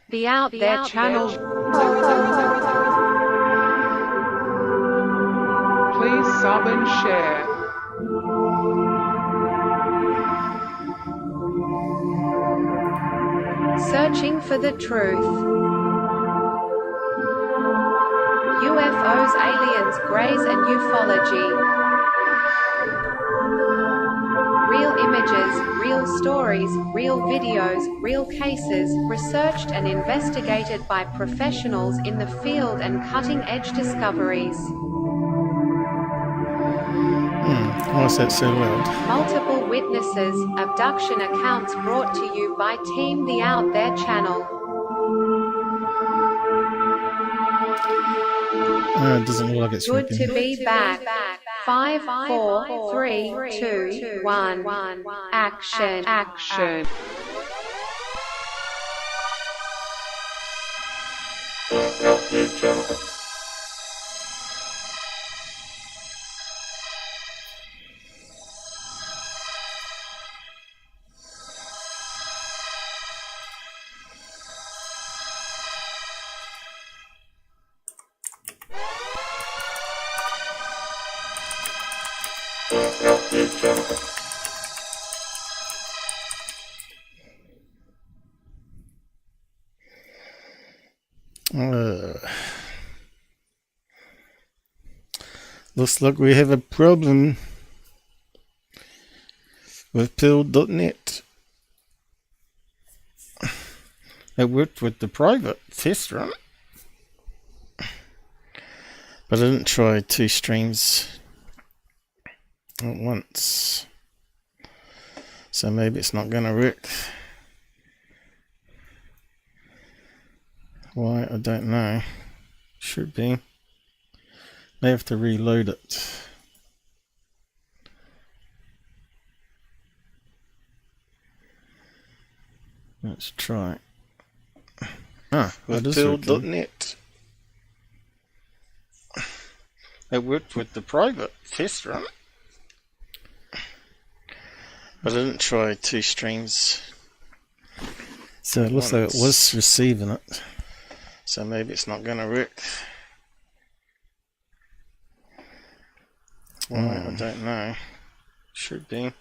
The Out There channel. Please sub and share. Searching for the truth. UFOs, aliens, greys and ufology. Real images, real stories, real videos, real cases, researched and investigated by professionals in the field and cutting-edge discoveries. Why is that so loud? Multiple witnesses, abduction accounts brought to you by Team The Out There channel. It doesn't look like it's Good working. to be back. 5, 4, 3, 2, 1. Action. Action. Looks like we have a problem with pill.net. It worked with the private test run, but I didn't try 2 streams at once, so maybe it's not going to work. Why, I don't know. Should be. May have to reload it. Let's try. With pill.net. It worked with the private test run, but I didn't try 2 streams. So it looks like it was receiving it. So maybe it's not going to work. Why, I don't know. Should be.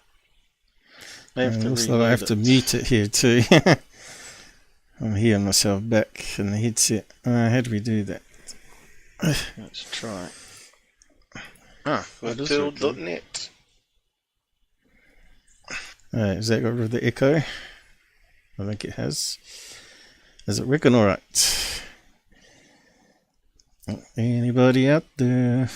Looks like I have to mute it here too. I'm hearing myself back in the headset. How do we do that? Let's try. With pill.net. Has that got rid of the echo? I think it has. Is it working alright? Anybody out there?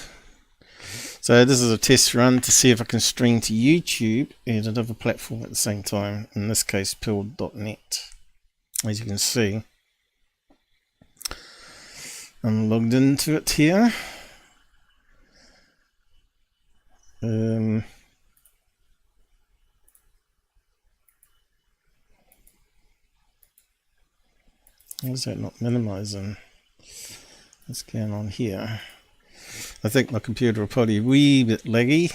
So this is a test run to see if I can stream to YouTube and another platform at the same time. In this case, pill.net. As you can see, I'm logged into it here. Why is that not minimizing? What's going on here? I think my computer will probably be a wee bit laggy.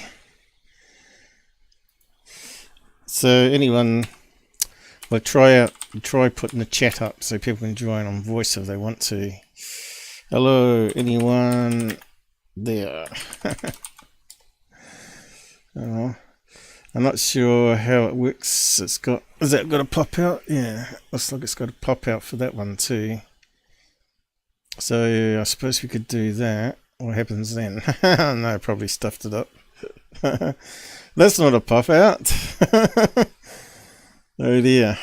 So anyone will try putting the chat up so people can join on voice if they want to. Hello, anyone there? Oh, I'm not sure how it works. Is that got to pop out? Yeah, looks like it's got to pop out for that one too. So I suppose we could do that. What happens then? No, I probably stuffed it up. That's not a pop out. Oh dear.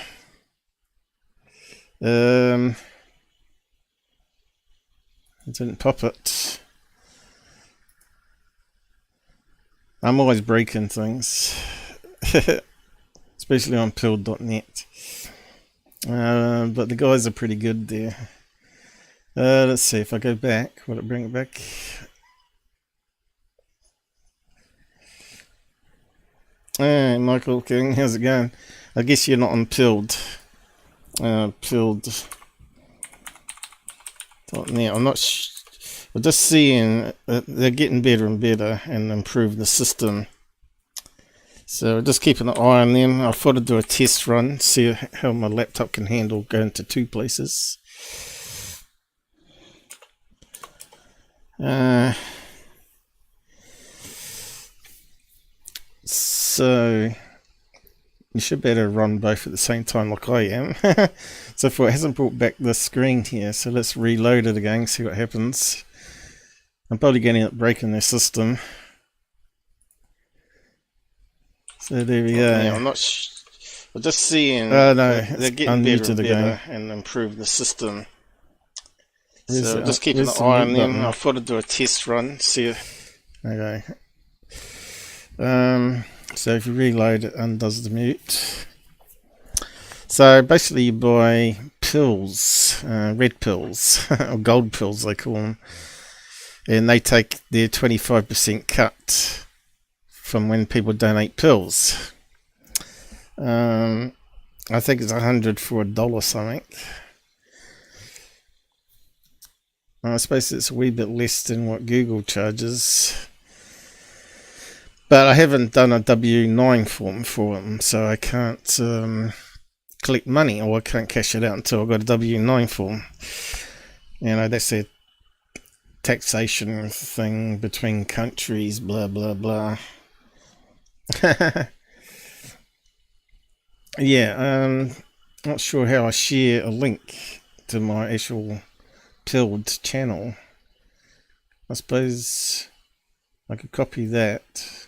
I didn't pop it. I'm always breaking things. Especially on pill.net. But the guys are pretty good there. Let's see if I go back. Will it bring it back? Hey, Michael King, how's it going? I guess you're not on pilled. Pilled.net. I'm not. We're just seeing they're getting better and better and improve the system. So just keeping an eye on them. I thought I'd do a test run, see how my laptop can handle going to 2 places. So you should be able to run both at the same time like I am. So far it hasn't brought back the screen here, so let's reload it again, see what happens. I'm probably going to end up breaking their system. So there we go. Yeah, I'm not we're just seeing no, they're getting better and again. better and improve the system. Where's So it? just keeping an Where's the eye on mute them. button? I thought I'd do a test run, see. Okay. So if you reload, it undoes the mute. So basically you buy pills, red pills, or gold pills they call them, and they take their 25% cut from when people donate pills. I think it's $100 for $1 something. I suppose it's a wee bit less than what Google charges. But I haven't done a W9 form for them, so I can't collect money, or I can't cash it out until I've got a W9 form. You know, that's a taxation thing between countries, blah, blah, blah. Yeah, not sure how I share a link to my actual pilled channel. I suppose I could copy that.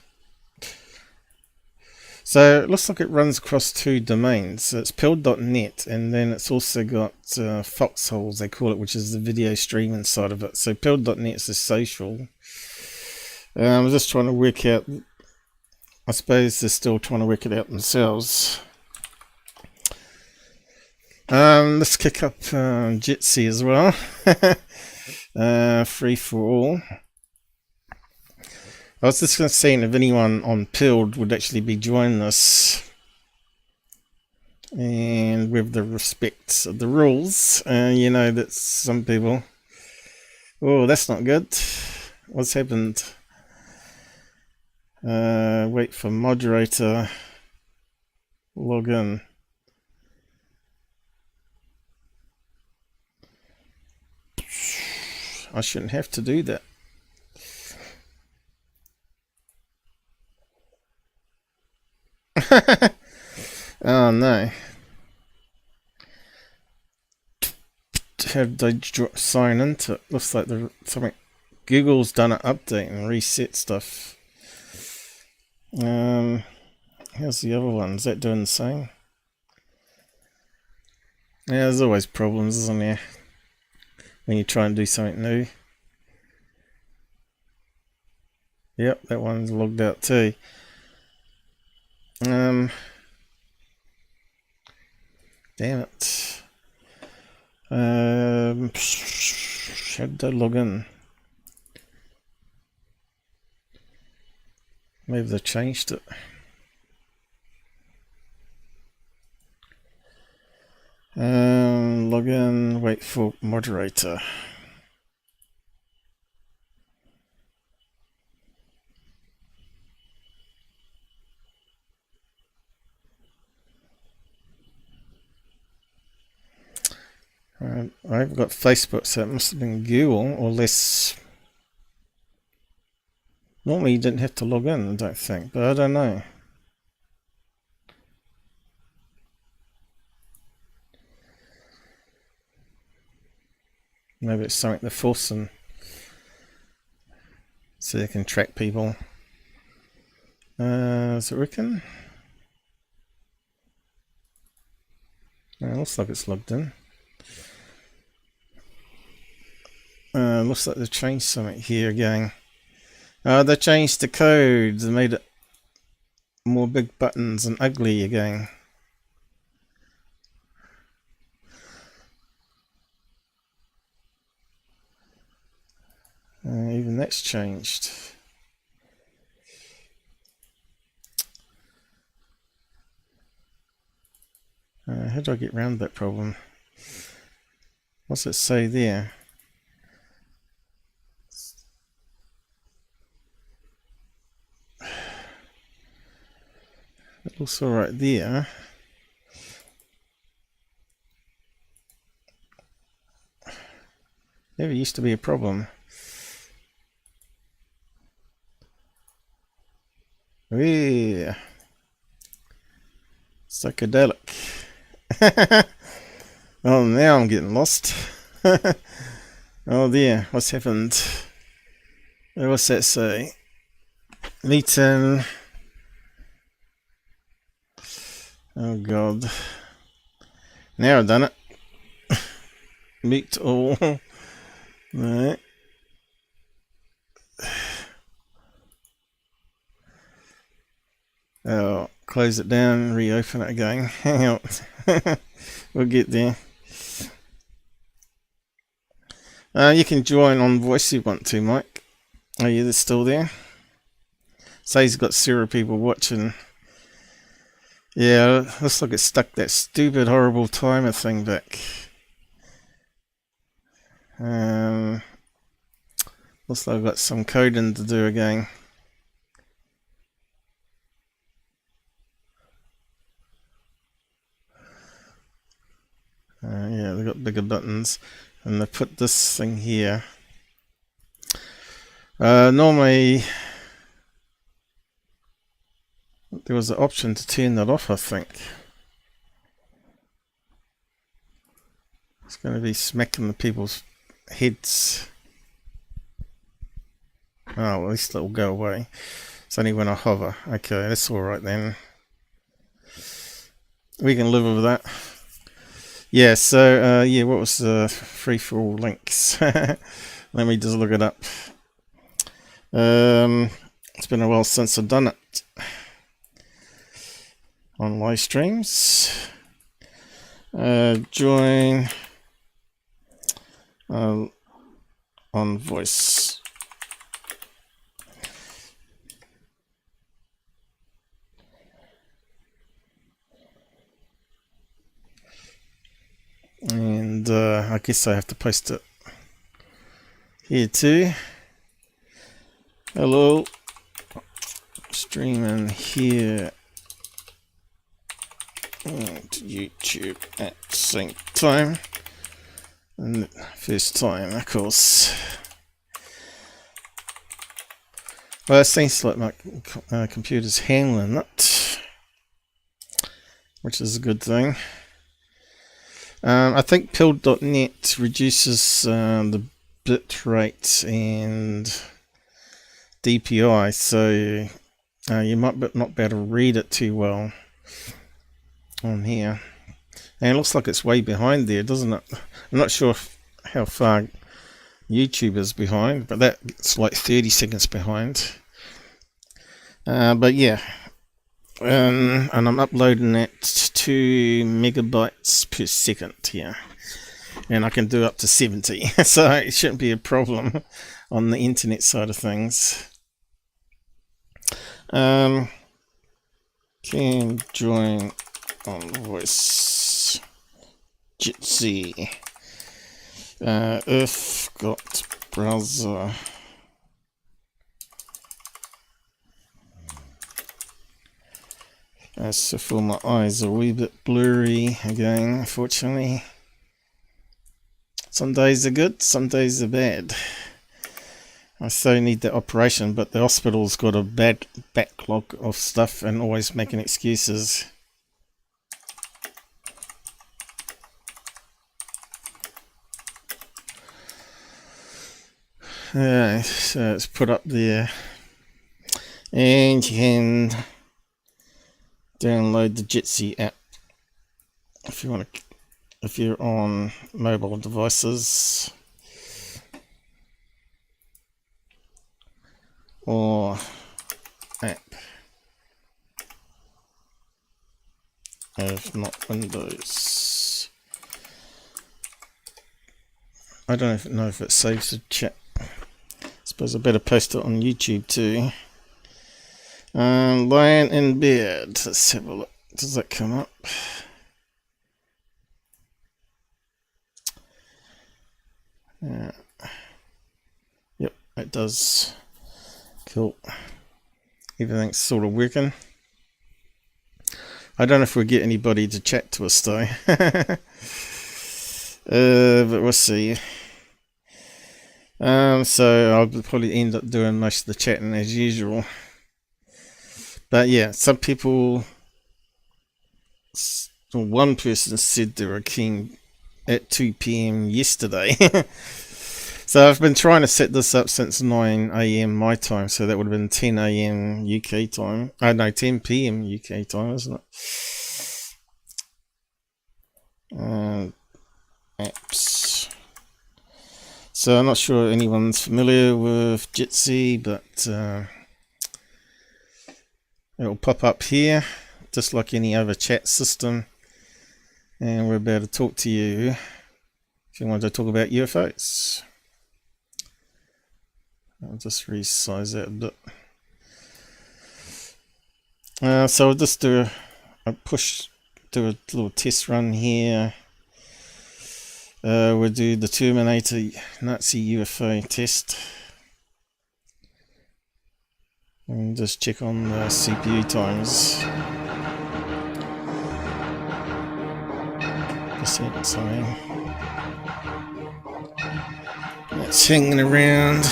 So it looks like it runs across 2 domains. So it's pilled.net, and then it's also got foxholes, they call it, which is the video streaming side of it. So pilled.net is the social. I'm just trying to work out, I suppose they're still trying to work it out themselves. Let's kick up Jitsi as well. Free for all. I was just going to see if anyone on Pilled would actually be joining this, and with the respect of the rules, you know that some people, oh, that's not good. What's happened? Wait for moderator, log in. I shouldn't have to do that. Oh no. How did they sign into it? Looks like something. Google's done an update and reset stuff. How's the other one? Is that doing the same? Yeah, there's always problems, isn't there, when you try and do something new. Yep, that one's logged out too. Damn it. How did I log in? Maybe they changed it. Log in, wait for moderator. I've got Facebook, so it must have been Google, or less. Normally you didn't have to log in, I don't think, but I don't know. Maybe it's something they're forcing so they can track people. Does it working? Looks like it's logged in. Looks like they've changed something here again. They changed the code. They made it more big buttons and ugly again. Even that's changed. How do I get around that problem? What's it say there? It looks alright there. Never used to be a problem. Yeah. Psychedelic. Oh, now I'm getting lost. Oh dear, what's happened? What's that say? Meeting. Oh god. Now I've done it. Meet all. Right. Oh, close it down, reopen it again. Hang on. We'll get there. You can join on voice if you want to, Mike. Are you still there? Say he's got 0 people watching. Yeah, looks like it stuck that stupid, horrible timer thing back. Looks like I've got some coding to do again. Yeah, they've got bigger buttons. And they put this thing here. Normally, there was an option to turn that off, I think. It's going to be smacking the people's heads. Oh, well, at least it'll go away. It's only when I hover. Okay, that's alright then. We can live with that. Yeah, so, yeah, what was the free-for-all links? Let me just look it up. It's been a while since I've done it. On live streams. Join on voice. And I guess I have to post it here too. Hello, streaming here and YouTube at the same time. And first time, of course. Well, it seems like my computer's handling it, which is a good thing. I think pill.net reduces the bit rate and DPI, so you might not be able to read it too well on here. And it looks like it's way behind there, doesn't it? I'm not sure how far YouTube is behind, but that's like 30 seconds behind. But yeah. And I'm uploading at 2 megabytes per second here, and I can do up to 70, so it shouldn't be a problem on the internet side of things. Can join on voice. Jitsi. Earth got browser. So for my eyes are a wee bit blurry again, unfortunately. Some days are good, some days are bad. I so need the operation, but the hospital's got a bad backlog of stuff and always making excuses. So it's put up there, and you can download the Jitsi app if you want to, if you're on mobile devices or app, if not Windows. I don't know if it saves the chat. I suppose I better post it on YouTube too. Lying in bed. Let's have a look. Does that come up? Yep, it does. Cool. Everything's sort of working. I don't know if we'll get anybody to chat to us though. But we'll see. So I'll probably end up doing most of the chatting as usual. But yeah, some people, one person said they were keen at 2 PM yesterday. So I've been trying to set this up since 9 AM my time, so that would have been 10 AM UK time. Oh no, 10 PM UK time, isn't it? Apps. So I'm not sure anyone's familiar with Jitsi, but it'll pop up here, just like any other chat system. And we're about to talk to you if you want to talk about UFOs. I'll just resize that a bit. So I'll just do a little test run here. We'll do the Terminator Nazi UFO test. And just check on the CPU times. Sorry. That's hanging around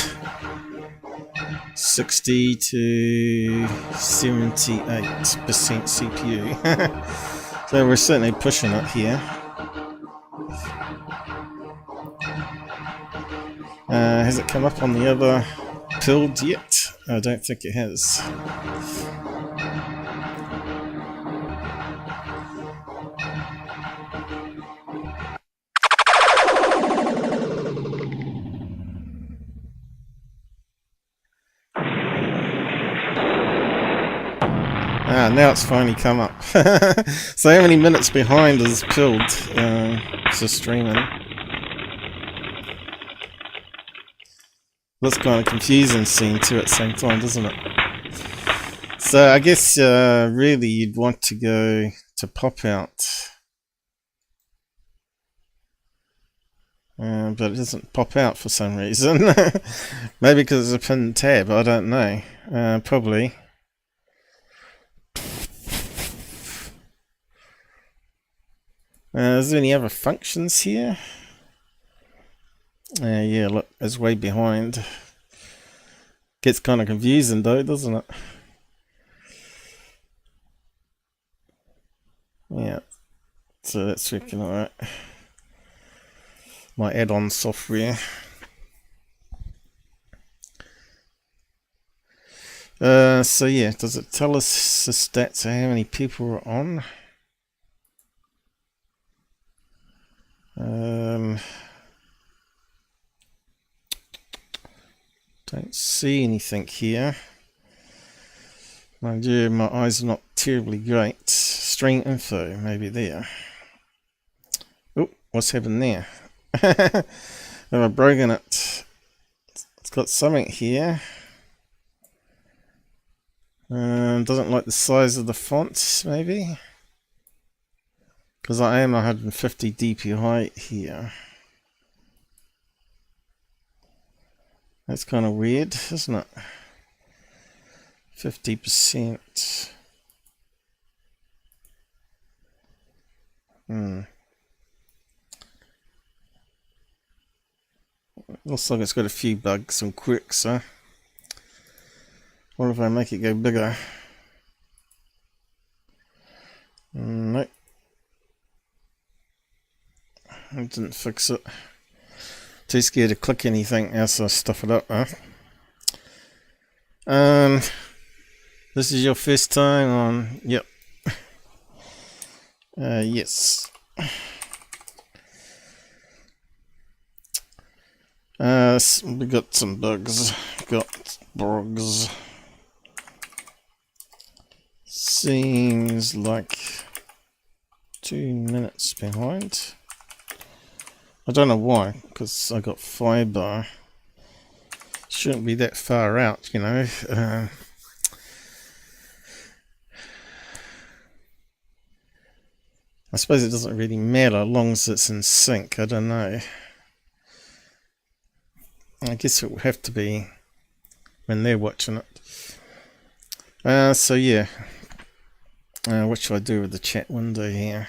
60 to 78% CPU. So we're certainly pushing it here. Has it come up on the other build yet? I don't think it has. Now it's finally come up. So how many minutes behind is Pilled for streaming? That's kind of confusing seeing two at the same time, doesn't it? So I guess really you'd want to go to pop out. But it doesn't pop out for some reason. Maybe because it's a pinned tab, I don't know. Probably. Is there any other functions here? Yeah, look, it's way behind. Gets kind of confusing though, doesn't it? Yeah, so that's working alright. My add-on software. So yeah, does it tell us the stats of how many people are on? Don't see anything here. Mind you, my eyes are not terribly great. Stream info, maybe there. Oh, what's happened there? Have I broken it? It's got something here. Doesn't like the size of the font, maybe? Because I am 150 dp height here. That's kind of weird, isn't it? 50%. Looks like it's got a few bugs and quirks, huh? What if I make it go bigger? Nope. I didn't fix it. Too scared to click anything else, I stuff it up, huh? This is your first time on... Yep. Yes. We got some bugs. Got bugs. Seems like 2 minutes behind. I don't know why, because I got fiber. Shouldn't be that far out, you know. I suppose it doesn't really matter as long as it's in sync. I don't know. I guess it will have to be when they're watching it. So yeah. What should I do with the chat window here?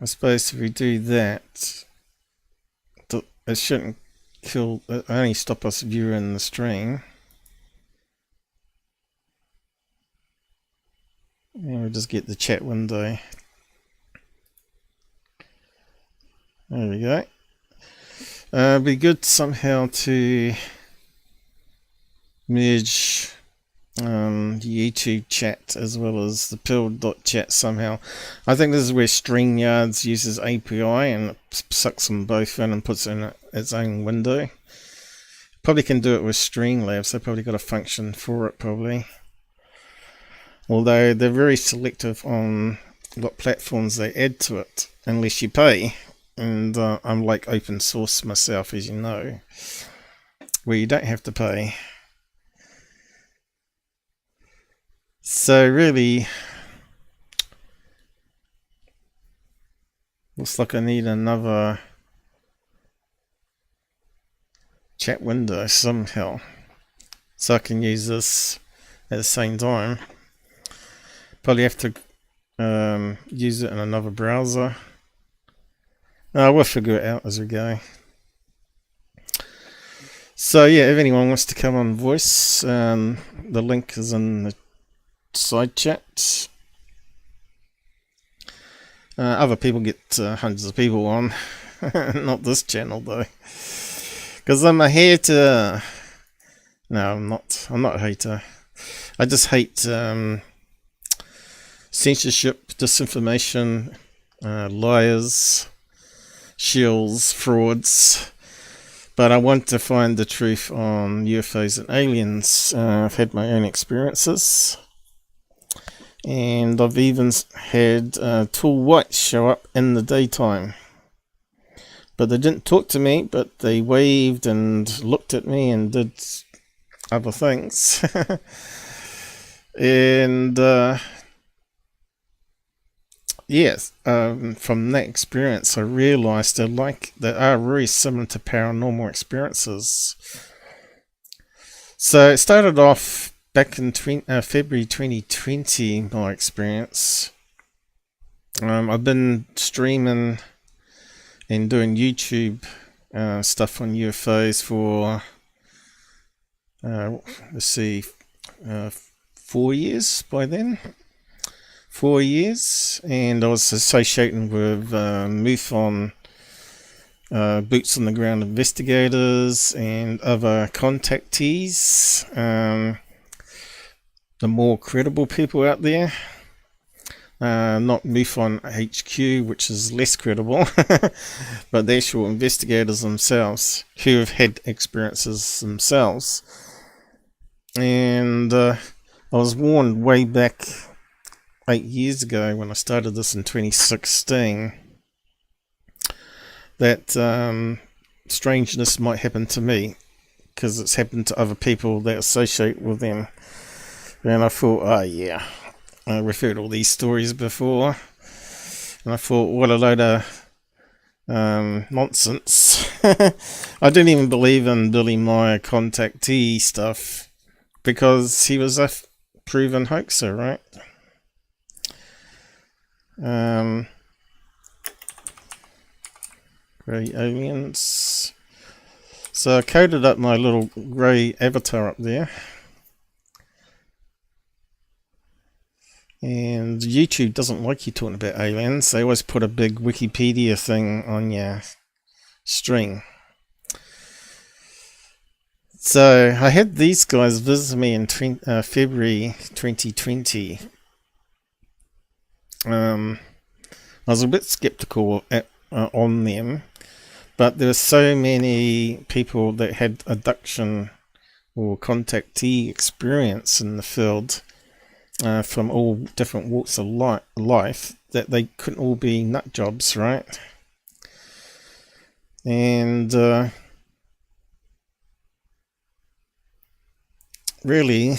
I suppose if we do that, it shouldn't only stop us viewing the stream. And we'll just get the chat window. There we go. It'd be good somehow to merge YouTube chat as well as the pill.chat somehow. I think this is where StreamYards uses API and it sucks them both in and puts it in its own window. Probably can do it with Streamlabs. They probably got a function for it probably. Although they're very selective on what platforms they add to it unless you pay. And I'm like open source myself, as you know, where you don't have to pay. So really, looks like I need another chat window somehow, so I can use this at the same time. Probably have to use it in another browser. We'll figure it out as we go. So yeah, if anyone wants to come on voice, the link is in the side chat. Other people get hundreds of people on. Not this channel though, because I'm a hater. No, I'm not a hater. I just hate censorship, disinformation, liars, shills, frauds. But I want to find the truth on UFOs and aliens. I've had my own experiences. And I've even had tall whites show up in the daytime. But they didn't talk to me, but they waved and looked at me and did other things. And yes, from that experience I realized they are very similar to paranormal experiences. So it started off back in February 2020, my experience. I've been streaming and doing YouTube stuff on UFOs for, let's see, 4 years by then. 4 years, and I was associating with MUFON, boots on the ground investigators and other contactees, the more credible people out there, not MUFON HQ, which is less credible, but the actual investigators themselves who have had experiences themselves. And I was warned way back 8 years ago when I started this in 2016 that strangeness might happen to me because it's happened to other people that associate with them. And I thought, oh yeah, I referred all these stories before, and I thought, what a load of nonsense. I didn't even believe in Billy Meyer contactee stuff because he was a proven hoaxer, right? Grey aliens. So I coded up my little grey avatar up there, and YouTube doesn't like you talking about aliens. They always put a big Wikipedia thing on your string. So I had these guys visit me in February 2020. I was a bit skeptical on them, but there were so many people that had abduction or contactee experience in the field from all different walks of life that they couldn't all be nut jobs, right? And really,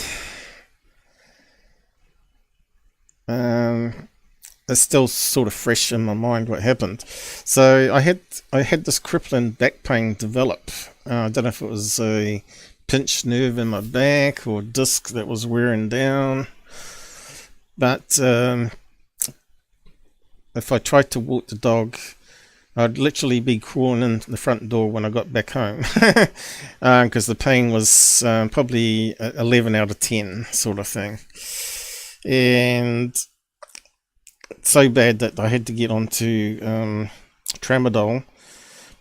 it's still sort of fresh in my mind what happened. So I had this crippling back pain develop. I don't know if it was a pinched nerve in my back or disc that was wearing down. But if I tried to walk the dog, I'd literally be crawling in the front door when I got back home, because the pain was probably 11 out of 10 sort of thing. And so bad that I had to get onto tramadol,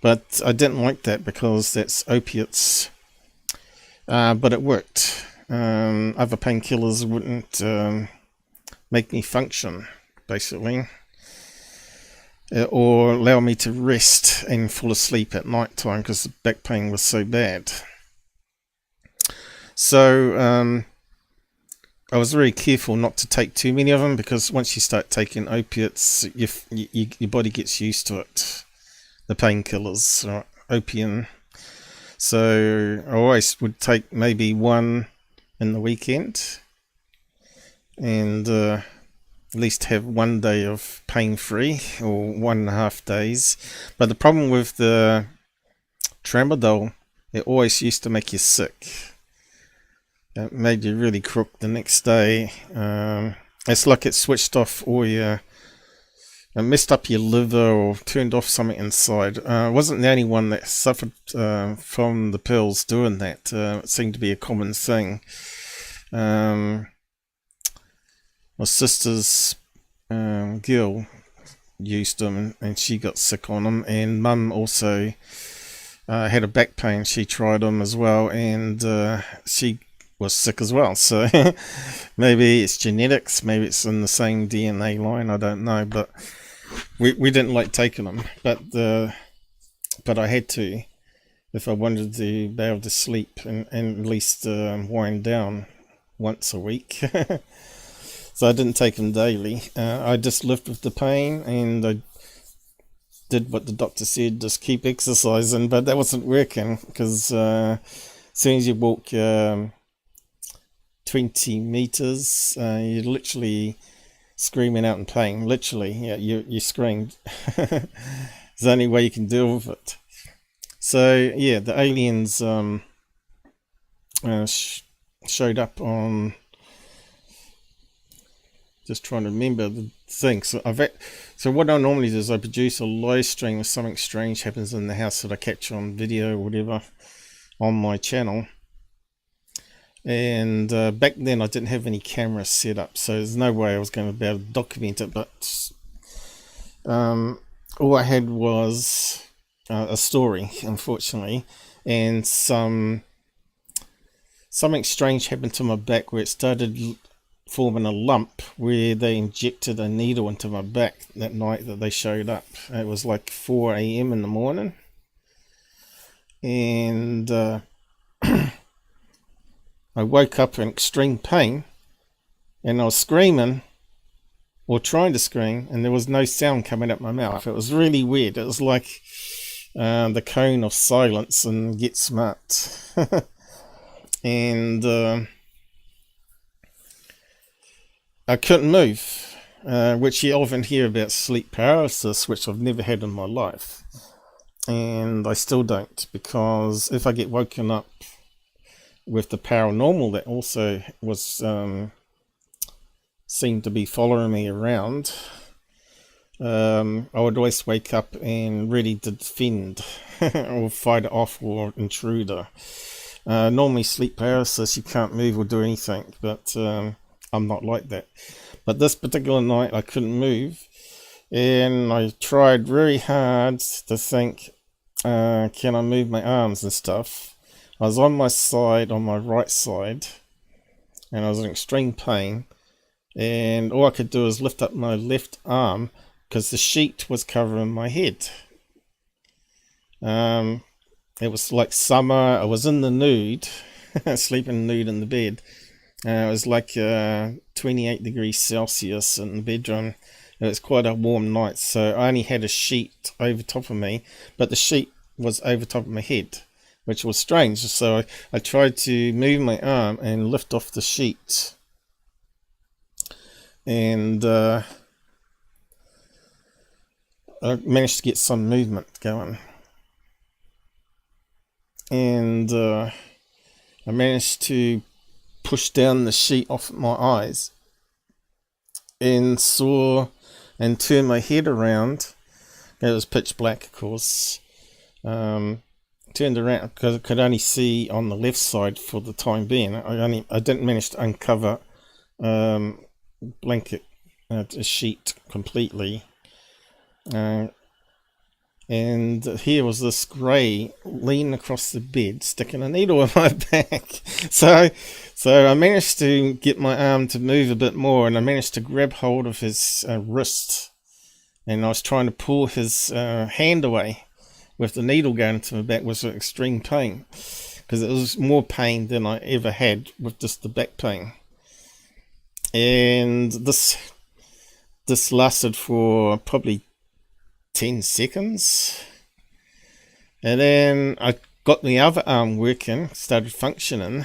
but I didn't like that because that's opiates, but it worked. Other painkillers wouldn't make me function, basically, or allow me to rest and fall asleep at night time because the back pain was so bad. So I was very careful not to take too many of them, because once you start taking opiates, your body gets used to it, the painkillers, or opium. So I always would take maybe one in the weekend, and at least have 1 day of pain-free, or 1.5 days. But the problem with the tramadol, it always used to make you sick. It made you really crook the next day. It's like it switched off all your... It messed up your liver or turned off something inside. I wasn't the only one that suffered from the pills doing that. It seemed to be a common thing. My sister's girl used them and she got sick on them, and Mum also had a back pain. She tried them as well, and she was sick as well. So maybe it's genetics, maybe it's in the same DNA line, I don't know. But we didn't like taking them, but I had to if I wanted to be able to sleep and at least wind down once a week. So I didn't take them daily. I just lived with the pain, and I did what the doctor said, just keep exercising, but that wasn't working, because as soon as you walk 20 meters, you're literally screaming out in pain. Literally, yeah, you screamed. It's the only way you can deal with it. So yeah, the aliens showed up on... Just trying to remember the thing. So what I normally do is I produce a live stream if something strange happens in the house that I capture on video or whatever on my channel. And back then I didn't have any cameras set up, so there's no way I was going to be able to document it. But all I had was a story, unfortunately, and something strange happened to my back, where it started forming a lump, where they injected a needle into my back that night that they showed up. It was like 4 a.m. in the morning, and I woke up in extreme pain, and I was screaming, or trying to scream, and there was no sound coming out my mouth. It was really weird. It was like the cone of silence in Get Smart. And I couldn't move, which you often hear about sleep paralysis, which I've never had in my life. And I still don't, because if I get woken up with the paranormal that also was seemed to be following me around, I would always wake up and ready to defend or fight it off, or intruder. Normally sleep paralysis, you can't move or do anything, but I'm not like that. But this particular night I couldn't move, and I tried very hard to think, can I move my arms and stuff. I was on my side, on my right side, and I was in extreme pain, and all I could do was lift up my left arm because the sheet was covering my head. It was like summer. I was in the nude, sleeping nude in the bed. It was like 28 degrees Celsius in the bedroom. It was quite a warm night, so I only had a sheet over top of me, but the sheet was over top of my head, which was strange. So I tried to move my arm and lift off the sheet, and I managed to get some movement going. And I managed to push down the sheet off my eyes and turned my head around. It was pitch black, of course. Turned around because I could only see on the left side for the time being. I didn't manage to uncover blanket sheet completely. And here was this grey leaning across the bed, sticking a needle in my back. So I managed to get my arm to move a bit more, and I managed to grab hold of his wrist, and I was trying to pull his hand away with the needle going into my back. Was an extreme pain, because it was more pain than I ever had with just the back pain. And this lasted for probably 10 seconds, and then I got the other arm working, started functioning,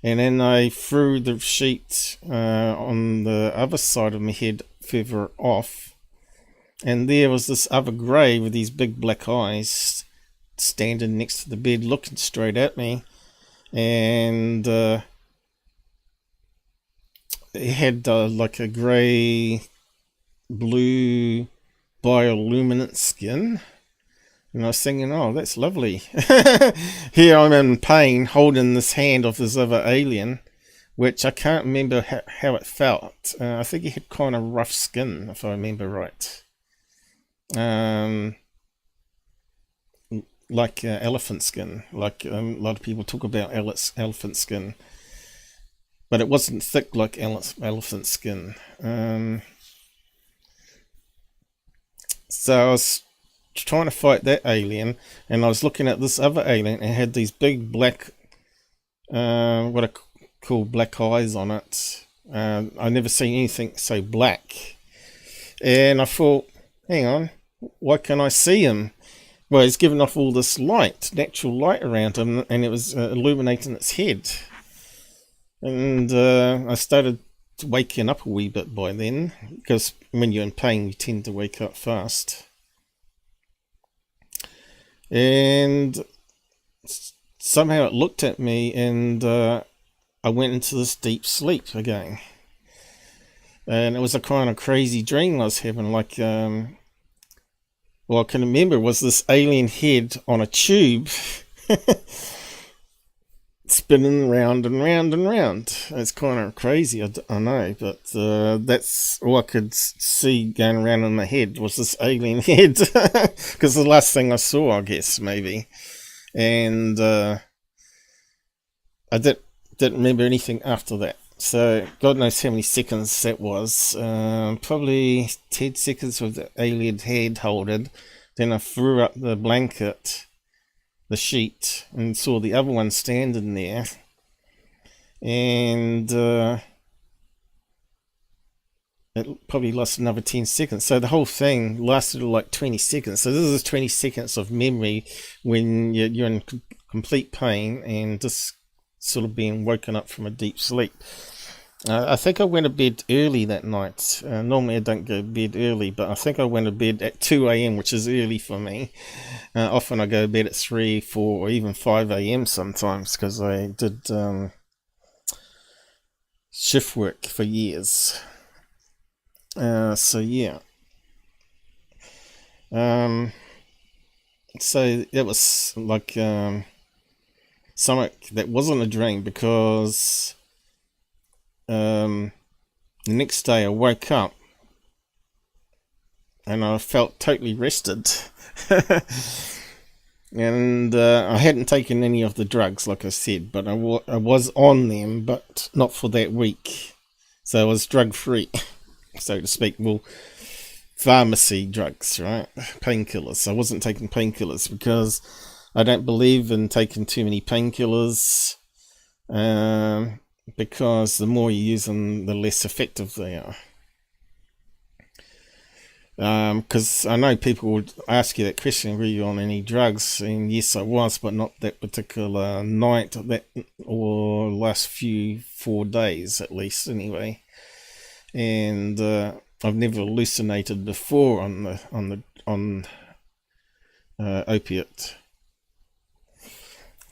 and then I threw the sheet on the other side of my head further off, and there was this other grey with these big black eyes standing next to the bed looking straight at me, and it had like a grey blue bioluminescent skin, and I was thinking, oh, that's lovely. Here I'm in pain holding this hand of this other alien, which I can't remember how it felt. I think he had kind of rough skin, if I remember right, like elephant skin, like a lot of people talk about elephant skin, but it wasn't thick like elephant skin. So I was trying to fight that alien, and I was looking at this other alien, and it had these big black, what I call black eyes on it. I never seen anything so black, and I thought, hang on, why can't I see him? Well, he's giving off all this light, natural light around him, and it was illuminating its head. And I started waking up a wee bit by then, because when you're in pain you tend to wake up fast, and somehow it looked at me, and I went into this deep sleep again, and it was a kind of crazy dream I was having, like well, I can remember was this alien head on a tube spinning round and round and round. It's kind of crazy, I know, but that's all I could see going around in my head was this alien head, because the last thing I saw, I guess, maybe. And I didn't remember anything after that. So God knows how many seconds that was. Probably 10 seconds with the alien head holding. Then I threw up the blanket, the sheet, and saw the other one standing there, and it probably lasted another 10 seconds. So the whole thing lasted like 20 seconds. So this is 20 seconds of memory when you're in complete pain and just sort of being woken up from a deep sleep. I think I went to bed early that night. Normally I don't go to bed early, but I think I went to bed at 2 a.m, which is early for me. Often I go to bed at 3, 4, or even 5 a.m. sometimes, because I did shift work for years. So yeah. So it was like something that wasn't a dream, because the next day I woke up and I felt totally rested. And I hadn't taken any of the drugs, like I said, but I was on them, but not for that week. So I was drug free, so to speak. Well, pharmacy drugs, right? Painkillers. I wasn't taking painkillers because I don't believe in taking too many painkillers, because the more you use them, the less effective they are. Because I know people would ask you that question, were you on any drugs? And yes, I was, but not that particular night, or last 4 days at least, anyway. And I've never hallucinated before on opiate.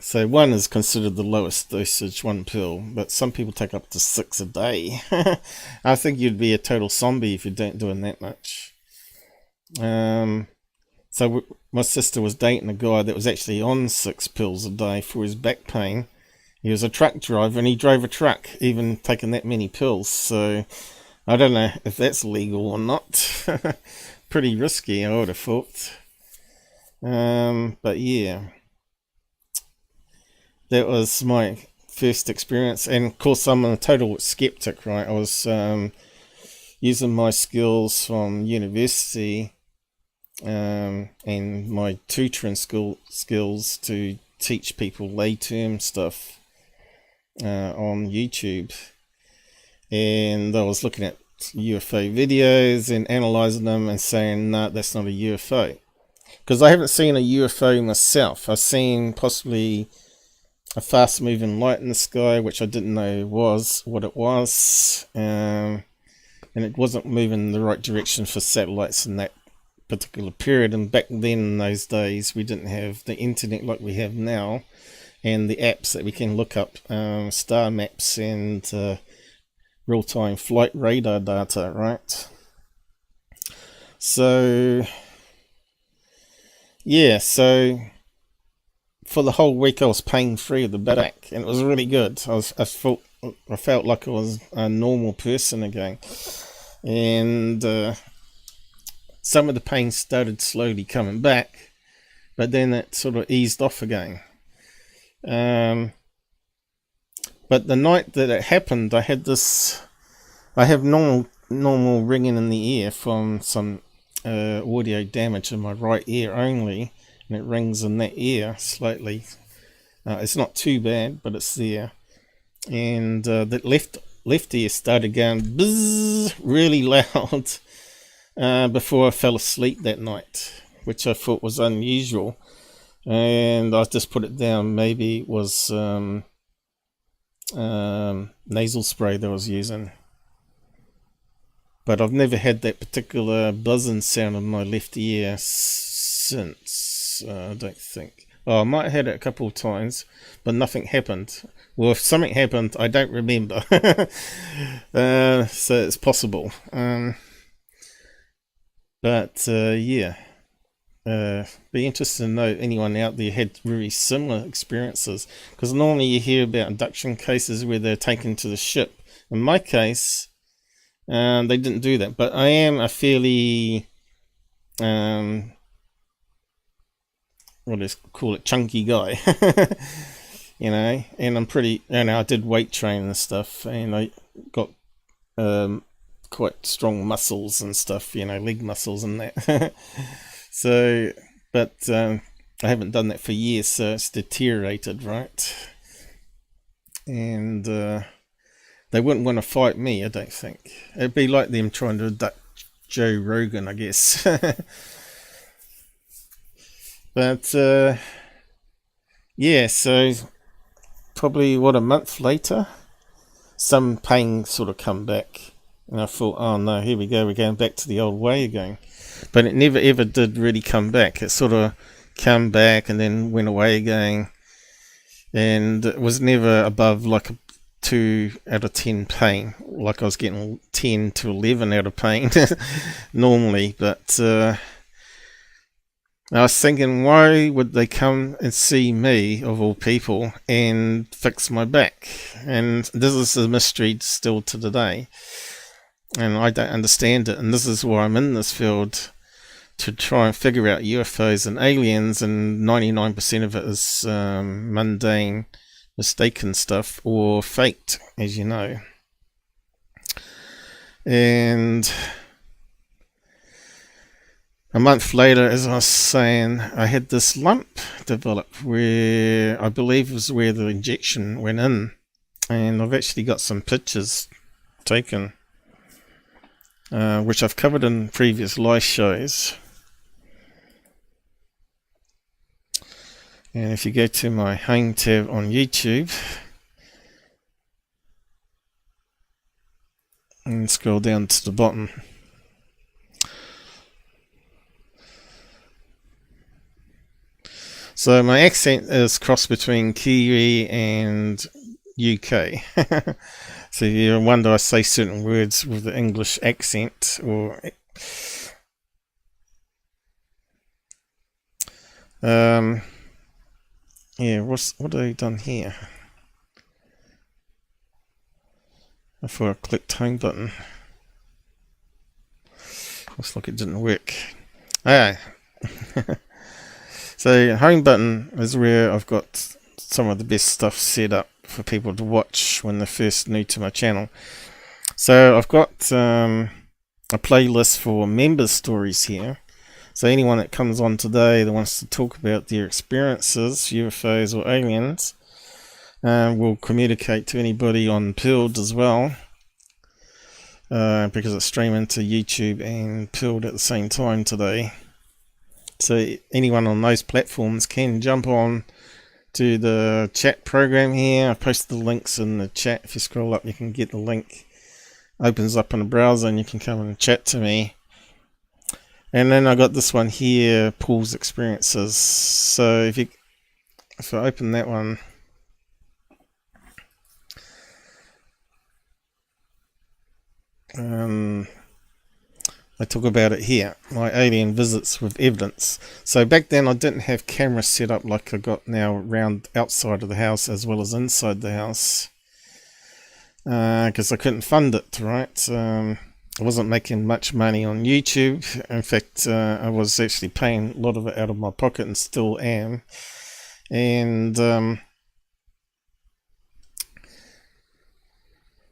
So 1 is considered the lowest dosage, 1 pill, but some people take up to 6 a day. I think you'd be a total zombie if you don't doing that much. So my sister was dating a guy that was actually on 6 pills a day for his back pain. He was a truck driver and he drove a truck, even taking that many pills. So I don't know if that's legal or not. Pretty risky, I would have thought. But yeah, that was my first experience. And of course, I'm a total skeptic, right? I was using my skills from university and my tutoring skills to teach people lay term stuff on YouTube. And I was looking at UFO videos and analyzing them and saying, no, that's not a UFO. Because I haven't seen a UFO myself. I've seen possibly a fast moving light in the sky, which I didn't know was what it was. And it wasn't moving in the right direction for satellites in that particular period. And back then, in those days, we didn't have the internet like we have now, and the apps that we can look up star maps and real-time flight radar data, right? So yeah, so for the whole week I was pain-free of the back, and it was really good. I felt like I was a normal person again, and some of the pain started slowly coming back, but then it sort of eased off again. But the night that it happened, I have normal ringing in the ear from some audio damage in my right ear only, and it rings in that ear slightly. It's not too bad, but it's there. And that left ear started going bzzz really loud before I fell asleep that night, which I thought was unusual. And I just put it down. Maybe it was nasal spray that I was using. But I've never had that particular buzzing sound in my left ear since, I don't think. Oh, I might have had it a couple of times, but nothing happened. Well, if something happened, I don't remember. So it's possible. Yeah. Be interested to know anyone out there had very similar experiences, because normally you hear about abduction cases where they're taken to the ship. In my case, they didn't do that, but I am a fairly what is call it chunky guy. You know, and I'm pretty, I did weight training and stuff, and I got quite strong muscles and stuff, leg muscles and that. So, but I haven't done that for years, so it's deteriorated, right? And they wouldn't want to fight me, I don't think. It'd be like them trying to abduct Joe Rogan, I guess. But yeah, so probably a month later, some pain sort of come back, and I thought, oh no, here we go, we're going back to the old way again. But it never ever did really come back. It sort of came back and then went away again, and it was never above like a 2 out of 10 pain. Like I was getting 10 to 11 out of pain normally. But I was thinking, why would they come and see me, of all people, and fix my back? And this is a mystery still to today, and I don't understand it. And this is why I'm in this field, to try and figure out UFOs and aliens, and 99% of it is mundane, mistaken stuff, or faked, as you know. And a month later, as I was saying, I had this lump develop where I believe it was where the injection went in, and I've actually got some pictures taken, which I've covered in previous live shows. And if you go to my home tab on YouTube and scroll down to the bottom, So my accent is cross between Kiwi and UK. So you wonder I say certain words with the English accent, or yeah, what have I done here? Before I clicked home button. Looks like it didn't work. Ah. So home button is where I've got some of the best stuff set up for people to watch when they're first new to my channel. So I've got a playlist for member stories here. So anyone that comes on today that wants to talk about their experiences, UFOs or aliens, will communicate to anybody on Pilled as well, because it's streaming to YouTube and Pilled at the same time today. So anyone on those platforms can jump on to the chat program here. I posted the links in the chat. If you scroll up, you can get the link. Opens up in the browser and you can come and chat to me. And then I got this one here, Paul's Experiences. So if I open that one, I talk about it here, my alien visits with evidence. So back then I didn't have cameras set up like I got now around outside of the house as well as inside the house, because I couldn't fund it, right? I wasn't making much money on YouTube. In fact, I was actually paying a lot of it out of my pocket and still am. And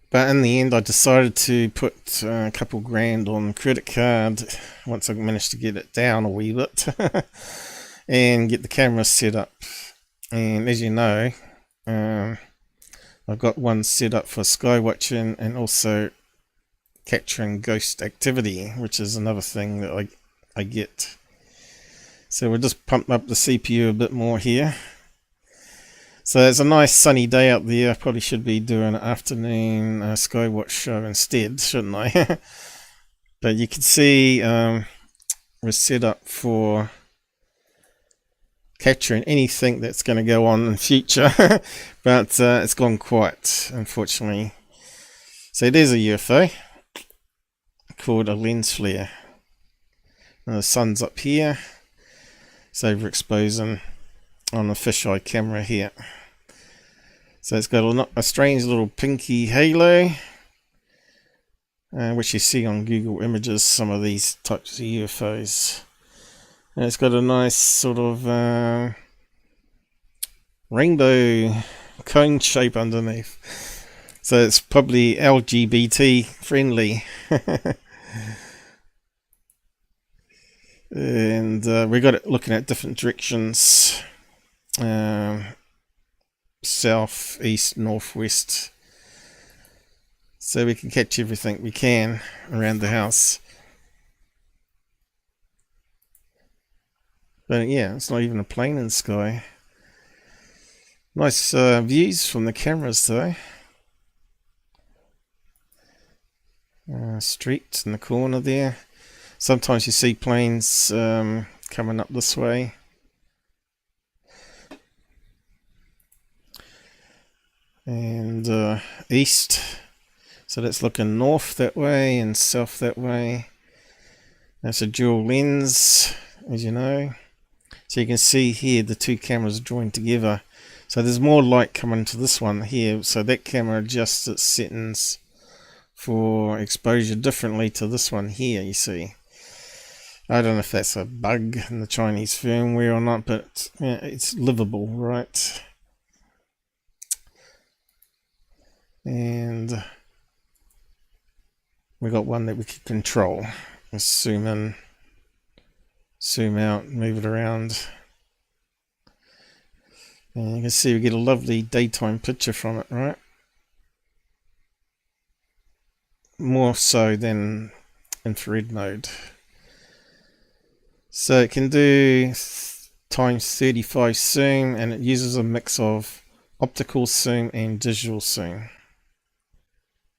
but in the end, I decided to put a couple grand on credit card once I managed to get it down a wee bit and get the camera set up. And as you know, I've got one set up for sky watching and also capturing ghost activity, which is another thing that I get. So we'll just pump up the CPU a bit more here. So it's a nice sunny day out there. I probably should be doing an afternoon Skywatch show instead, shouldn't I? But you can see we're set up for capturing anything that's going to go on in future. But it's gone quiet, unfortunately. So there's a UFO called a lens flare. Now the sun's up here. It's overexposing on the fisheye camera here. So it's got a strange little pinky halo, which you see on Google Images, some of these types of UFOs. And it's got a nice sort of rainbow cone shape underneath. So it's probably LGBT friendly. And we got it looking at different directions. South, east, northwest, so we can catch everything we can around the house. But yeah, it's not even a plane in the sky. Nice views from the cameras though. Street in the corner there. Sometimes you see planes coming up this way. And east, so that's looking north that way and south that way. That's a dual lens, as you know. So you can see here the two cameras joined together. So there's more light coming to this one here. So that camera adjusts its settings for exposure differently to this one here, you see. I don't know if that's a bug in the Chinese firmware or not, but yeah, it's livable, right? And we got one that we can control. Let's zoom in, zoom out, move it around. And you can see we get a lovely daytime picture from it, right? More so than infrared mode. So it can do times 35 zoom, and it uses a mix of optical zoom and digital zoom.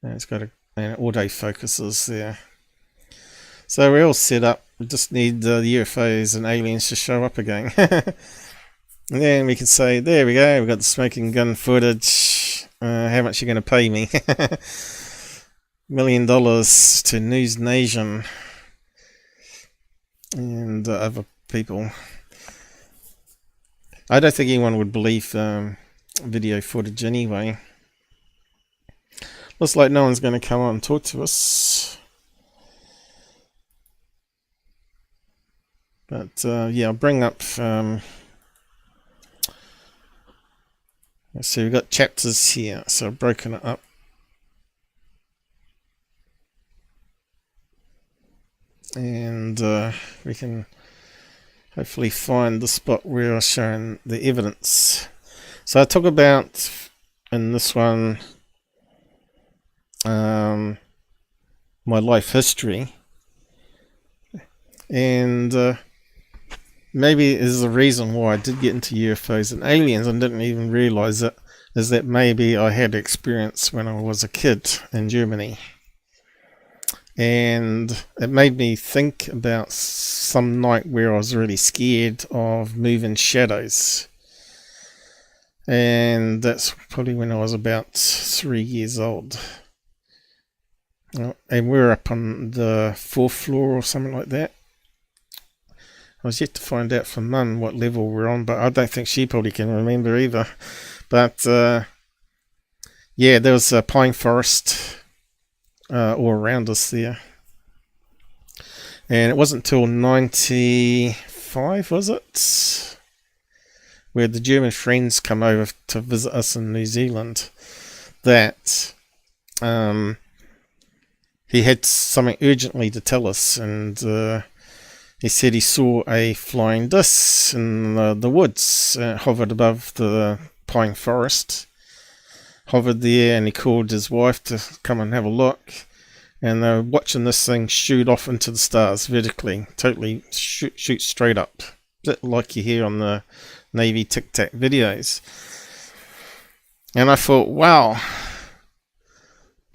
And it's got an autofocus there. So we're all set up. We just need the UFOs and aliens to show up again. And then we can say, there we go, we've got the smoking gun footage. How much are you going to pay me? $1 million to News Nation and other people. I don't think anyone would believe video footage anyway. Looks like no one's going to come on and talk to us. But yeah, I'll bring up... let's see, we've got chapters here, so I've broken it up. And we can hopefully find the spot where I'm showing the evidence. So I talk about, in this one, my life history. And maybe is the reason why I did get into UFOs and aliens and didn't even realize it, is that maybe I had experience when I was a kid in Germany. And it made me think about some night where I was really scared of moving shadows. And that's probably when I was about 3 years old. And we were up on the 4th floor or something like that. I was yet to find out from Mum what level we're on, but I don't think she probably can remember either. But yeah, there was a pine forest all around us there. And it wasn't until 95, was it? Where the German friends come over to visit us in New Zealand, that he had something urgently to tell us, and he said he saw a flying disc in the woods, hovered above the pine forest, hovered there, and he called his wife to come and have a look. And they were watching this thing shoot off into the stars vertically, totally shoot straight up, a bit like you hear on the Navy Tic Tac videos. And I thought, wow.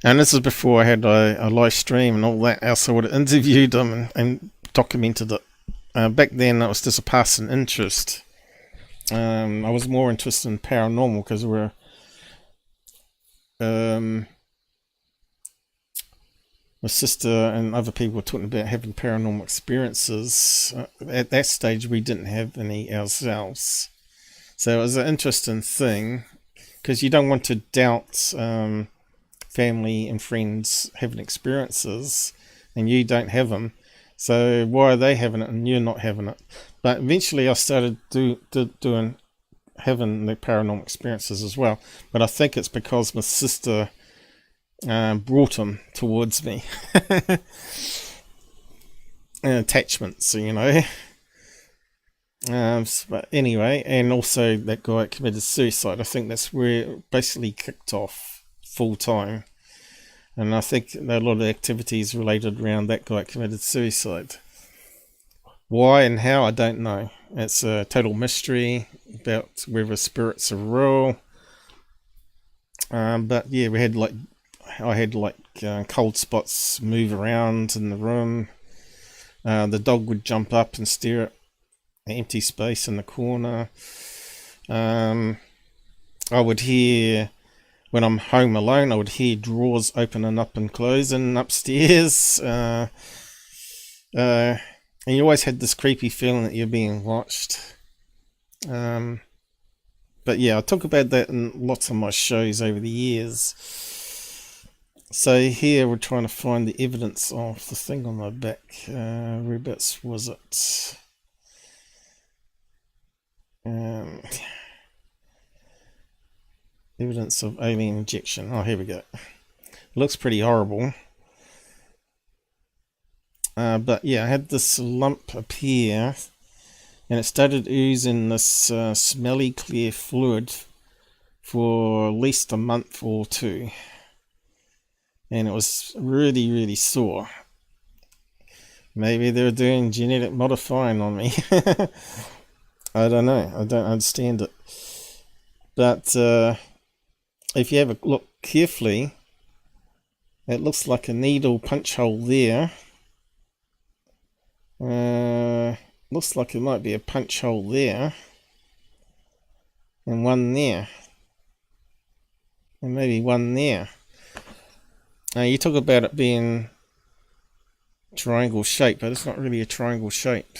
And this is before I had a live stream and all that else. I would have interviewed them and documented it. Back then, that was just a passing interest. I was more interested in paranormal because we're my sister and other people were talking about having paranormal experiences. At that stage, we didn't have any ourselves. So it was an interesting thing, because you don't want to doubt family and friends having experiences, and you don't have them. So why are they having it and you're not having it? But eventually I started having the paranormal experiences as well. But I think it's because my sister brought them towards me. Attachments, you know. But anyway, and also that guy committed suicide. I think that's where it basically kicked off full time. And I think a lot of the activities related around that guy committed suicide. Why and how, I don't know. It's a total mystery about whether spirits are real. But yeah, I had cold spots move around in the room. The dog would jump up and stare at an empty space in the corner. I would hear, when I'm home alone, I would hear drawers opening up and closing upstairs. And you always had this creepy feeling that you're being watched. But yeah, I talk about that in lots of my shows over the years. So here we're trying to find the evidence of the thing on my back. Whereabouts was it? Evidence of alien injection. Oh, here we go. Looks pretty horrible. But yeah, I had this lump appear, and it started oozing this smelly clear fluid for at least a month or two. And it was really, really sore. Maybe they were doing genetic modifying on me. I don't know. I don't understand it. But if you have a look carefully, it looks like a needle punch hole there. Looks like it might be a punch hole there. and one there, and maybe one there. Now you talk about it being triangle shape, but it's not really a triangle shape.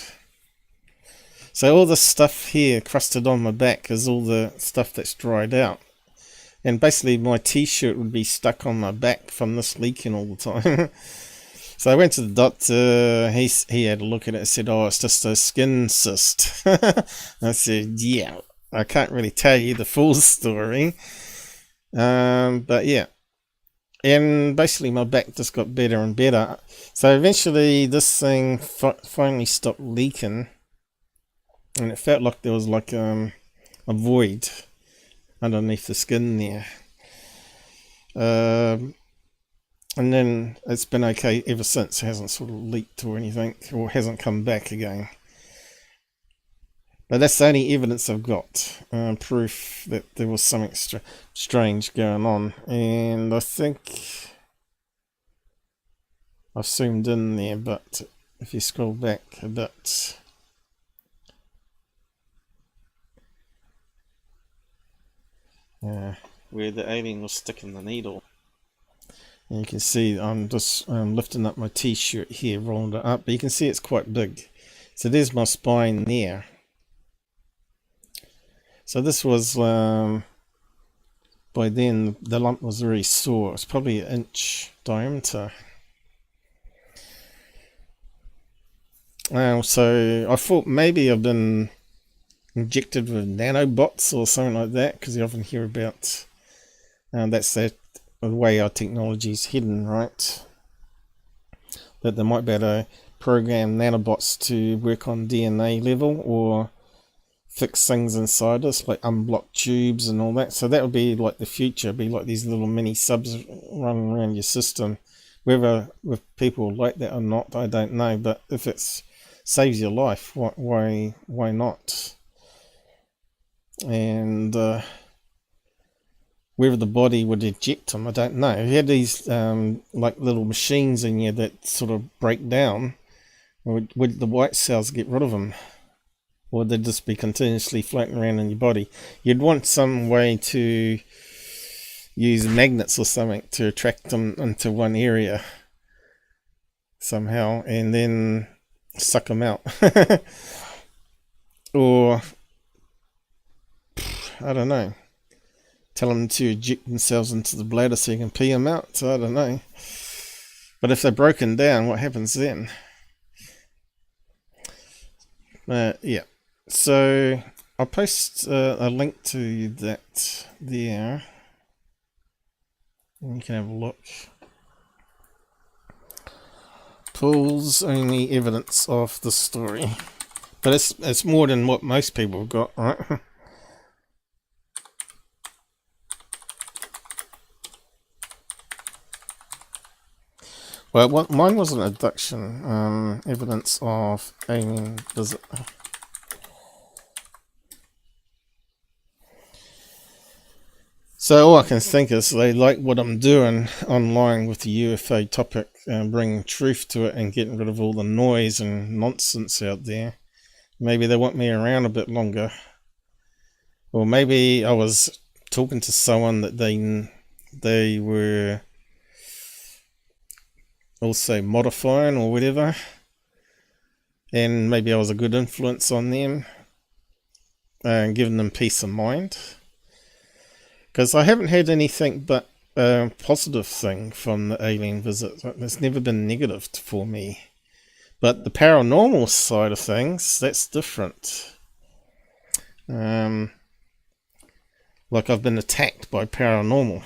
So all this stuff here crusted on my back is all the stuff that's dried out. And basically my t-shirt would be stuck on my back from this leaking all the time. So I went to the doctor, he had a look at it and said, oh, it's just a skin cyst. I said, yeah, I can't really tell you the full story. But yeah. And basically my back just got better and better. So eventually this thing finally stopped leaking. And it felt like there was like a void underneath the skin there. And then it's been okay ever since. It hasn't sort of leaked or anything, or hasn't come back again. But that's the only evidence I've got, proof that there was something strange going on. And I think I've zoomed in there, but if you scroll back a bit, where the alien was sticking the needle. And you can see I'm just lifting up my t-shirt here, rolling it up, but you can see it's quite big. So there's my spine there. So this was, by then the lump was very sore. It's probably 1 inch diameter. So I thought maybe I've been injected with nanobots or something like that, because you often hear about that's the way our technology is hidden, right? That they might be able to program nanobots to work on DNA level or fix things inside us, like unblock tubes and all that. So that would be like the future, be like these little mini subs running around your system. Whether with people like that or not, I don't know, but if it saves your life, why not? And whether the body would eject them, I don't know. If you had these like little machines in you that sort of break down, would the white cells get rid of them? Or would they just be continuously floating around in your body? You'd want some way to use magnets or something to attract them into one area somehow, and then suck them out. Or I don't know, tell them to eject themselves into the bladder so you can pee them out. So I don't know. But if they're broken down, what happens then? Yeah. So I'll post a link to that there. And you can have a look. Pulls only evidence of the story. But it's more than what most people have got, right? Well, mine was an abduction, evidence of alien visit. So all I can think is they like what I'm doing online with the UFO topic, bringing truth to it and getting rid of all the noise and nonsense out there. Maybe they want me around a bit longer. Or maybe I was talking to someone that they were also modifying or whatever, and maybe I was a good influence on them and giving them peace of mind, because I haven't had anything but a positive thing from the alien visit. It's never been negative for me, but the paranormal side of things, that's different. Like I've been attacked by paranormal.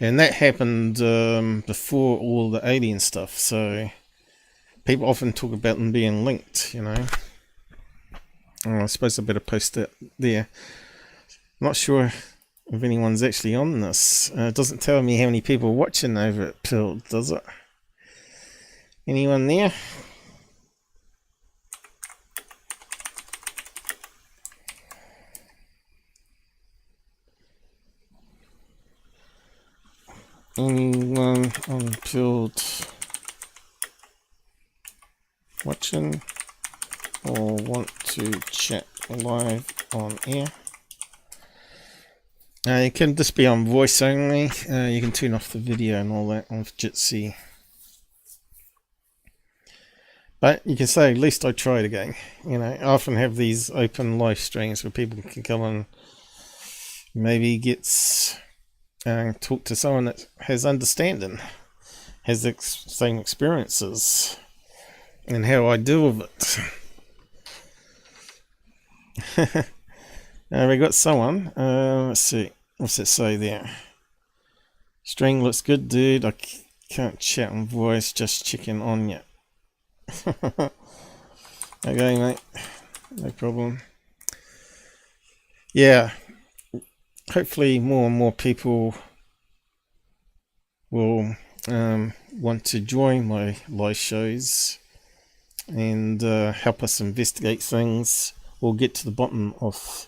And that happened before all the alien stuff, so people often talk about them being linked, you know. I suppose I better post that there. I'm not sure if anyone's actually on this. It doesn't tell me how many people are watching over at Pill, does it? Anyone there? Anyone on Pilled watching? or want to chat live on air. You can just be on voice only. You can turn off the video and all that on Jitsi. But you can say, at least I tried again. You know, I often have these open live streams where people can come and maybe talk to someone that has understanding, has the same experiences, and how I deal with it. We got someone. Let's see. What's it say there? String looks good, dude. I can't chat on voice. Just checking on you. Okay, mate. No problem. Yeah. Hopefully more and more people will want to join my live shows and help us investigate things or get to the bottom of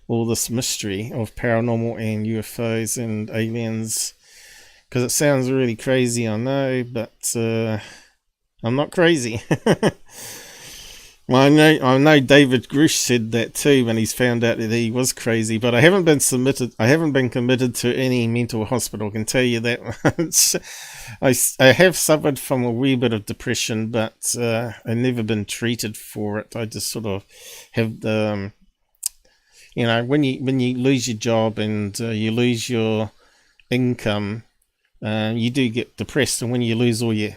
all this mystery of paranormal and UFOs and aliens, because it sounds really crazy, I know, but I'm not crazy. Well, I know David Grush said that too when he's found out that he was crazy, but I haven't been committed to any mental hospital, I can tell you that much. I have suffered from a wee bit of depression, but I've never been treated for it. I just sort of have the you know, when you lose your job and you lose your income, you do get depressed, and when you lose all your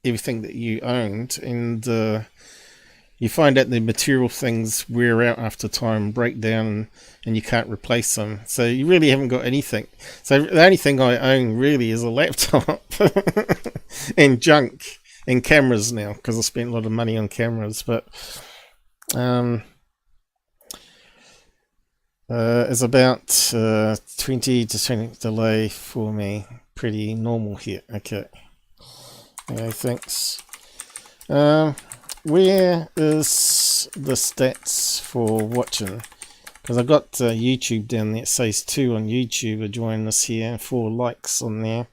everything that you owned, and you find out the material things wear out after time, break down, and you can't replace them. So you really haven't got anything. So the only thing I own really is a laptop and junk and cameras now, because I spent a lot of money on cameras. But it's about 20 to 20 delay for me. Pretty normal here. Okay. Thanks. Where is the stats for watching? Because I got YouTube down there. It says 2 on YouTube are joining us here, 4 likes on there.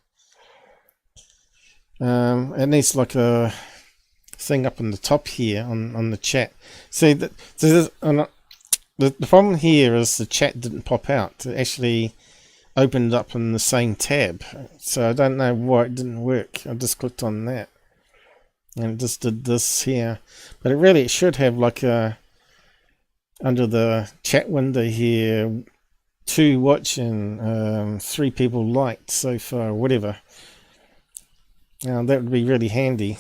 It needs like a thing up on the top here on the chat. See, the problem here is the chat didn't pop out. It actually opened up in the same tab. So I don't know why it didn't work. I just clicked on that. And it just did this here. But it should have like a, under the chat window here, 2 watching, 3 people liked so far, whatever. Now that would be really handy.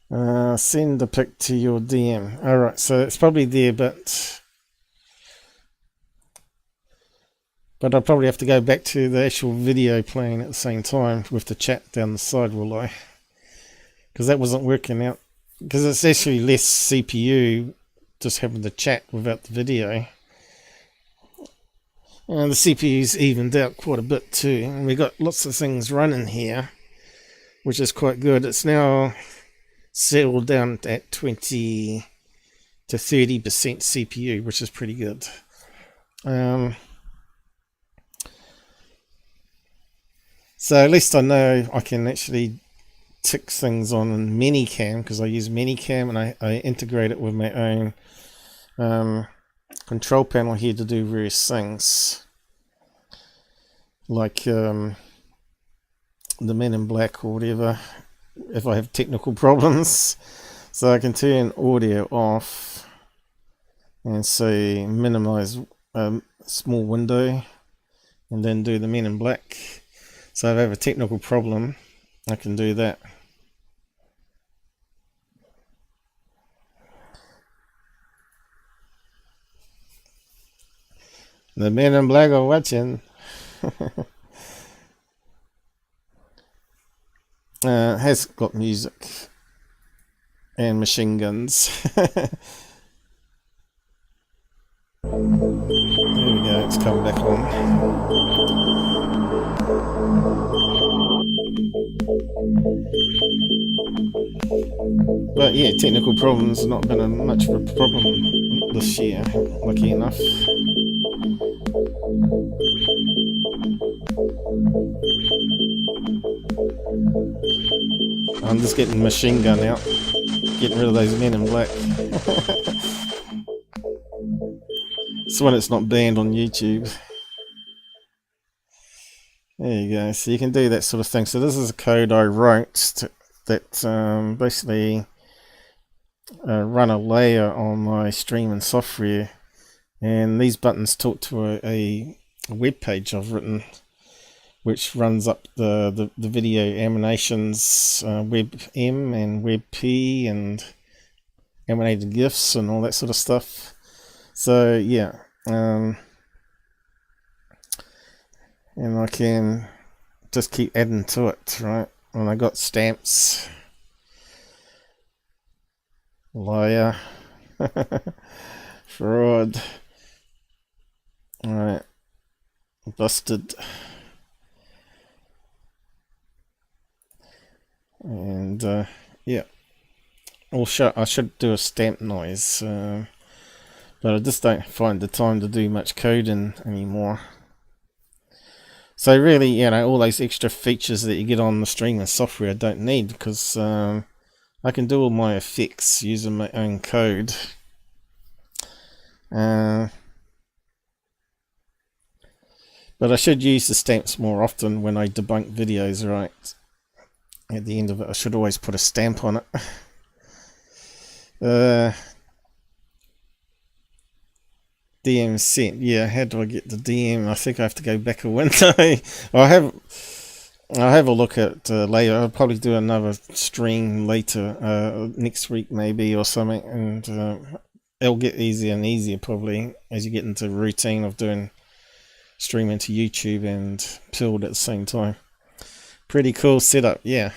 Send a pic to your DM. Alright, so it's probably there, but I'll probably have to go back to the actual video playing at the same time with the chat down the side, will I? Because that wasn't working out. Because it's actually less CPU just having the chat without the video. And the CPU's evened out quite a bit too. And we've got lots of things running here, which is quite good. It's now settled down at 20 to 30% CPU, which is pretty good. So at least I know I can actually tick things on in Minicam, because I use Minicam and I integrate it with my own control panel here to do various things. Like the Men in Black or whatever, if I have technical problems. So I can turn audio off and say minimize small window, and then do the Men in Black. So if I have a technical problem, I can do that. The Men in Black are watching. Has got music and machine guns. There we go, it's come back on. But yeah, technical problems have not been much of a problem this year, lucky enough. I'm just getting the machine gun out, getting rid of those men in black. It's when it's not banned on YouTube. There you go. So you can do that sort of thing. So this is a code I wrote that basically run a layer on my streaming software, and these buttons talk to a web page I've written, which runs up the video animations, WebM and WebP and animated GIFs and all that sort of stuff. So yeah, and I can just keep adding to it, right? And I got stamps, liar, fraud, alright, busted, and yeah, I should do a stamp noise, but I just don't find the time to do much coding anymore. So really, you know, all those extra features that you get on the streaming software I don't need, because I can do all my effects using my own code. But I should use the stamps more often when I debunk videos, right? At the end of it, I should always put a stamp on it. DM sent. Yeah, how do I get the DM? I think I have to go back a window. I'll have a look at later. I'll probably do another stream later, next week maybe or something, and it'll get easier and easier probably as you get into the routine of doing streaming to YouTube and Pilled at the same time. Pretty cool setup, yeah.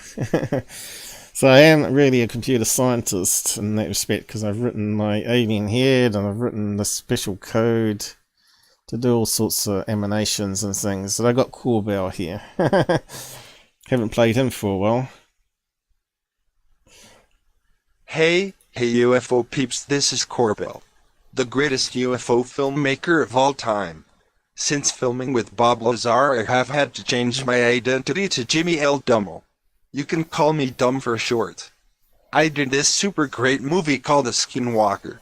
So I am really a computer scientist in that respect, because I've written my alien head and I've written the special code to do all sorts of emanations and things. So I got Corbell here. Haven't played him for a while. Hey UFO peeps, this is Corbell, the greatest UFO filmmaker of all time. Since filming with Bob Lazar, I have had to change my identity to Jimmy L. Dummel. You can call me Dumb for short. I did this super great movie called The Skinwalker.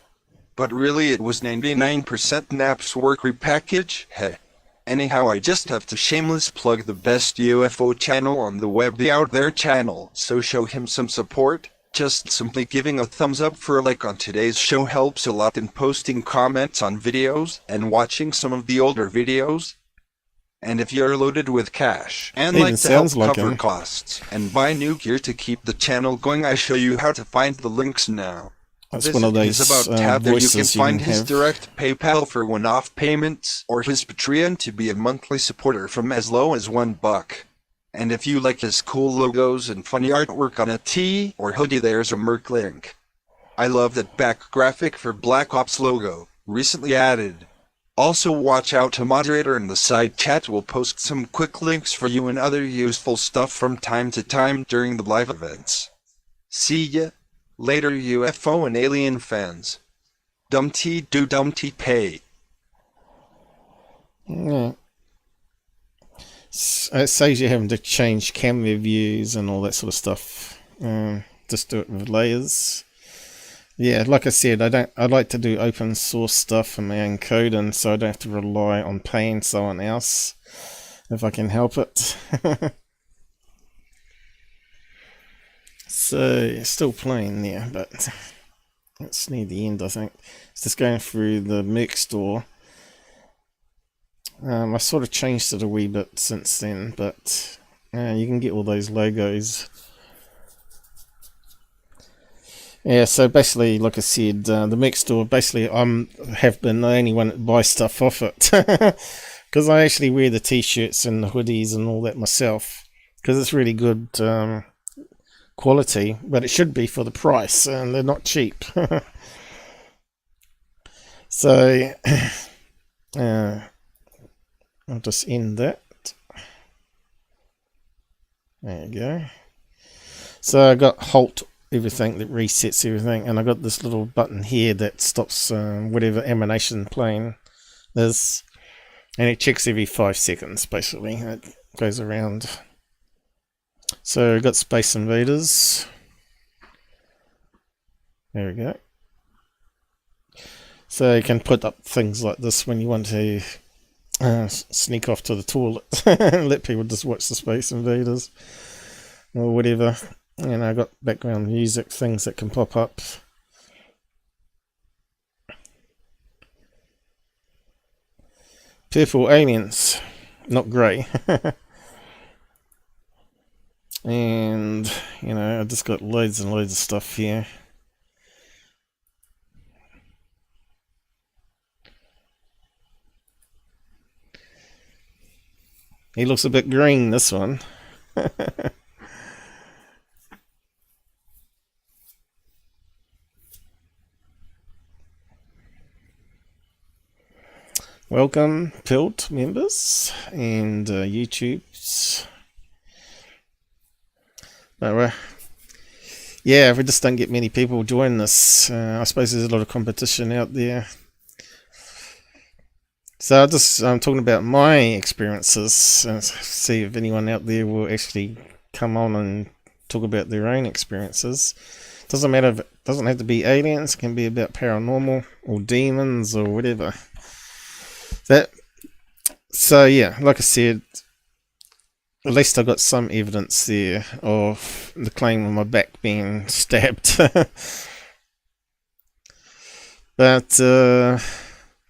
But really it was 99% Nap's work repackage, hey. Anyhow, I just have to shameless plug the best UFO channel on the web, the Out There channel, so show him some support. Just simply giving a thumbs up for a like on today's show helps a lot, in posting comments on videos and watching some of the older videos. And if you're loaded with cash and like to help cover costs and buy new gear to keep the channel going, I show you how to find the links now. That's one of those about tab there. You can find his have. direct PayPal for one-off payments, or his Patreon to be a monthly supporter from as low as $1. And if you like his cool logos and funny artwork on a tee or hoodie, there's a merch link. I love that back graphic for Black Ops logo, recently added. Also watch out, to moderator in the side chat will post some quick links for you and other useful stuff from time to time during the live events. See ya later, UFO and alien fans. Dumpty do dumpty pay. Yeah. It saves you having to change camera views and all that sort of stuff. Just do it with layers. Yeah, like I said, I like to do open source stuff in my own code, and so I don't have to rely on paying someone else if I can help it. So still playing there, but it's near the end, I think. It's just going through the merch store. I sort of changed it a wee bit since then, but you can get all those logos. Yeah, so basically, like I said, the merch store, basically have been the only one that buys stuff off it. Because I actually wear the t-shirts and the hoodies and all that myself. Because it's really good quality, but it should be for the price, and they're not cheap. So, I'll just end that. There you go. So I got halt everything, that resets everything, and I got this little button here that stops whatever emanation playing is, and it checks every 5 seconds basically. It goes around So we've got Space Invaders. There we go. So you can put up things like this when you want to sneak off to the toilet and let people just watch the Space Invaders or whatever. And I got background music, things that can pop up. Purple aliens, not grey. And you know, I just got loads and loads of stuff here. He looks a bit green, this one. Welcome, Pilt members and YouTubes. But yeah, we just don't get many people join this. I suppose there's a lot of competition out there. So I'm talking about my experiences and see if anyone out there will actually come on and talk about their own experiences. Doesn't matter if it doesn't have to be aliens, it can be about paranormal or demons or whatever. So yeah, like I said, at least I got some evidence there of the claim of my back being stabbed. But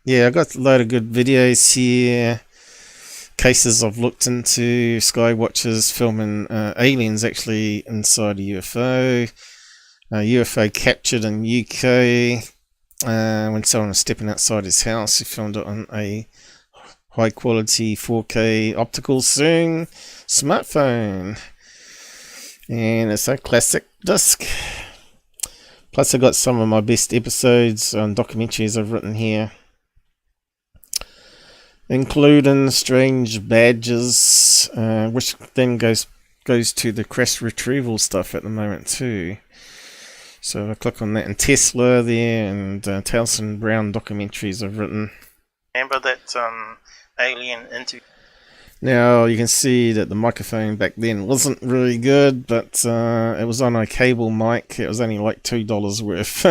yeah, I got a load of good videos here. Cases I've looked into, sky watchers filming aliens actually inside a UFO. UFO captured in UK when someone was stepping outside his house. He filmed it on a high quality 4K optical zoom smartphone, and it's a classic disc. Plus I got some of my best episodes and documentaries I've written here, including strange badges, which then goes to the crash retrieval stuff at the moment too. So I click on that, and Tesla there, and Towson Brown documentaries I've written. Remember that alien interview? Now you can see that the microphone back then wasn't really good, but it was on a cable mic. It was only like $2 worth.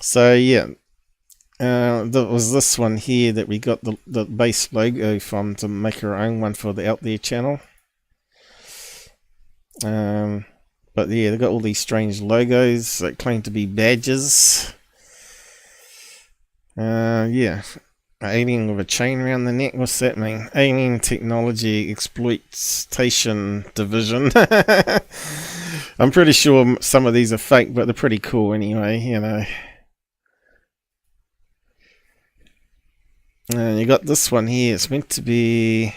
So yeah, there was this one here that we got the base logo from to make our own one for the Out There channel. But yeah, they got all these strange logos that claim to be badges. Yeah. Alien with a chain around the neck. What's that mean? Alien Technology Exploitation Division. I'm pretty sure some of these are fake, but they're pretty cool anyway, you know. And you got this one here. It's meant to be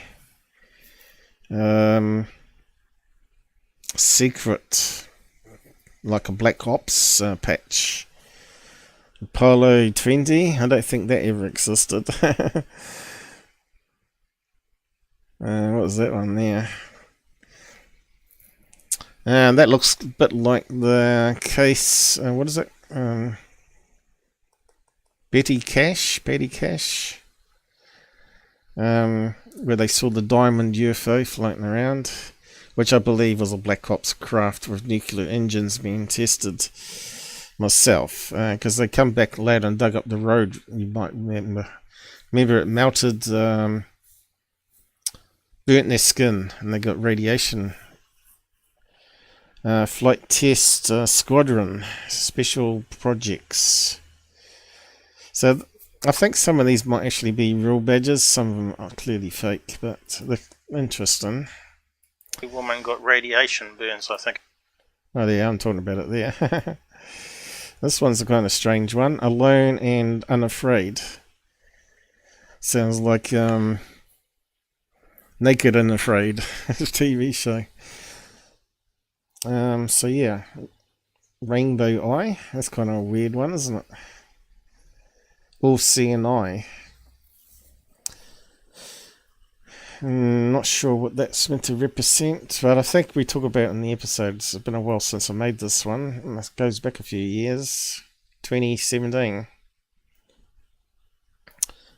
secret, like a Black Ops patch. Apollo 20. I don't think that ever existed. What was that one there? That looks a bit like the case. What is it? Betty Cash. Where they saw the diamond UFO floating around, which I believe was a Black Ops craft with nuclear engines being tested. Myself, because they come back later and dug up the road. You might remember it melted, burnt their skin, and they got radiation. Flight test squadron, special projects. So I think some of these might actually be real badges. Some of them are clearly fake, but they're interesting. The woman got radiation burns, I think. Oh yeah, I'm talking about it there. This one's a kind of strange one. Alone and Unafraid. Sounds like Naked and Afraid, TV show. So yeah, Rainbow Eye. That's kind of a weird one, isn't it? All Seeing Eye. Not sure what that's meant to represent, but I think we talk about it in the episodes. It's been a while since I made this one. It goes back a few years. 2017.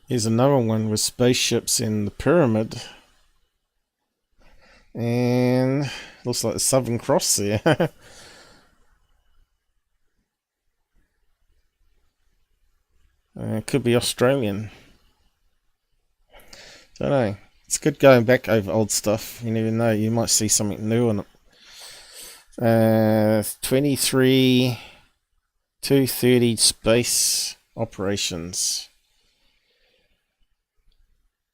Here's another one with spaceships in the pyramid. And looks like the Southern Cross there. Could be Australian. Don't know. It's good going back over old stuff. You never know. You might see something new on it. 23 230 space operations.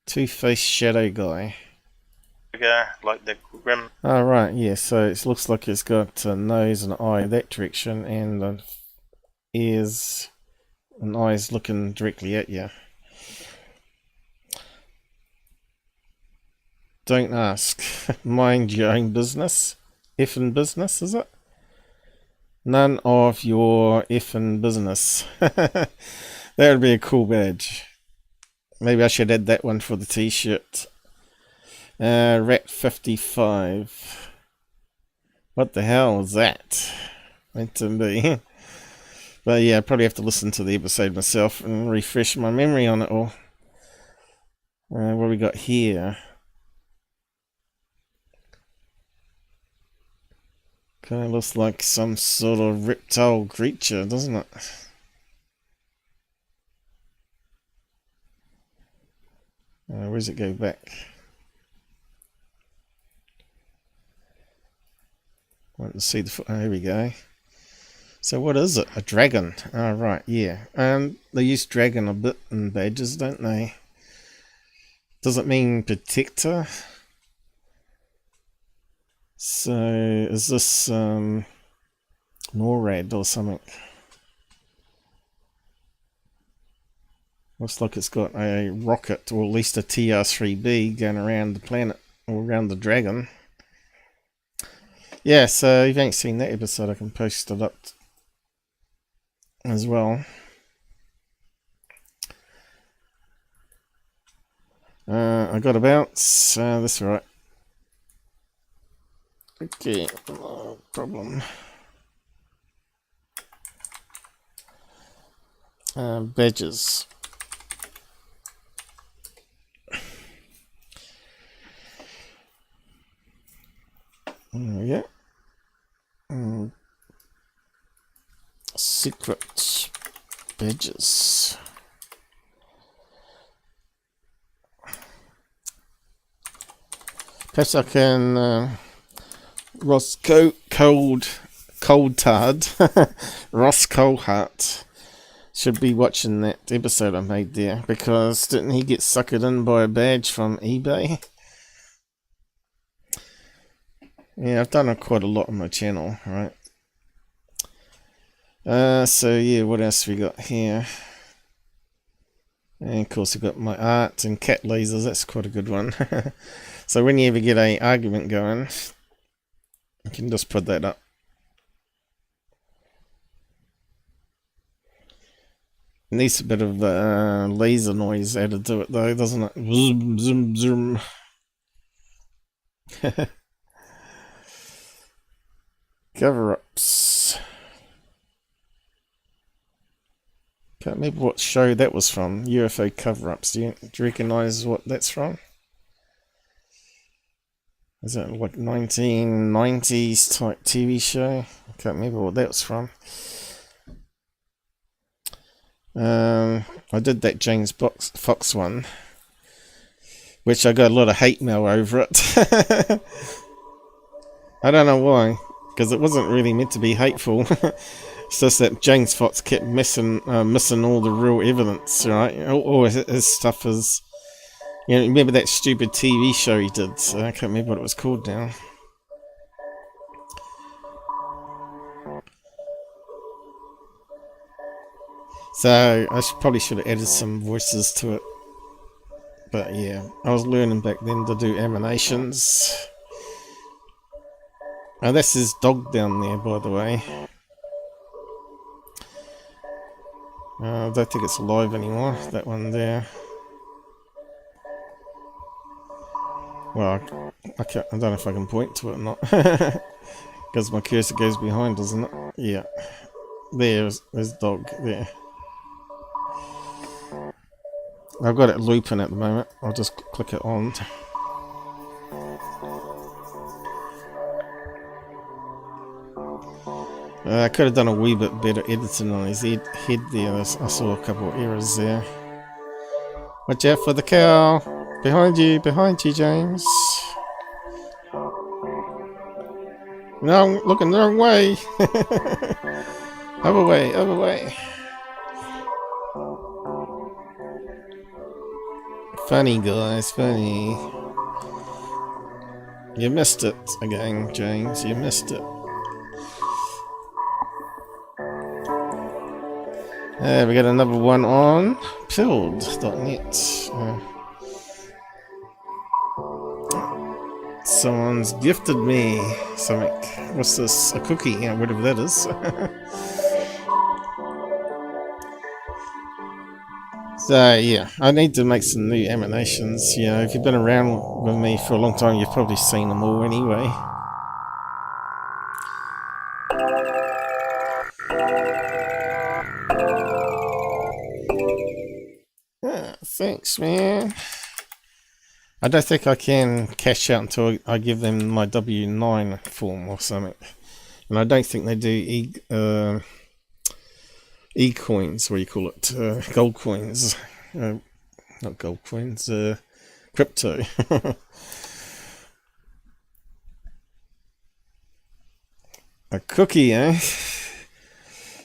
Two-faced shadow guy. Like the grim. Oh, right, yeah, so it looks like it's got a nose and an eye that direction, and ears and eyes looking directly at you. Don't ask. Mind your own business. Effing business, is it? None of your effing business. That would be a cool badge. Maybe I should add that one for the t-shirt. Rat 55. What the hell was that? Meant to be. But yeah, I probably have to listen to the episode myself and refresh my memory on it all. What we got here? Kind of looks like some sort of reptile creature, doesn't it? Where does it go back? Want to see the foot? Oh, here we go. So what is it? A dragon? Oh, right, yeah. They use dragon a bit in badges, don't they? Does it mean protector? So, is this NORAD or something? Looks like it's got a rocket, or at least a TR-3B going around the planet, or around the dragon. Yeah, so if you ain't seen that episode, I can post it up as well. I got a bounce, that's right. Okay, no problem. Badges. Yeah. Secret badges. Perhaps I can Ross Cold Tard Ross Coldheart should be watching that episode I made there, because didn't he get suckered in by a badge from eBay? Yeah, I've done quite a lot on my channel, right? So yeah, what else we got here? And of course we've got my art and cat lasers, that's quite a good one. So when you ever get an argument going, you can just put that up. It needs a bit of laser noise added to it though, doesn't it? Zoom, zoom, zoom. Cover-ups. Can't remember what show that was from. UFO cover-ups. Do you recognise what that's from? Is that what 1990s type TV show? I can't remember what that was from. I did that James Fox one, which I got a lot of hate mail over it. I don't know why, because it wasn't really meant to be hateful. It's just that James Fox kept missing all the real evidence, right? All his stuff is, you know, remember that stupid TV show he did? So I can't remember what it was called now. So I probably should have added some voices to it. But yeah, I was learning back then to do animations. Oh, that's his dog down there, by the way. I don't think it's alive anymore, that one there. Well, I don't know if I can point to it or not. Because my cursor goes behind, doesn't it? Yeah. There's dog, there. I've got it looping at the moment. I'll just click it on. I could have done a wee bit better editing on his head there. I saw a couple of errors there. Watch out for the cow! Behind you, James. No, I'm looking the wrong way. Other way. Funny, guys, funny. You missed it again, James. You missed it. We got another one on pilled.net. Someone's gifted me something. What's this? A cookie? Yeah, whatever that is. So yeah, I need to make some new animations. You know, if you've been around with me for a long time, you've probably seen them all anyway. Thanks, man. I don't think I can cash out until I give them my W9 form or something. And I don't think they do e-coins, what do you call it? Gold coins. Not gold coins, crypto. A cookie, eh?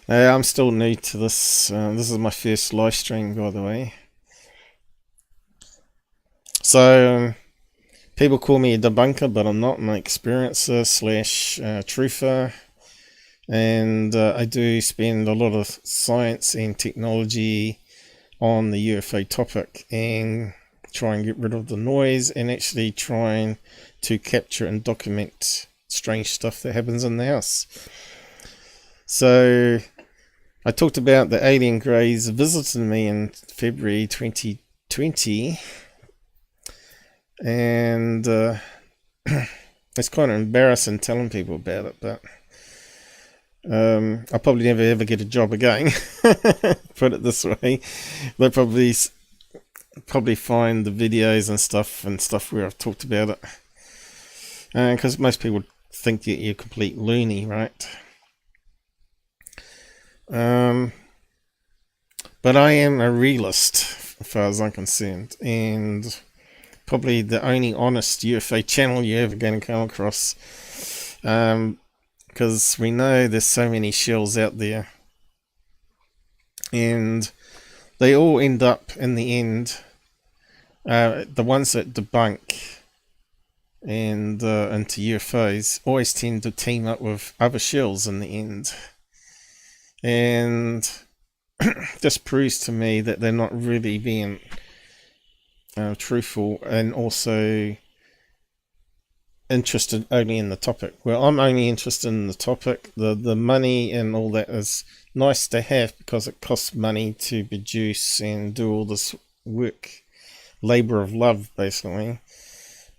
I'm still new to this. This is my first live stream, by the way. So, people call me a debunker, but I'm not. I'm an experiencer / truther. And I do spend a lot of science and technology on the UFO topic and try and get rid of the noise and actually trying to capture and document strange stuff that happens in the house. So, I talked about the alien greys visiting me in February 2020. And it's kind of embarrassing telling people about it, but I'll probably never ever get a job again. Put it this way, they'll probably find the videos and stuff where I've talked about it, because most people think that you're a complete loony, right? But I am a realist as far as I'm concerned, and probably the only honest UFO channel you're ever going to come across, because we know there's so many Shills out there, and they all end up in the end, the ones that debunk and into UFOs always tend to team up with other Shills in the end, and this proves to me that they're not really being truthful and also interested only in the topic. Well, I'm only interested in the topic. The money and all that is nice to have because it costs money to produce and do all this work, labor of love basically,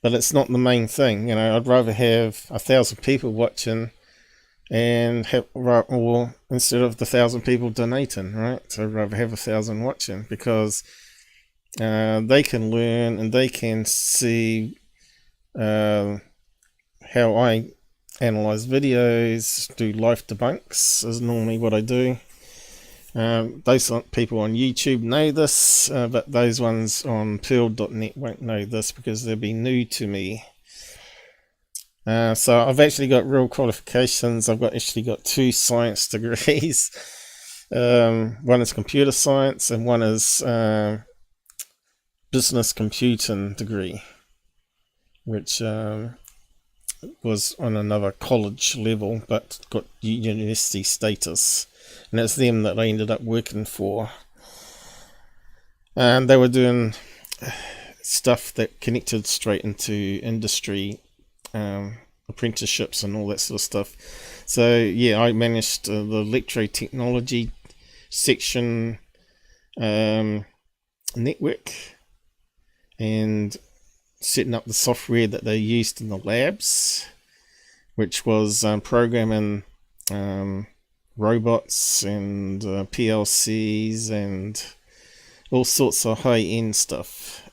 but it's not the main thing. You know, I'd rather have 1,000 people watching and have, or instead of the 1,000 people donating, right? So I'd rather have 1,000 watching, because they can learn and they can see how I analyze videos, do live debunks is normally what I do. Those people on YouTube know this, but those ones on Pearl.net won't know this because they'll be new to me. So I've actually got real qualifications. I've actually got 2 science degrees. One is computer science and one is business computing degree, which was on another college level but got university status, and it's them that I ended up working for. And they were doing stuff that connected straight into industry, apprenticeships and all that sort of stuff. So yeah, I managed the electrotechnology section network and setting up the software that they used in the labs, which was programming robots and PLCs and all sorts of high-end stuff.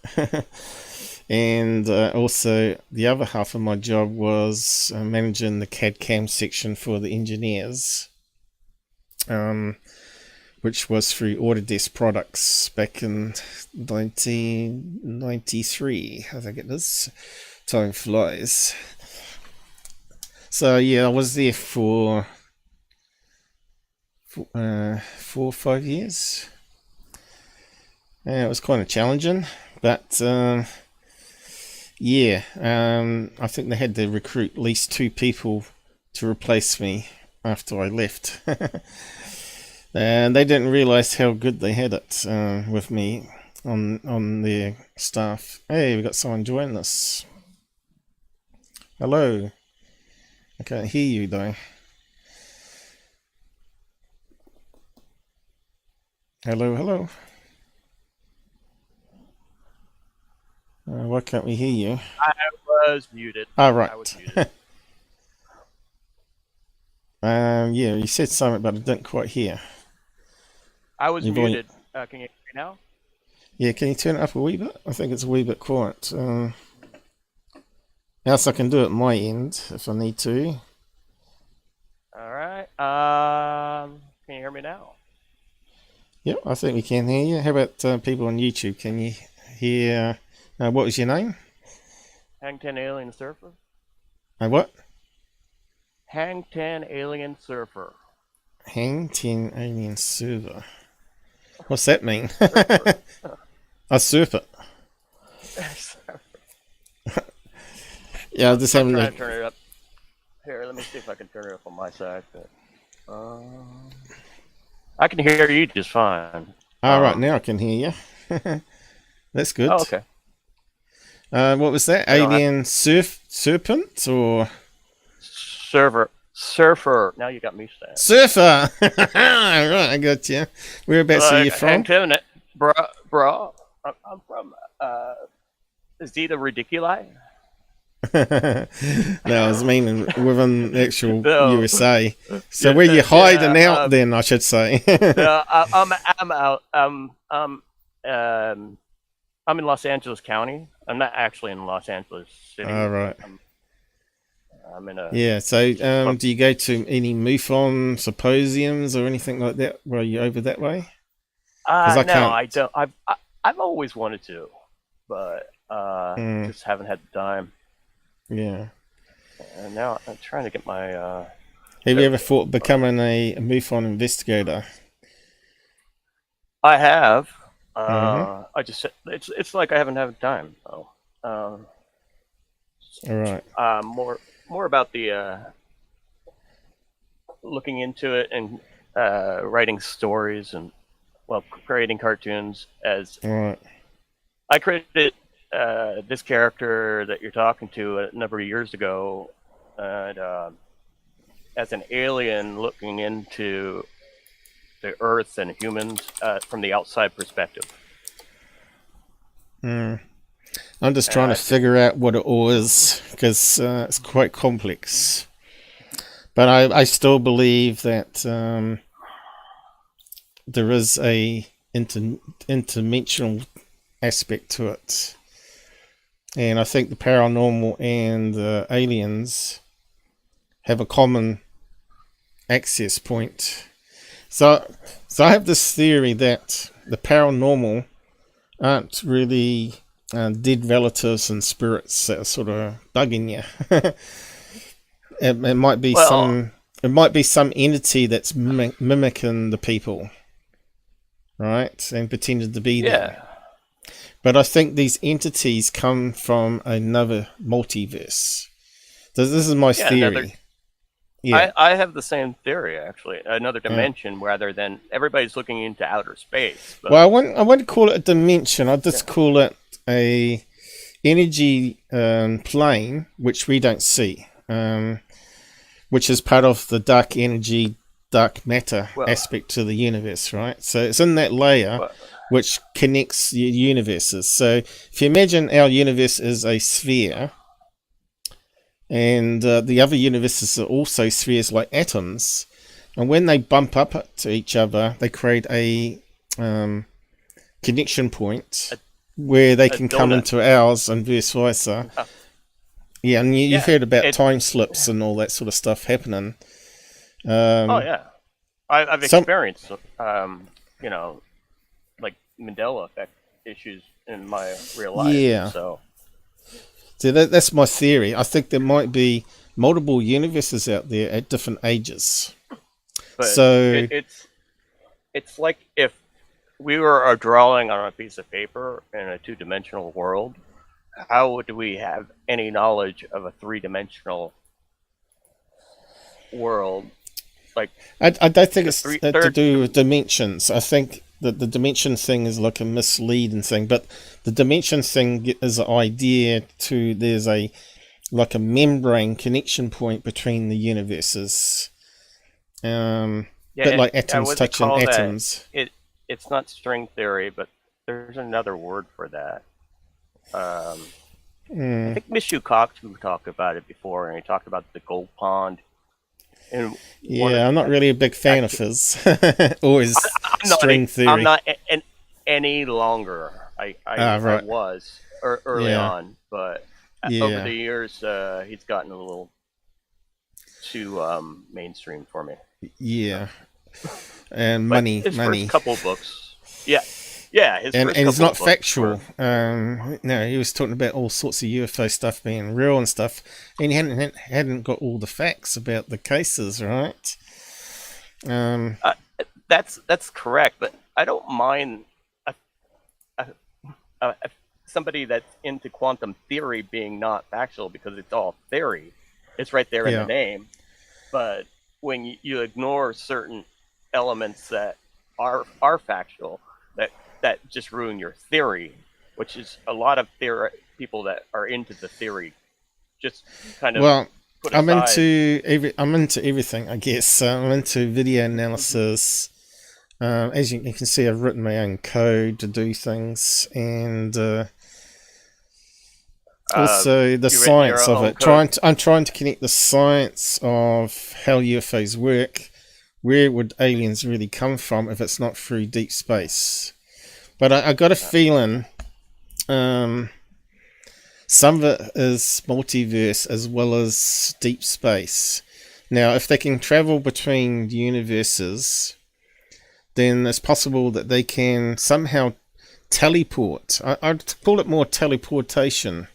And also the other half of my job was managing the CAD-CAM section for the engineers. which was through Autodesk Products back in 1993, I think it is. Time flies. So yeah, I was there for 4 or 5 years. Yeah, it was kind of challenging, but yeah, I think they had to recruit at least 2 people to replace me after I left. And they didn't realize how good they had it with me on their staff. Hey, we got someone joining us. Hello. I can't hear you though. Hello, hello. Why can't we hear you? I was muted. Ah, right. I was muted. Yeah, you said something, but I didn't quite hear. I was muted. Can you hear me now? Yeah, can you turn it up a wee bit? I think it's a wee bit quiet. Else I can do it at my end if I need to. All right. Can you hear me now? Yep, I think we can hear you. How about people on YouTube? Can you hear? What was your name? Hang 10 AlienSurfer. What? Hang 10 AlienSurfer. Hang 10 AlienSurfer. What's that mean? I surf it. Yeah, I'll just I'm having trying to turn it up. Here, let me see if I can turn it up on my side. But, I can hear you just fine. All right, now I can hear you. That's good. Oh, okay. What was that? Alien Serpent or Surfer. Now you got me saying. Surfer. Right, I got you. Whereabouts are you from? Hang 10, bro. I'm from Zeta Ridiculi. No, I was meaning within the actual USA. So where you hiding out then, I should say. No, I'm out. I'm in Los Angeles County. I'm not actually in Los Angeles City. All right. I'm in a... Yeah, so do you go to any MUFON symposiums or anything like that while you're over that way? No, I don't. I've always wanted to, but just haven't had the time. Yeah. And now I'm trying to get my... Have you ever thought becoming a MUFON investigator? I have. I just... It's like I haven't had time, though. All right. More about the looking into it and writing stories and creating cartoons. As right. I created this character that you're talking to a number of years ago, and as an alien looking into the Earth and humans from the outside perspective. I'm just trying to figure out what it all is, because it's quite complex. But I still believe that there is a interdimensional aspect to it. And I think the paranormal and the aliens have a common access point. So I have this theory that the paranormal aren't really dead relatives and spirits that are sort of bugging you. It might be some entity that's mimicking the people, right, and pretended to be them. But I think these entities come from another multiverse. This is my theory. I have the same theory, actually. Another dimension rather than everybody's looking into outer space. But... Well, I wouldn't call it a dimension. I'd just call it a energy plane, which we don't see, which is part of the dark energy, dark matter aspect to the universe, right? So it's in that layer which connects universes. So if you imagine our universe is a sphere, and the other universes are also spheres like atoms, and when they bump up to each other, they create a connection point where they can come into ours and vice versa. Yeah, and you've heard about time slips and all that sort of stuff happening. I've experienced, you know, like Mandela Effect issues in my real life. Yeah. So that's my theory. I think there might be multiple universes out there at different ages. but So it's like if we were drawing on a piece of paper in a two-dimensional world, how would we have any knowledge of a three-dimensional world? Like, I don't think it's to do with dimensions. I think that the dimension thing is like a misleading thing, but the dimension thing is an idea to there's a membrane connection point between the universes. But like atoms touching atoms. It's not string theory, but there's another word for that. I think Mishu Cox talked about it before, and he talked about the gold pond. And I'm not really a big fan of his or his string theory. I'm not any longer. I was early on, but over the years he's gotten a little too mainstream for me. Yeah, and but money. First couple books, yeah. And it's not factual. No, he was talking about all sorts of UFO stuff being real and stuff, and he hadn't got all the facts about the cases, right? That's correct, but I don't mind somebody that's into quantum theory being not factual because it's all theory. It's right there in the name. But when you ignore certain elements that are factual, that just ruin your theory, which is a lot of people that are into the theory just kind of. Well, I'm into everything, I guess. I'm into video analysis. As you can see, I've written my own code to do things, and also the science of it. I'm trying to connect the science of how UFOs work. Where would aliens really come from if it's not through deep space? But I got a feeling some of it is multiverse as well as deep space. Now, if they can travel between universes, then it's possible that they can somehow teleport. I'd call it more teleportation,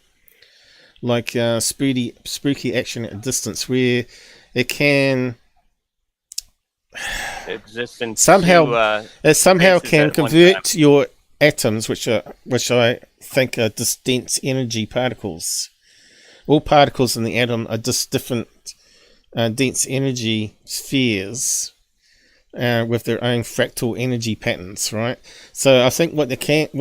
like spooky action at a distance, where it can somehow can convert your atoms, which I think are just dense energy particles. All particles in the atom are just different dense energy spheres with their own fractal energy patterns, right? So I think what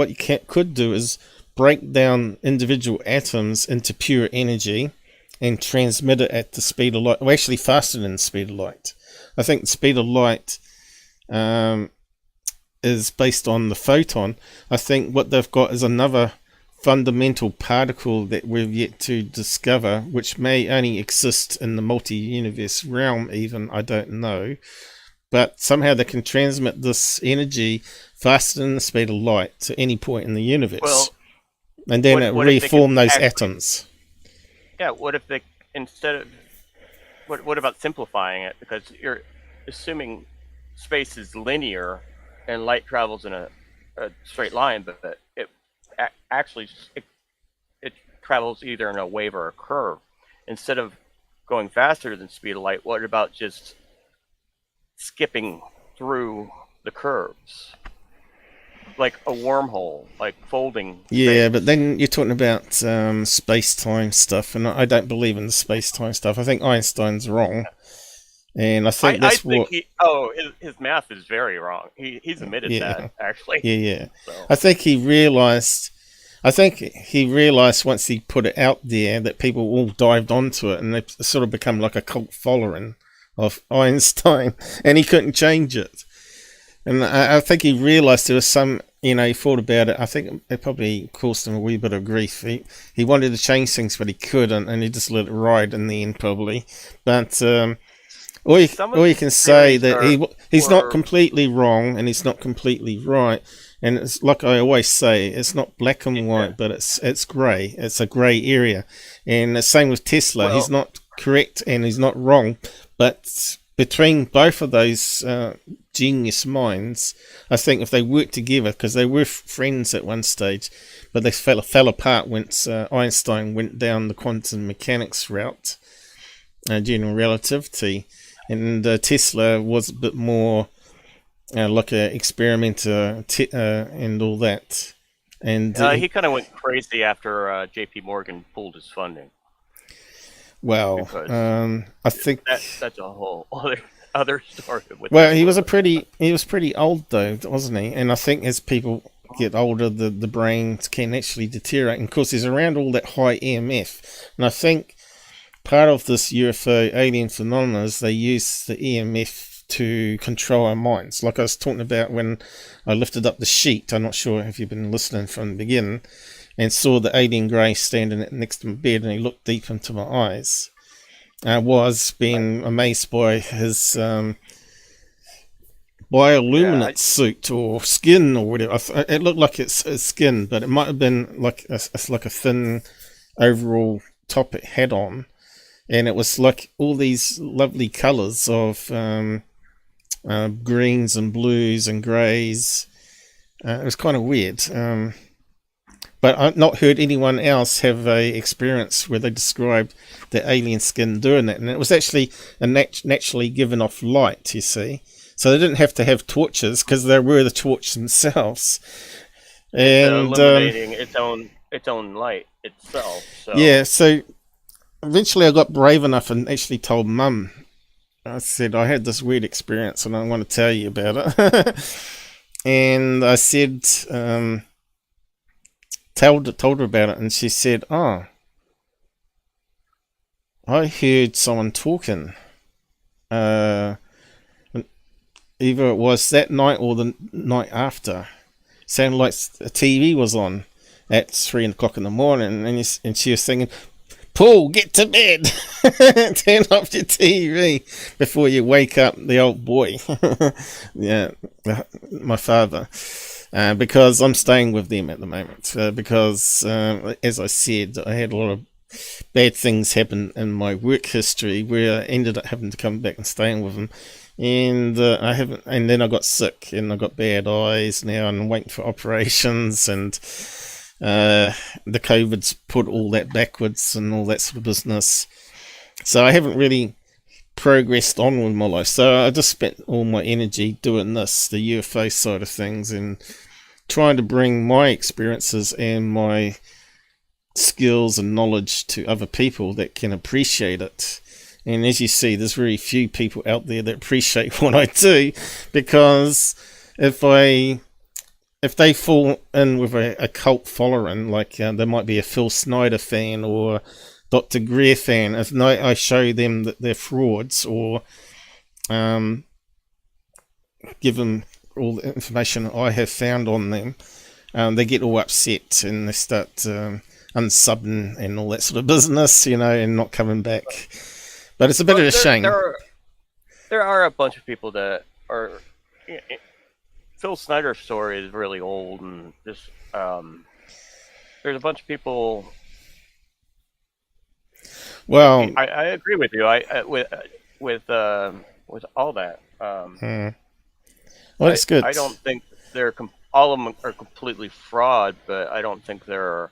you could do is break down individual atoms into pure energy and transmit it at the speed of light. Well, actually faster than the speed of light. I think the speed of light is based on the photon. I think what they've got is another fundamental particle that we've yet to discover, which may only exist in the multi-universe realm even, I don't know. But somehow they can transmit this energy faster than the speed of light to any point in the universe. Well, and then reform those atoms. Yeah, what if they, instead of, what about simplifying it? Because you're assuming space is linear and light travels in a straight line, but it actually travels either in a wave or a curve. Instead of going faster than the speed of light, what about just skipping through the curves? Like a wormhole, like folding. Yeah, but then you're talking about space-time stuff, and I don't believe in the space-time stuff. I think Einstein's wrong. And I think his math is very wrong. He's admitted that, actually. Yeah. So. I think he realized once he put it out there that people all dived onto it, and it sort of become like a cult following of Einstein, and he couldn't change it. And I think he realized there was some, he thought about it. I think it probably caused him a wee bit of grief. He wanted to change things, but he couldn't, and he just let it ride in the end, probably. But or you can say that he's not completely wrong, and he's not completely right. And it's like I always say, it's not black and white, but it's grey. It's a grey area. And the same with Tesla. He's not correct and he's not wrong, but between both of those genius minds, I think if they worked together, because they were friends at one stage, but they fell apart once Einstein went down the quantum mechanics route, general relativity, and Tesla was a bit more like an experimenter and all that. And he kind of went crazy after JP Morgan pulled his funding. Well, I think that's a whole other story. Well, he was pretty old though, wasn't he? And I think as people get older, the brains can actually deteriorate. And of course, he's around all that high EMF, and I think part of this UFO alien phenomena is they use the EMF to control our minds. Like I was talking about when I lifted up the sheet. I'm not sure if you've been listening from the beginning, and saw the alien grey standing next to my bed, and he looked deep into my eyes. I was being amazed by his bioluminescent suit or skin or whatever. It looked like it's skin, but it might have been like a thin overall top it had on, and it was like all these lovely colours of greens and blues and greys. It was kind of weird. But I've not heard anyone else have a experience where they described the alien skin doing that. And it was actually naturally given off light, you see. So they didn't have to have torches because they were the torch themselves. And illuminating its own light itself. So. Yeah, so eventually I got brave enough and actually told Mum. I said, I had this weird experience and I want to tell you about it. And I said... told her about it, and she said, "Oh, I heard someone talking. Either it was that night or the night after. Sounded like a TV was on at 3 o'clock in the morning, and she was singing, 'Paul, get to bed. Turn off your TV before you wake up the old boy.'" Yeah, my father. Because I'm staying with them at the moment. Because, as I said, I had a lot of bad things happen in my work history where I ended up having to come back and staying with them. And and then I got sick and I got bad eyes now and I'm waiting for operations, and the COVID's put all that backwards and all that sort of business. So I haven't really progressed on with my life, so I just spent all my energy doing this, the UFO side of things, and trying to bring my experiences and my skills and knowledge to other people that can appreciate it. And as you see, there's very few people out there that appreciate what I do, because if they fall in with a cult following, like there might be a Phil Snyder fan or Dr. Greer fan, if I show them that they're frauds or give them all the information I have found on them, they get all upset and they start unsubbing and all that sort of business, and not coming back. But it's a bit of a shame. There are a bunch of people that are... Phil Snyder's story is really old, and just there's a bunch of people... Well, I agree with you. With all that. Well, it's good. I don't think they're all of them are completely fraud, but I don't think they're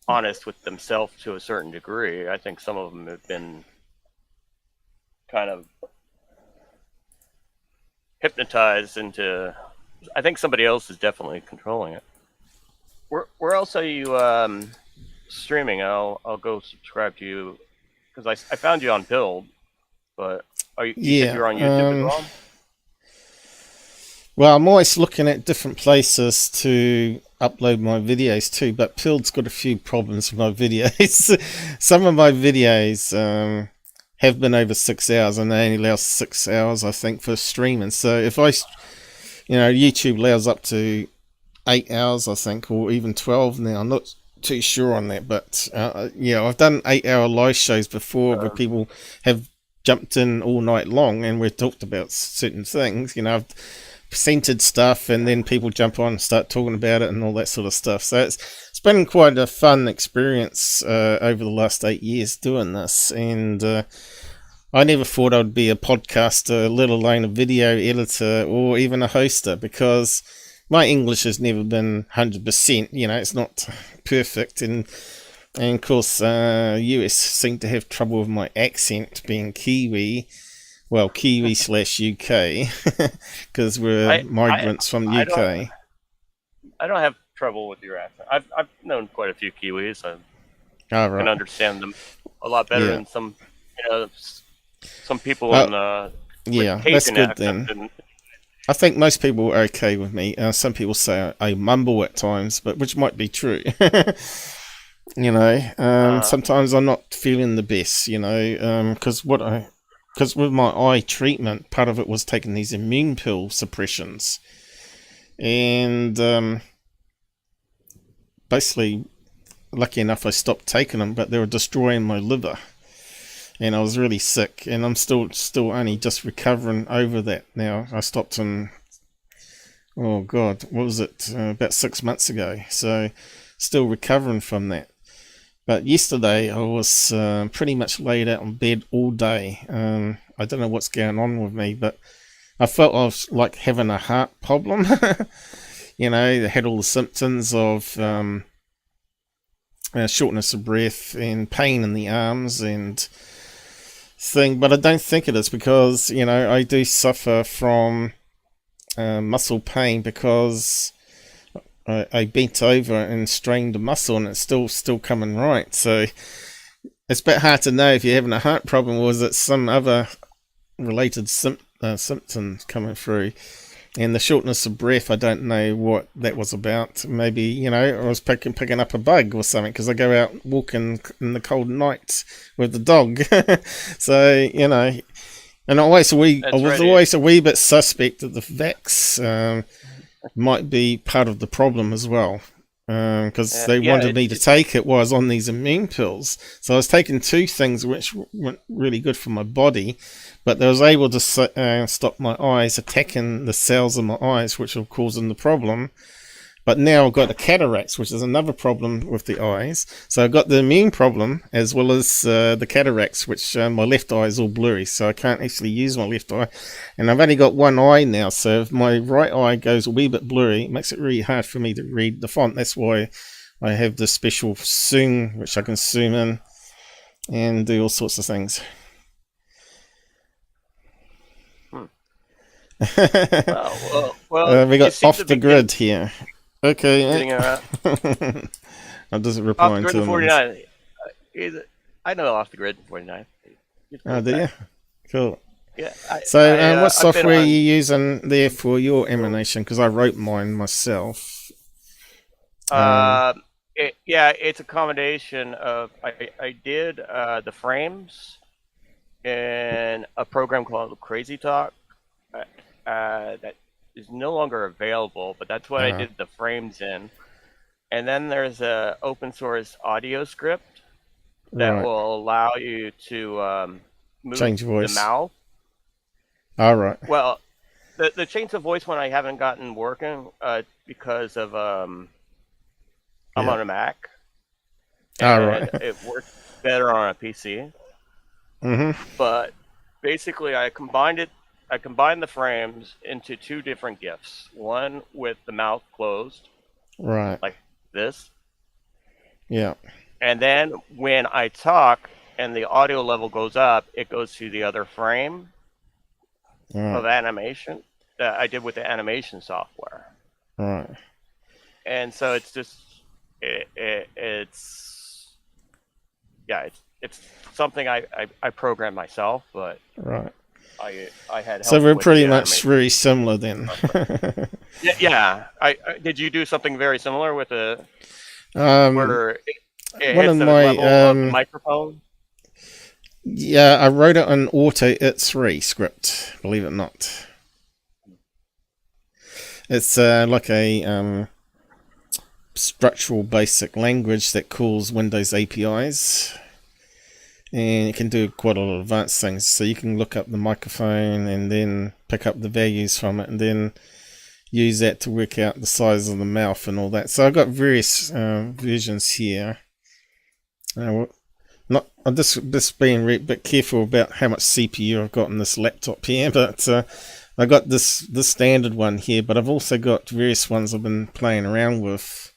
honest with themselves to a certain degree. I think some of them have been kind of hypnotized into. I think somebody else is definitely controlling it. Where else are you streaming? I'll go subscribe to you because I found you on Build, but you said you're on YouTube as well? Well, I'm always looking at different places to upload my videos too, but Pild's got a few problems with my videos. Some of my videos have been over 6 hours, and they only allow 6 hours, I think, for streaming. So if YouTube allows up to 8 hours, I think, or even 12 now. I'm not too sure on that, but I've done 8-hour live shows before where people have jumped in all night long and we've talked about certain things. I've presented stuff and then people jump on and start talking about it and all that sort of stuff. So it's been quite a fun experience over the last 8 years doing this, and I never thought I'd be a podcaster, let alone a video editor or even a hoster, because my English has never been 100%. You know, it's not perfect, and of course, US seem to have trouble with my accent being Kiwi. Well, Kiwi/UK, because we're migrants from UK. I don't have trouble with your accent. I've known quite a few Kiwis. I can understand them a lot better than some, some people in yeah, that's good then. I think most people are okay with me. Some people say I mumble at times, but which might be true. Sometimes I'm not feeling the best, because with my eye treatment, part of it was taking these immune pill suppressions. And basically, lucky enough, I stopped taking them, but they were destroying my liver. And I was really sick, and I'm still only just recovering over that now. I stopped in, oh God, what was it, about 6 months ago. So, still recovering from that. But yesterday, I was pretty much laid out in bed all day. I don't know what's going on with me, but I felt I was like having a heart problem. I had all the symptoms of shortness of breath and pain in the arms and thing. But I don't think it is because, I do suffer from muscle pain because I bent over and strained a muscle and it's still coming right. So it's a bit hard to know if you're having a heart problem or is it some other related symptoms coming through. And the shortness of breath, I don't know what that was about. Maybe, I was picking up a bug or something because I go out walking in the cold nights with the dog. So, and I was always a wee bit suspect that the vax might be part of the problem as well. Because they wanted me to take it while I was on these immune pills. So I was taking two things which weren't really good for my body, but they was able to stop my eyes attacking the cells in my eyes, which were causing the problem. But now I've got the cataracts, which is another problem with the eyes. So I've got the immune problem as well as the cataracts, which my left eye is all blurry, so I can't actually use my left eye. And I've only got one eye now, so if my right eye goes a wee bit blurry, it makes it really hard for me to read the font. That's why I have this special zoom, which I can zoom in and do all sorts of things. We got off the grid here. Okay. I'm just replying to him. 49. I know off the grid 49. Oh, do you? Cool. Yeah. What software are you using there for your emanation? Because I wrote mine myself. It's a combination of I did the frames in a program called Crazy Talk that is no longer available, but that's what I did the frames in. And then there's a open source audio script that will allow you to move change voice. The mouth. All right. Well, the change of voice one I haven't gotten working because of I'm on a Mac. All right. It works better on a PC. Mm-hmm. But basically, I combined the frames into two different GIFs. One with the mouth closed, right, like this. Yeah. And then when I talk and the audio level goes up, it goes to the other frame of animation that I did with the animation software. Right. And so it's just it's something I programmed myself, but right. I had help. So we're pretty much very similar then. Yeah. I did you do something very similar with the one of my microphone? Yeah, I wrote it on Auto It3 script, believe it or not. It's like a structural basic language that calls Windows APIs. And it can do quite a lot of advanced things. So you can look up the microphone and then pick up the values from it and then use that to work out the size of the mouth and all that. So I've got various versions here. not I'm just being a bit careful about how much CPU I've got in this laptop here, but I got this standard one here, but I've also got various ones I've been playing around with.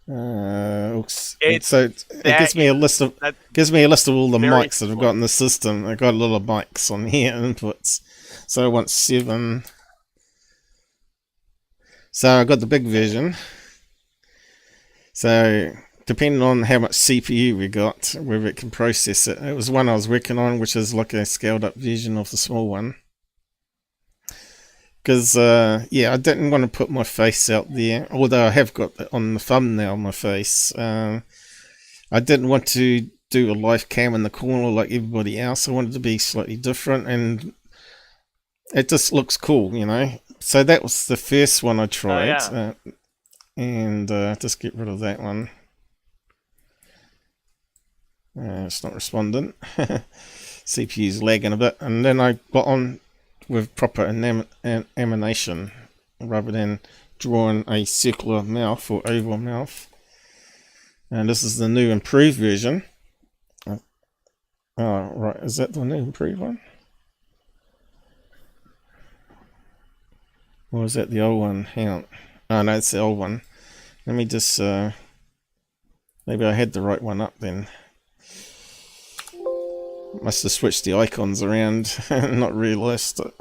So it gives me a list of all the mics that I've got in the system. I've got a lot of mics on here, inputs. So I want 7. So I got the big version. So depending on how much CPU we got, whether it can process it. It was one I was working on, which is like a scaled up version of the small one. Because, yeah, I didn't want to put my face out there, although I have got it on the thumbnail my face. I didn't want to do a live cam in the corner like everybody else. I wanted to be slightly different, and it just looks cool, you know. So that was the first one I tried. Oh, yeah. And just get rid of that one. It's not responding. CPU's lagging a bit. And then I got on with proper animation rather than drawing a circular mouth or oval mouth. And this is the new improved version. Oh, right. Is that the new improved one? Or is that the old one? Hang on. Oh, no, it's the old one. Let me just... maybe I had the right one up then. Must have switched the icons around and not realised it.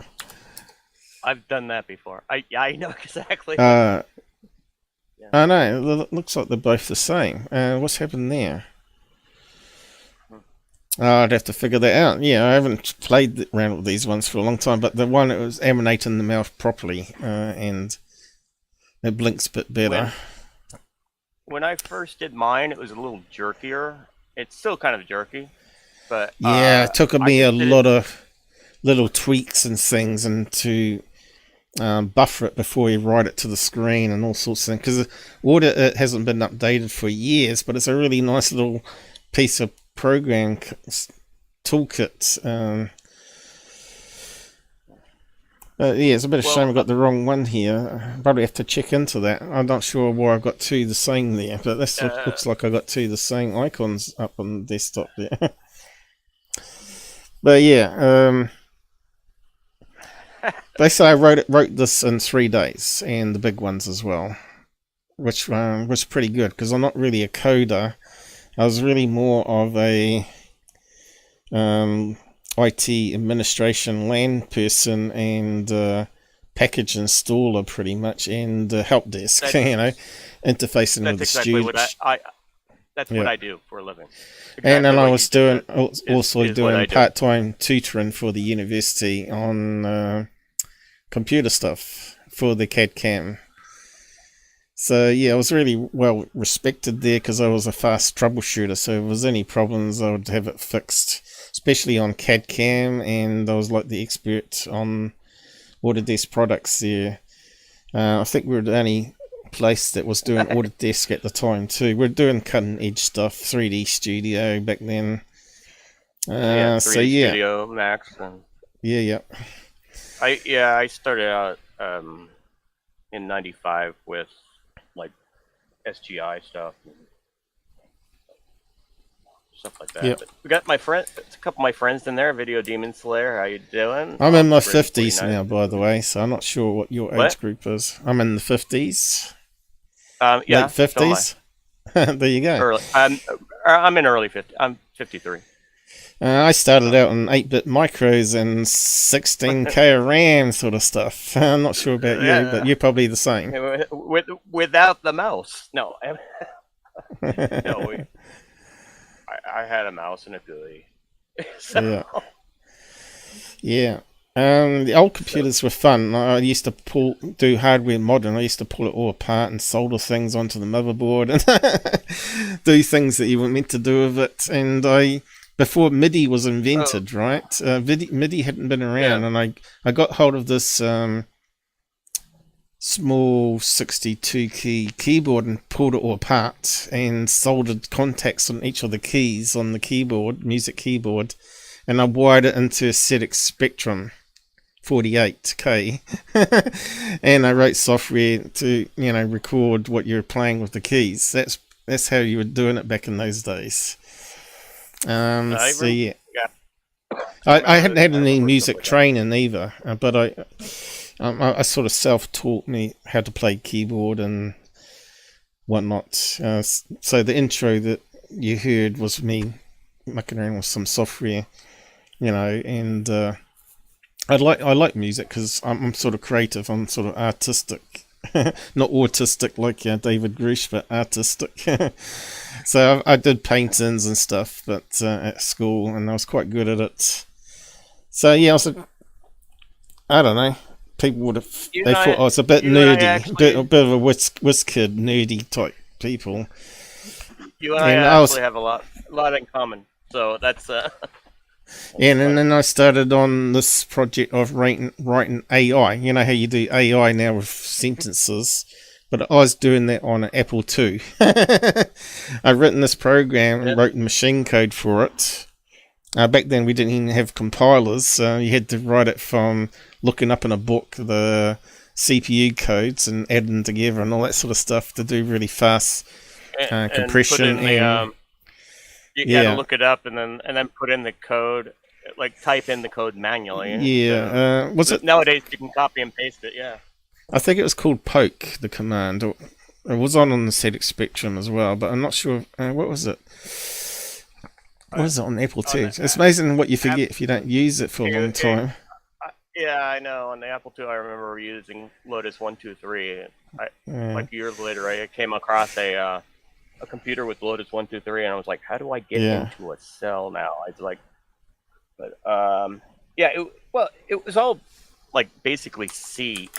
I've done that before. I know exactly. Yeah. Oh no, it looks like they're both the same. What's happened there? I'd have to figure that out. Yeah, I haven't played around with these ones for a long time, but the one that was animating the mouth properly, and it blinks a bit better. When I first did mine, it was a little jerkier. It's still kind of jerky. But yeah, it took me a lot of little tweaks and things, and to buffer it before you write it to the screen and all sorts of things. Because it hasn't been updated for years, but it's a really nice little piece of program toolkit. Yeah, it's a bit of shame I got the wrong one here. Probably have to check into that. I'm not sure why I got two the same there, but this looks like I got two the same icons up on the desktop there. But yeah, they say I wrote this in 3 days, and the big ones as well, which was pretty good because I'm not really a coder. I was really more of a IT administration LAN person and package installer pretty much, and help desk, you know, interfacing with the students. That's what I do for a living. Exactly. And then I was doing part-time tutoring for the university on computer stuff for the CAD CAM. So yeah, I was really well respected there because I was a fast troubleshooter. So if there was any problems, I would have it fixed, especially on CAD CAM, and I was like the expert on Autodesk products there. I think we were the only place that was doing Autodesk at the time too. We're doing cutting edge stuff, 3D Studio back then. 3D so yeah, Studio Max. And yeah. I started out in '95 with like SGI stuff and stuff like that. Yep. But we got a couple of my friends in there. Video Demon Slayer, how you doing? I'm in my 50s now, by the way, so I'm not sure what your age group is. I'm in the 50s. Yeah, late 50s. There you go. I'm in early 50s. I'm 53. I started out on 8-bit micros and 16K of RAM sort of stuff. I'm not sure about you, but you're probably the same. Without the mouse. No. No, I had a mouse and a GUI. So. Yeah. The old computers were fun. I used to do hardware modding. I used to pull it all apart and solder things onto the motherboard and do things that you were meant to do with it. And before MIDI was invented, right? MIDI hadn't been around, and I got hold of this small 62-key keyboard and pulled it all apart and soldered contacts on each of the keys on the keyboard, music keyboard, and I wired it into a ZX Spectrum 48K and I wrote software to record what you're playing with the keys. That's that's how you were doing it back in those days. So yeah. I hadn't had any music training either, but I sort of self-taught me how to play keyboard and whatnot. So the intro that you heard was me mucking around with some software, and I like music because I'm sort of creative. I'm sort of artistic, not autistic like David Grush, but artistic. So I did paintings and stuff, but at school, and I was quite good at it. So yeah, I don't know. People would have thought I was a bit nerdy, a bit of a whiz kid, nerdy type people. You and I actually have a lot in common. So that's. And then I started on this project of writing AI. You know how you do AI now with sentences, but I was doing that on an Apple II. I'd written this program and wrote machine code for it. Back then we didn't even have compilers. You had to write it from looking up in a book the CPU codes and adding them together and all that sort of stuff to do really fast compression. You gotta look it up and then put in the code, like type in the code manually. Yeah. Nowadays you can copy and paste it. Yeah. I think it was called poke, the command. It was on the ZX Spectrum as well, but I'm not sure. What was it? What was it on Apple II? It's amazing what you forget if you don't use it for a long time. Yeah, I know. On the Apple II, I remember using Lotus 123. Like years later, I came across a computer with Lotus 123, and I was like, "How do I get into a cell now?" I was like, but it was all like basically C.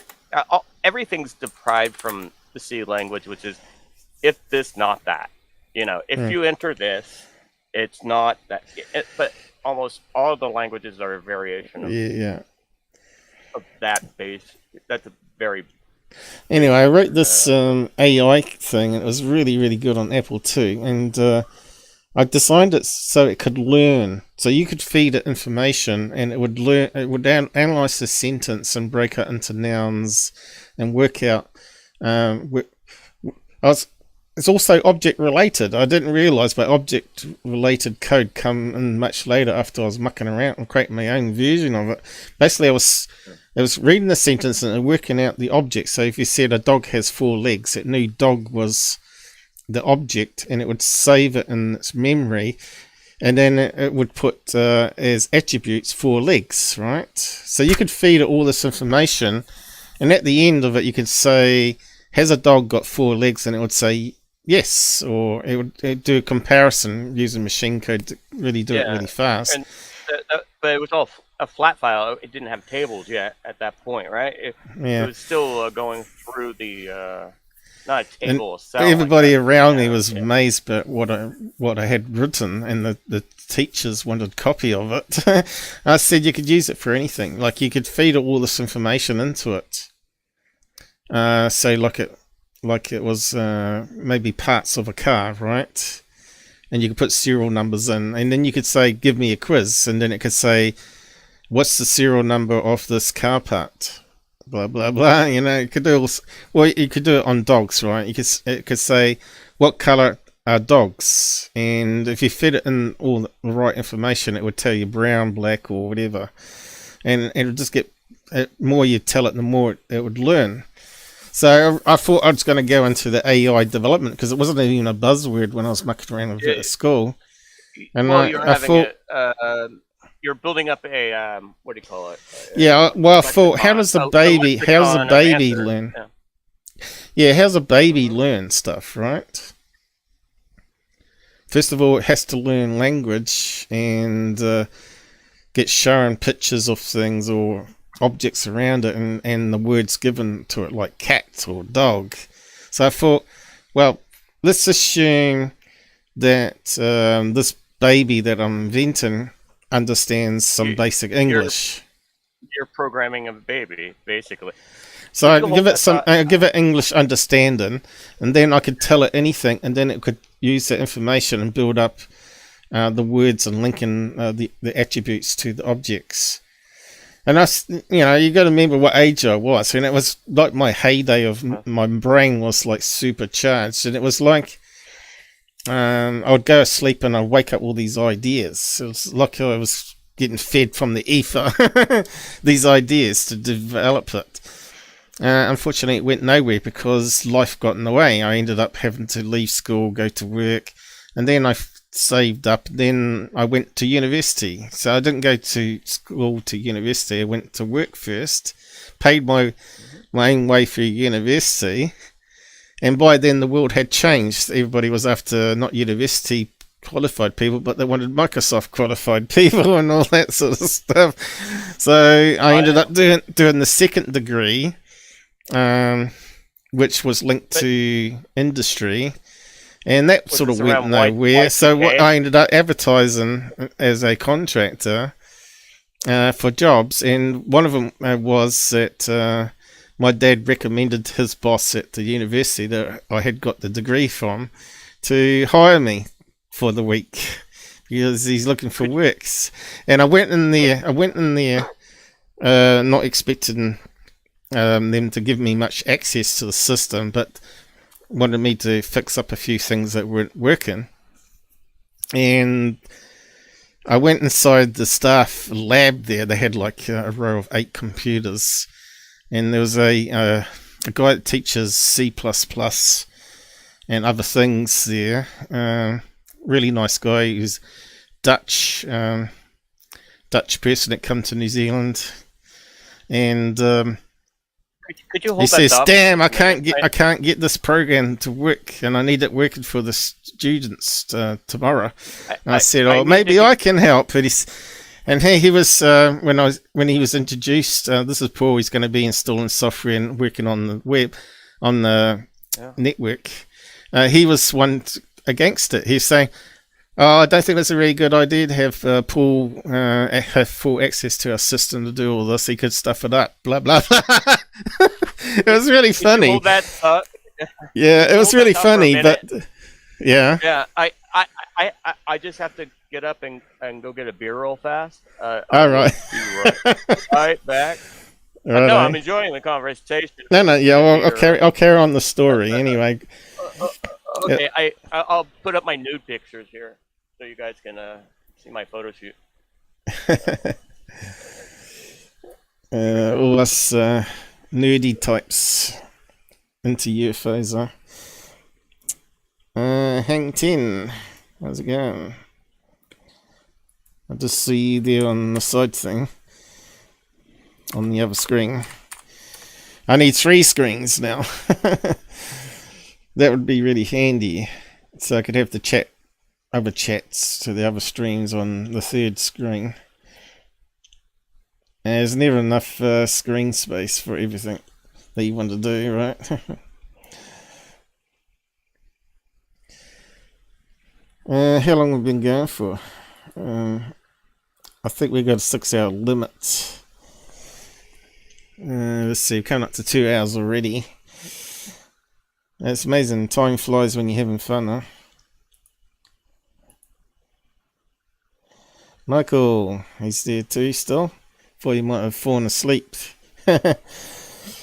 Everything's deprived from the C language, which is if this, not that. If you enter this, it's not that. But almost all of the languages are a variation of that base. That's a very. Anyway, I wrote this AI thing, and it was really, really good on Apple II, and I designed it so it could learn. So you could feed it information, and it would learn. It would analyze the sentence and break it into nouns, and work out. It's also object related. I didn't realize, but object related code come in much later after I was mucking around and creating my own version of it. Basically, I was reading the sentence and working out the object. So if you said a dog has 4 legs, it knew dog was the object, and it would save it in its memory, and then it would put as attributes 4 legs, right? So you could feed it all this information, and at the end of it, you could say, has a dog got 4 legs? And it would say yes, or it'd do a comparison using machine code to really do it really fast. But it was all a flat file. It didn't have tables yet at that point, right? It was still going through the not a table. A cell everybody around me was amazed at what I had written, and the teachers wanted a copy of it. I said you could use it for anything. Like you could feed all this information into it. So like it was maybe parts of a car, right? And you could put serial numbers in, and then you could say, give me a quiz, and then it could say, what's the serial number of this car part? Blah, blah, blah. It could do you could do it on dogs, right? It could say, what color are dogs? And if you fed it in all the right information, it would tell you brown, black, or whatever. And it would just get, the more you tell it, the more it would learn. So I thought I was going to go into the AI development because it wasn't even a buzzword when I was mucking around with it at school. And you're building up a what do you call it? I thought, how's a baby learn? Yeah, how's a baby learn stuff, right? First of all, it has to learn language and get shown pictures of things or objects around it and the words given to it, like cat or dog. So I thought, well, let's assume that this baby that I'm inventing understands some basic English. You're programming a baby, basically. So I give it English understanding, and then I could tell it anything, and then it could use that information and build up the words and linking the attributes to the objects. And you got to remember what age I was, and it was like my heyday of my brain was like supercharged, and it was like I would go to sleep and I'd wake up with all these ideas. It was like I was getting fed from the ether, these ideas to develop it. Unfortunately, it went nowhere because life got in the way. I ended up having to leave school, go to work, and then I saved up. Then I went to university. So I didn't go to school to university. I went to work first, paid my own way through university, and by then the world had changed. Everybody was after not university qualified people, but they wanted Microsoft qualified people and all that sort of stuff. So I ended up doing the second degree, which was linked to industry, and that sort of went nowhere. So what I ended up advertising as a contractor for jobs, and one of them was that my dad recommended his boss at the university that I had got the degree from to hire me for the week because he's looking for works. And I went in there not expecting them to give me much access to the system, but wanted me to fix up a few things that weren't working. And I went inside the staff lab there. They had like a row of 8 computers, and there was a guy that teaches C++ and other things there. Really nice guy. He was Dutch person that come to New Zealand, and could you hold he that says, up? "Damn, I can't get this program to work, and I need it working for the students tomorrow." I said, "Oh, maybe I can help." But he was when he was introduced. This is Paul. He's going to be installing software and working on the web, on the network. He was one against it. He's saying, "Oh, I don't think that's a really good idea to have Paul have full access to our system to do all this. He could stuff it up." Blah blah blah. It was really funny. Yeah, it was really funny, but yeah. Yeah, I just have to get up and go get a beer real fast. All right. Right back. Right, no, I'm enjoying the conversation. No, yeah. Well, I'll carry on the story anyway. Okay, I'll put up my nude pictures here so you guys can see my photo shoot. All us nerdy types into UFOs are. Hang 10, how's it going? I just see you there on the side thing, on the other screen. I need 3 screens now. That would be really handy, so I could have the other chats to the other streams on the 3rd screen. There's never enough screen space for everything that you want to do, right? How long have we been going for? I think we've got a 6-hour limit. Let's see, we're coming up to 2 hours already. It's amazing, time flies when you're having fun, huh? Michael, he's there too still. Thought you might have fallen asleep.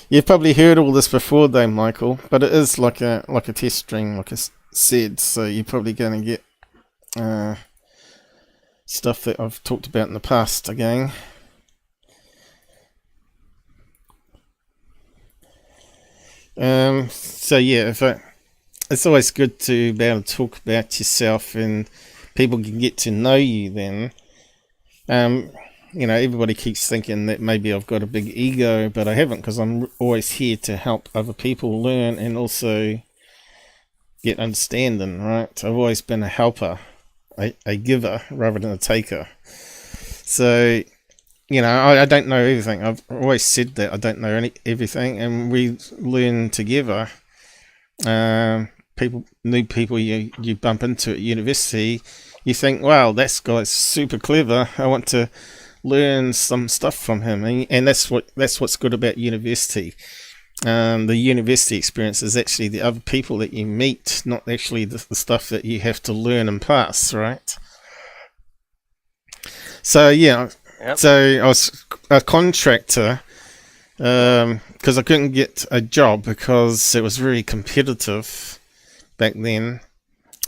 You've probably heard all this before though, Michael, but it is like a test string, like I said, so you're probably going to get stuff that I've talked about in the past again. So yeah, it's always good to be able to talk about yourself and people can get to know you then. Everybody keeps thinking that maybe I've got a big ego, but I haven't, because I'm always here to help other people learn and also get understanding, right? I've always been a helper, a giver rather than a taker. So, I don't know everything. I've always said that I don't know everything, and we learn together. New people you bump into at university, you think, wow, that guy's super clever. I want to learn some stuff from him, and that's what's good about university. The university experience is actually the other people that you meet, not actually the stuff that you have to learn and pass, right? So yeah. Yep. So I was a contractor because I couldn't get a job because it was very competitive back then.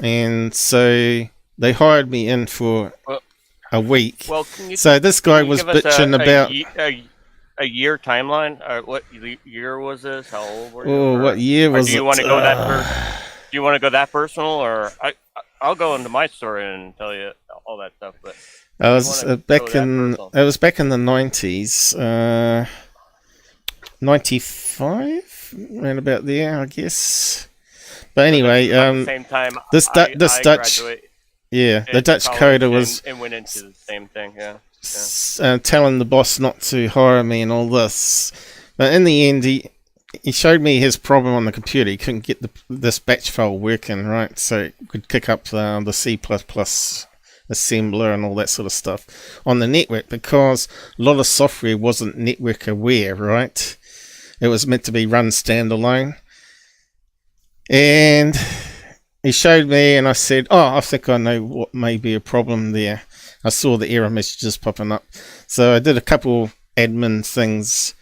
and so they hired me in for a week. Well, so this guy was bitching about a year timeline. What year was this? How old were you? Oh, what year was it? Do you want to go that Do you want to go that personal, or I'll go into my story and tell you all that stuff. But I was back in the 90s, 95, around about there, I guess. But anyway, same time this Dutch, the Dutch coder was and went into the same thing, telling the boss not to hire me and all this. But in the end, he showed me his problem on the computer. He couldn't get this batch file working, right? So he could kick up the C++ assembler and all that sort of stuff on the network, because a lot of software wasn't network aware, right? It was meant to be run standalone. And he showed me, and I said, I think I know what may be a problem there. I saw the error messages popping up. So I did a couple admin things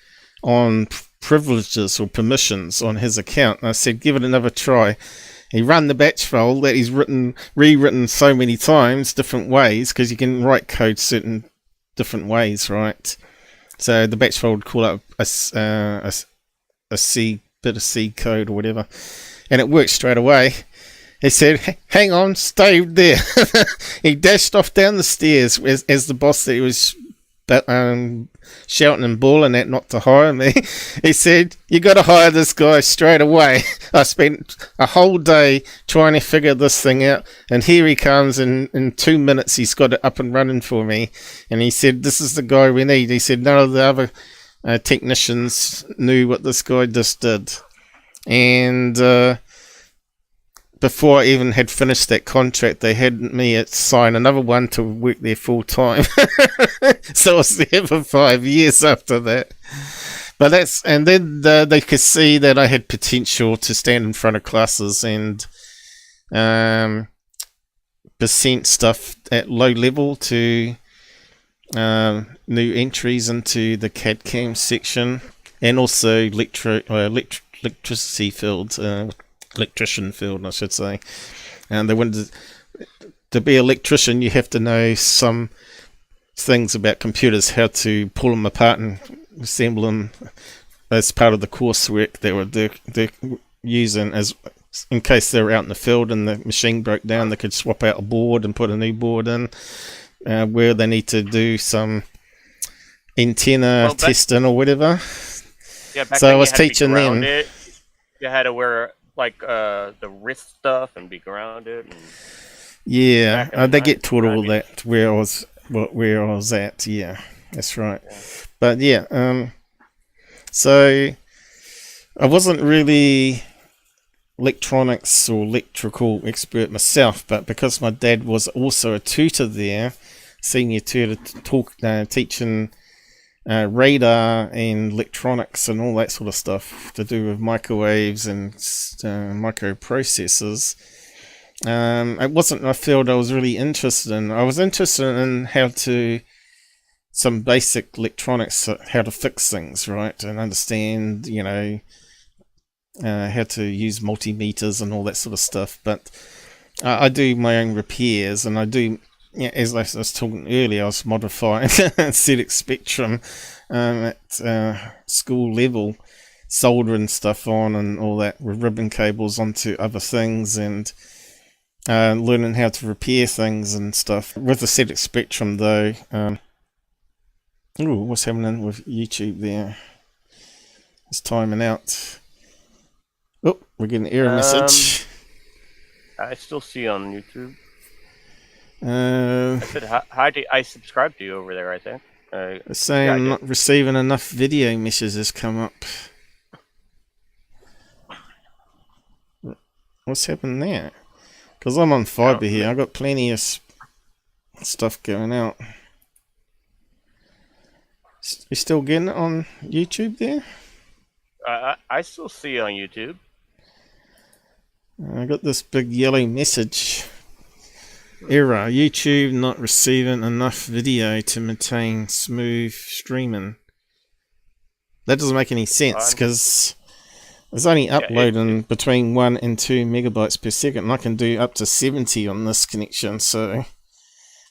on privileges or permissions on his account. And I said, give it another try. He ran the batch file that he's rewritten so many times, different ways, because you can write code certain different ways, right? So the batch file would call up a bit of C code or whatever, and it worked straight away. He said, hang on, stay there. He dashed off down the stairs as the boss that he was shouting and bawling at not to hire me. He said, you got to hire this guy straight away. I spent a whole day trying to figure this thing out, and here he comes, and in 2 minutes he's got it up and running for me. And he said, this is the guy we need. He said none of the other technicians knew what this guy just did. And before I even had finished that contract, they had me sign another one to work there full time. So I was there for 5 years after that. But then they could see that I had potential to stand in front of classes and present stuff at low level to new entries into the CAD/CAM section, and also electricity field. Electrician field, I should say. And they wanted to be an electrician, you have to know some things about computers, how to pull them apart and assemble them as part of the coursework they're using, as in case they were out in the field and the machine broke down, they could swap out a board and put a new board in, where they need to do some antenna testing or whatever. Yeah, back so then I was teaching them. You had to wear the wrist stuff and be grounded. And they get taught all that where I was at. Yeah, that's right. Yeah. But so I wasn't really electronics or electrical expert myself, but because my dad was also a tutor there, senior tutor, teaching radar and electronics and all that sort of stuff to do with microwaves and microprocessors. It wasn't a field I was really interested in. I was interested in some basic electronics, how to fix things, right, and understand, how to use multimeters and all that sort of stuff. But I do my own repairs, and I do. Yeah, as I was talking earlier, I was modifying ZX Spectrum at school level, soldering stuff on and all that, with ribbon cables onto other things, and learning how to repair things and stuff. With the ZX Spectrum, though, what's happening with YouTube there? It's timing out. Oh, we're getting an error message. I still see on YouTube. I said, I subscribe to you over there, I think. Saying I'm not receiving enough video messages come up. What's happened there? Because I'm on fiber here. I've got plenty of stuff going out. You still getting it on YouTube there? I still see on YouTube. I got this big yellow message. Error. YouTube not receiving enough video to maintain smooth streaming. That doesn't make any sense, because It's only uploading between 1 and 2 megabytes per second, and I can do up to 70 on this connection, so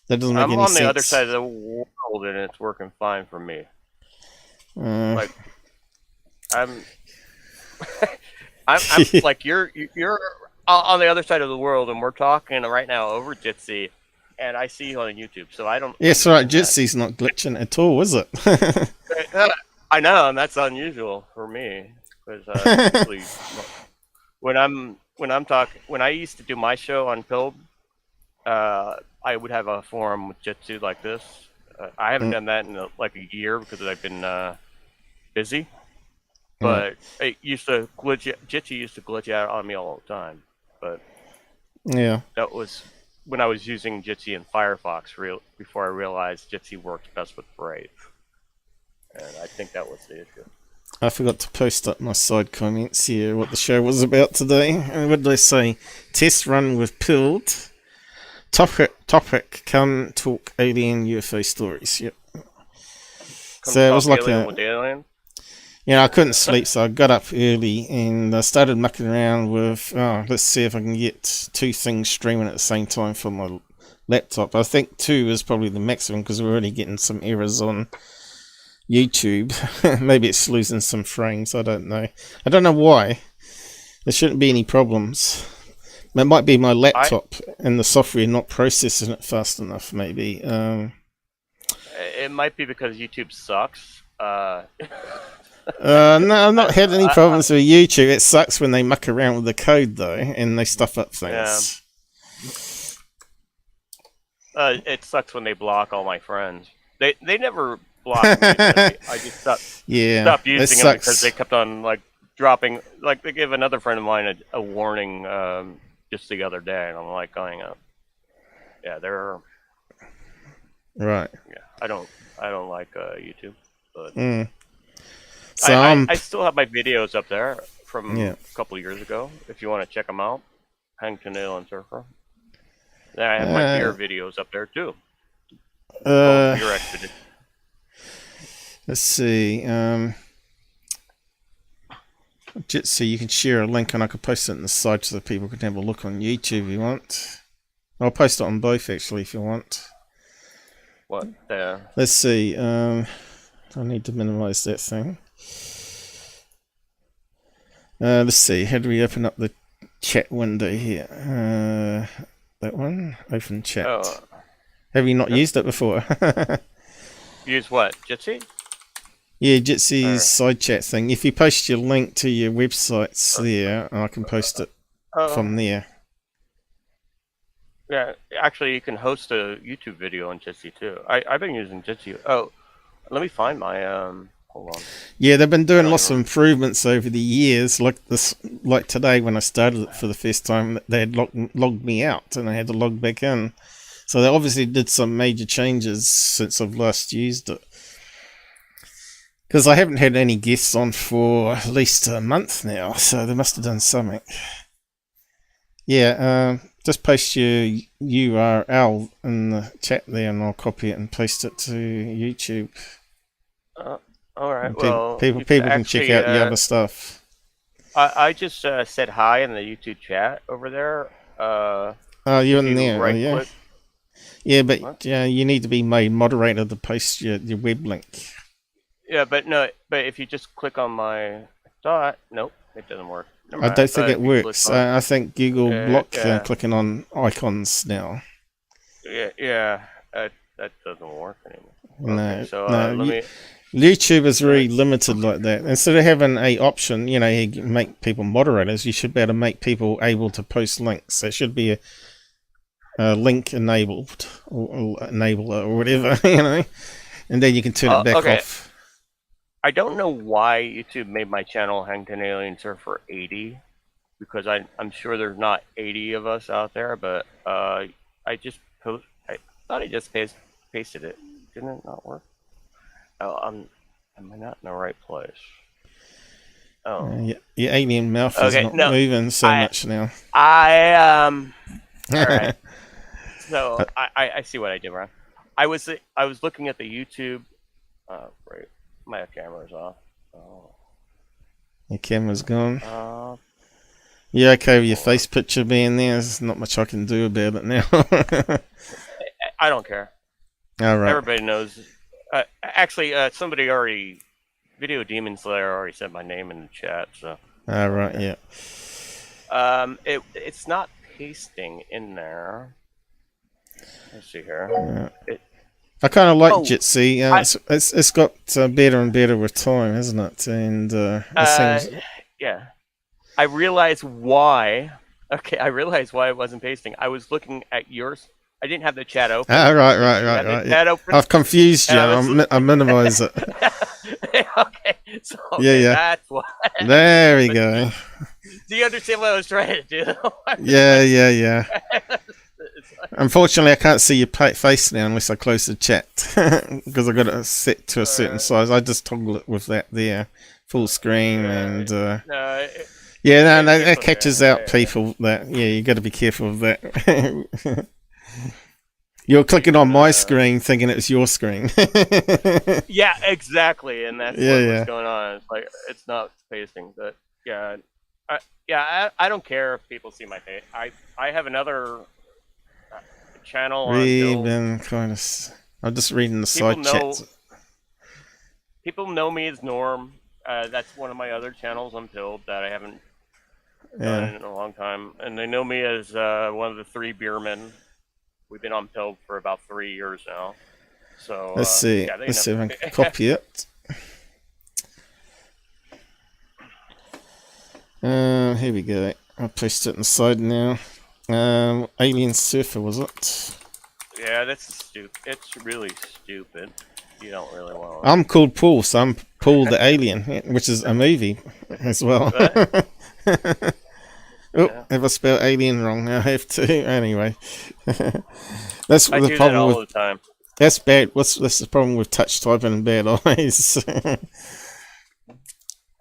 that doesn't make any sense. I'm on the other side of the world, and it's working fine for me. Like, I'm like you're on the other side of the world, and we're talking right now over Jitsi, and I see you on YouTube, so I don't. Yes, right. Jitsi's not glitching at all, is it? I know, and that's unusual for me. Because usually, when I used to do my show on Pilb, I would have a forum with Jitsi like this. I haven't done that in like a year because I've been busy. But it used to glitch. Jitsi used to glitch out on me all the time. But yeah, that was when I was using Jitsi in Firefox before I realized Jitsi worked best with Brave, and I think that was the issue. I forgot to post up my side comments here, what the show was about today. What did I say? Test run with Pilled. Topic, come talk Alien-UFO stories. Yep. So it was like Alien? I couldn't sleep, so I got up early and I started mucking around with, let's see if I can get 2 things streaming at the same time for my laptop. I think 2 is probably the maximum because we're already getting some errors on YouTube. Maybe it's losing some frames, I don't know. I don't know why. There shouldn't be any problems. It might be my laptop and the software not processing it fast enough, maybe. It might be because YouTube sucks. No, I've not had any problems with YouTube. It sucks when they muck around with the code, though, and they stuff up things. It sucks when they block all my friends. They never blocked me. I just stopped using them because they kept on like dropping. Like they gave another friend of mine a warning just the other day, and I'm like going up. Yeah, they're right. Yeah, I don't like YouTube, but so I still have my videos up there from a couple of years ago. If you want to check them out, Hangton AlienSurfer. Then I have my beer videos up there too. Beer expedition. Let's see. Jitsi, you can share a link and I could post it in the side so that people can have a look on YouTube if you want. I'll post it on both actually if you want. What? Let's see. I need to minimize that thing. Let's see. How do we open up the chat window here? That one. Open chat. Oh. Have you not used it before? Use what? Jitsi? Yeah, Jitsi's side chat thing. If you post your link to your websites there, I can post it from there. Yeah, actually, you can host a YouTube video on Jitsi too. I've been using Jitsi. Oh, let me find my hold on. Yeah, they've been doing lots of improvements over the years. Like today when I started it for the first time, they had logged me out and I had to log back in. So they obviously did some major changes since I've last used it. Because I haven't had any guests on for at least a month now, so they must have done something. Yeah, just post your URL in the chat there and I'll copy it and paste it to YouTube. Alright, people can check out the other stuff. I just said hi in the YouTube chat over there. You're in there, right yeah. click. Yeah, but you need to be made moderator to post your web link. Yeah, but if you just click on my dot, nope, it doesn't work. I don't think it works. I think Google blocked clicking on icons now. Yeah, that doesn't work anymore. No, okay, so no. YouTube is very limited like that. Instead of having a option, you make people moderators, you should be able to make people able to post links. There should be a link enabled or enabler or whatever, and then you can turn it back off. I don't know why YouTube made my channel Hangton AlienSurfer 80, because I'm sure there's not 80 of us out there, but I thought I just pasted it. Didn't it not work? Oh, am I not in the right place? Oh, your alien mouth is not moving so much now. All right. So I see what I did wrong. I was looking at the YouTube. Right. My camera's off. Oh. Your camera's gone. You okay with your face picture being there? There's not much I can do about it now. I don't care. All right. Everybody knows. Actually, somebody already, Video Demon Slayer already said my name in the chat. So. All right. Yeah. It's not pasting in there. Let's see here. I kind of like Jitsi. It's got better and better with time, hasn't it? And it seems... yeah. I realize why. Okay, I realize why it wasn't pasting. I was looking at yours. I didn't have the chat open. Right. Yeah. I've confused you. I minimize it. Okay. So that's why. There we go. Do you understand what I was trying to do? Yeah. Unfortunately, I can't see your face now unless I close the chat because I've got it set to a certain size. I just toggle it with that there, full screen, and that catches out people. That you got to be careful of that. You're clicking on my screen thinking it's your screen. Yeah, exactly, and that's what's going on. It's like it's not pasting, but I don't care if people see my face. I have another channel on I'm just reading the side chats. People know me as Norm. That's one of my other channels on Pilled that I haven't done in a long time, and they know me as one of the 3 beermen. We've been on Pilled for about 3 years now. So let's see. Let's see if I can copy it. Here we go. I'll paste it inside now. AlienSurfer, was it? Yeah, that's stupid. It's really stupid. You don't really want to... I'm called Paul, so I'm Paul the Alien, which is a movie as well. Have I spelled alien wrong? I have to. Anyway. That's I the do problem that all with... the time. That's bad. That's the problem with touch typing and bad eyes.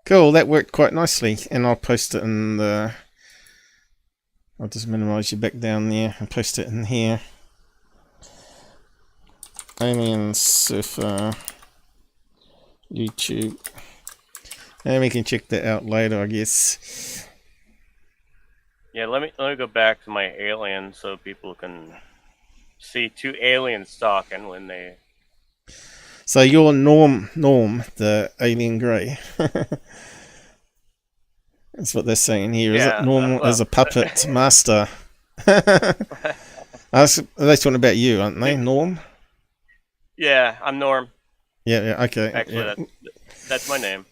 Cool, that worked quite nicely. And I'll post it in the... I'll just minimize you back down there and post it in here. AlienSurfer YouTube. And we can check that out later, I guess. Yeah, let me go back to my alien so people can see 2 aliens talking when they... So you're Norm, the alien grey. That's what they're saying here. Is it Norm as a puppet master? They're talking about you, aren't they, Norm? Yeah, I'm Norm. Yeah, okay. Actually, that's my name.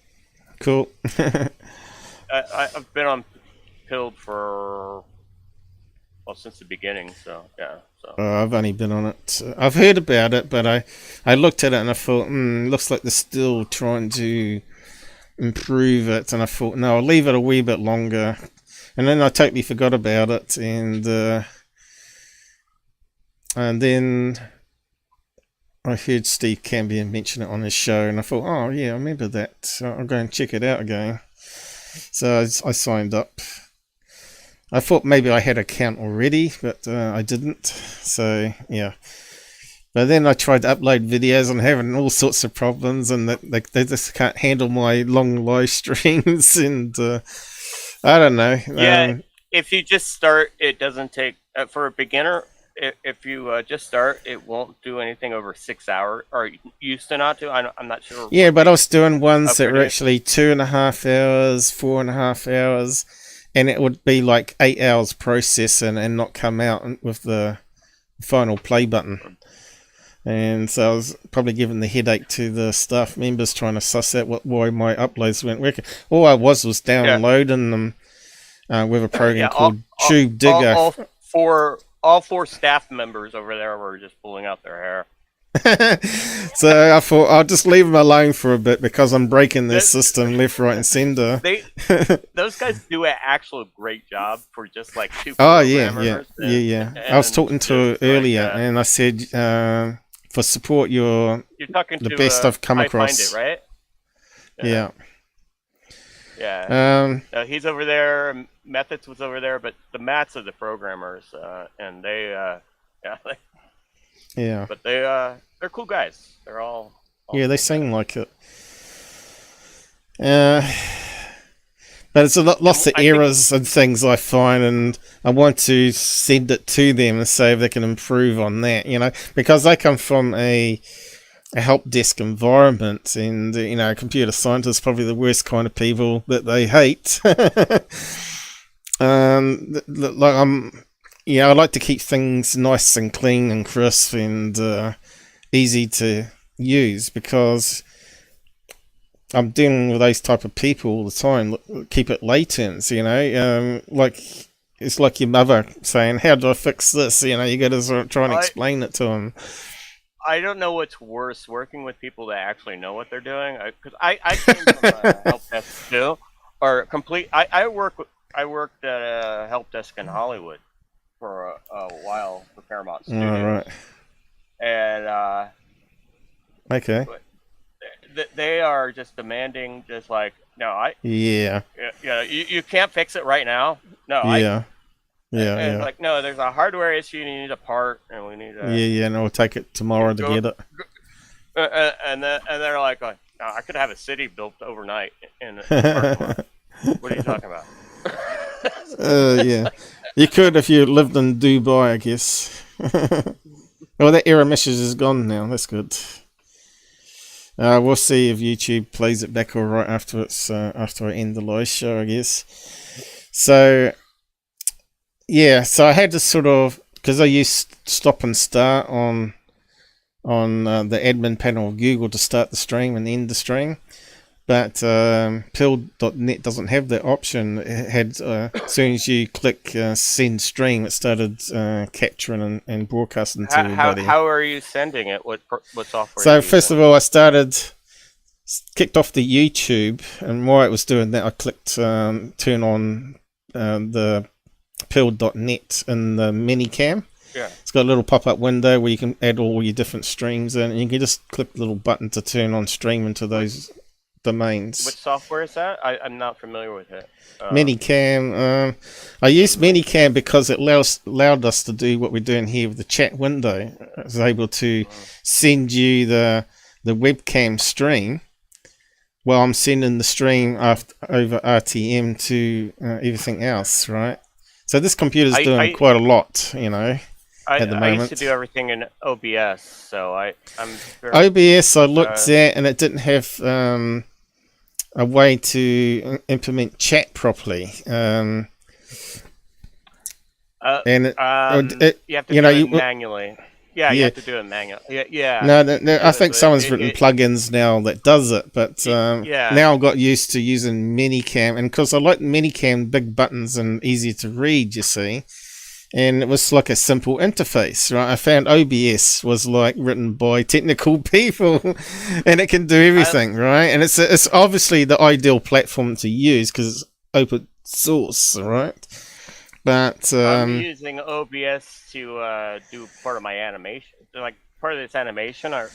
Cool. I've been on Pilled for since the beginning, so yeah. So I've only been on it. I've heard about it, but I looked at it and I thought, looks like they're still trying to improve it, and I thought, no, I'll leave it a wee bit longer. And then I totally forgot about it, and then I heard Steve Cambion mention it on his show, and I thought, oh yeah, I remember that. So I'll go and check it out again. So I signed up. I thought maybe I had an account already, but I didn't. So yeah. But then I tried to upload videos and having all sorts of problems, and they just can't handle my long live streams, and I don't know. Yeah, if you just start, it doesn't take for a beginner. If you just start, it won't do anything over 6 hours, or used to not to. I'm not sure. Yeah, but I was doing ones that were actually 2.5 hours, 4.5 hours, and it would be like 8 hours processing and not come out with the final play button. And so I was probably giving the headache to the staff members trying to suss out why my uploads weren't working. All I was downloading them with a program called Tube Digger. All four staff members over there were just pulling out their hair. So I thought I'll just leave them alone for a bit because I'm breaking their system left, right, and center. Those guys do an actual great job for just like 2 programmers. Yeah. I was talking to her earlier, and I said, for support, you're talking the best I've come across. Find it, right? Yeah. Yeah. He's over there. Methods was over there, but the Mats are the programmers, and they, yeah. But they're cool guys. They're all yeah, they seem like it. But it's lots of errors and things I find, and I want to send it to them and say if they can improve on that, because I come from a help desk environment, and computer scientists are probably the worst kind of people that they hate. I like to keep things nice and clean and crisp and easy to use, because I'm dealing with those type of people all the time. Keep it latent, it's like your mother saying, "How do I fix this?" You got to sort of try and explain it to them. I don't know what's worse, working with people that actually know what they're doing. Because I came from a help desk too, or complete. I worked at a help desk in Hollywood for a while for Paramount Studios. All right. And okay. They are just demanding, just like, no, yeah. You can't fix it right now. No, yeah. And like, no, there's a hardware issue. You need a part, and we need a... no, we'll take it tomorrow to get it. And they're like, no, I could have a city built overnight in a parking lot. What are you talking about? Yeah, you could if you lived in Dubai, I guess. Well, that error message is gone now. That's good. We'll see if YouTube plays it back all right after I end the live show, I guess. So I had to sort of, because I used stop and start on the admin panel of Google to start the stream and end the stream, but pill.net doesn't have that option. It had as soon as you click send stream, it started capturing and broadcasting to everybody. How are you sending it? What software? So first of all, I kicked off the YouTube, and while it was doing that, I clicked turn on the pill.net in the minicam. Yeah. It's got a little pop-up window where you can add all your different streams in, and you can just click the little button to turn on stream into those domains. What software is that? I'm not familiar with it. Minicam. I used Minicam because it allowed us to do what we're doing here with the chat window. I was able to send you the webcam stream while I'm sending the stream over RTM to everything else, right? So this computer's doing quite a lot, at the moment. I used to do everything in OBS, so I'm very... OBS I looked at, and it didn't have a way to implement chat properly. And you have to do it manually. Yeah, you have to do it manually. Yeah. No, I think someone's written plugins now that does it, but now I've got used to using Minicam, and because I like Minicam, big buttons and easy to read, you see, and it was like a simple interface, right? I found OBS was like written by technical people, and it can do everything, right? And it's obviously the ideal platform to use because it's open source, right? But I'm using OBS to do part of my animation. Like part of this animation, I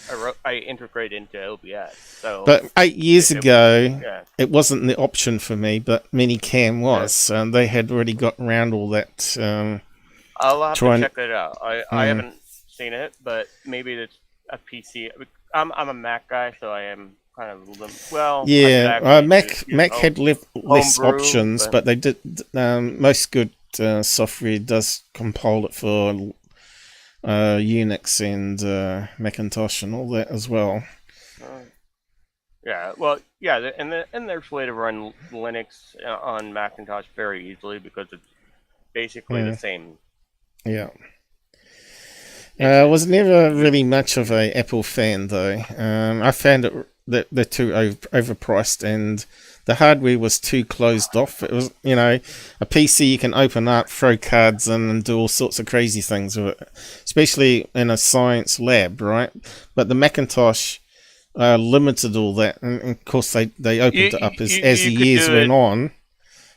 integrate into OBS. So, but 8 years ago, it wasn't the option for me, but Minicam was, and they had already got around all that. I'll have to check that out. I haven't seen it, but maybe it's a PC. I'm a Mac guy, so I am kind of Mac had less options, but they did most good. Software does compile it for Unix and Macintosh and all that as well. And there's a way to run Linux on Macintosh very easily because it's basically the same. Yeah. I was never really much of a Apple fan though. I found it that they're too overpriced, and the hardware was too closed off. It was, a PC you can open up, throw cards in, and do all sorts of crazy things with it, especially in a science lab, right? But the Macintosh limited all that, and of course they opened it up as the years went on.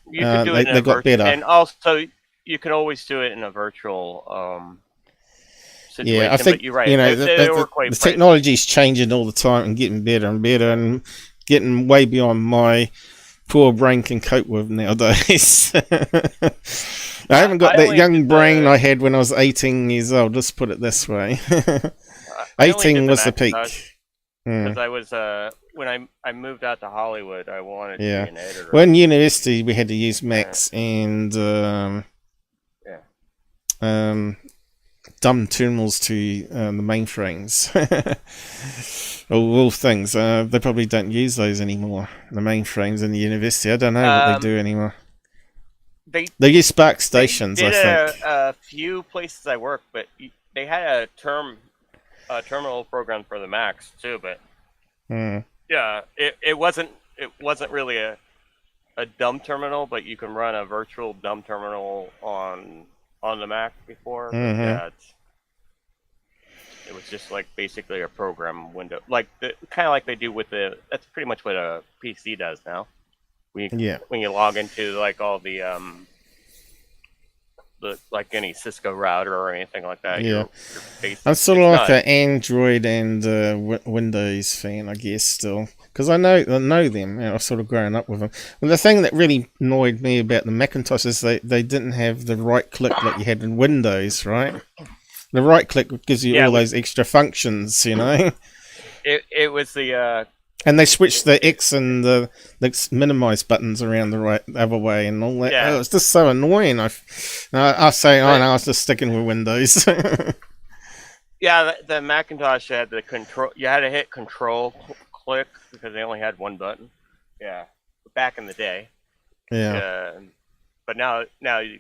They got better, and also you can always do it in a virtual. Yeah, I think you're right. The technology's changing all the time and getting better and better, and getting way beyond my poor brain can cope with nowadays. I haven't got that young brain I had when I was 18 years old. Let's put it this way. 18 was the peak. Because I was when I moved out to Hollywood, I wanted to be an editor. Well, in university we had to use Macs and dumb terminals to the mainframes. all things. They probably don't use those anymore. The mainframes in the university. I don't know what they do anymore. They use Spark stations, I think. A few places I worked, but they had a terminal program for the Macs too. But yeah, it wasn't really a dumb terminal, but you can run a virtual dumb terminal on the Mac before. Yeah, it was just like basically a program window, like kind of like they do with that's pretty much what a PC does now. When you log into like all the like any Cisco router or anything like that. You're I'm sort of like an Android and Windows fan, I guess, still, because I know them. I've sort of grown up with them. Well, the thing that really annoyed me about the Macintosh is they didn't have the right click like you had in Windows, right? The right click gives you all those extra functions, you know. It was the and they switched the X and the minimize buttons around the other way and all that. Yeah. Oh, it's just so annoying. I was just sticking with Windows. Yeah, the Macintosh had the control. You had to hit Control click because they only had one button. Yeah, back in the day. Yeah. But now they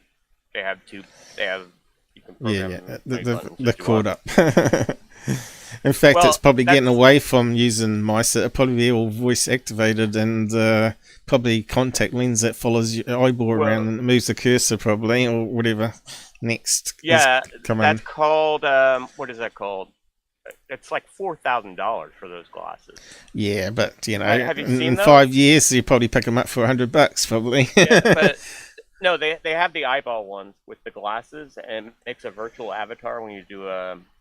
have two. They have. You can program they're caught up. In fact, it's probably getting away from using mice. It'll probably be all voice activated and probably contact lens that follows your eyeball around and moves the cursor probably, or whatever next. Yeah, that's called, what is that called? It's like $4,000 for those glasses. Yeah, but you know, have you seen in those? 5 years you probably pick them up for $100 probably. Yeah, but no, they have the eyeball ones with the glasses, and it makes a virtual avatar when you do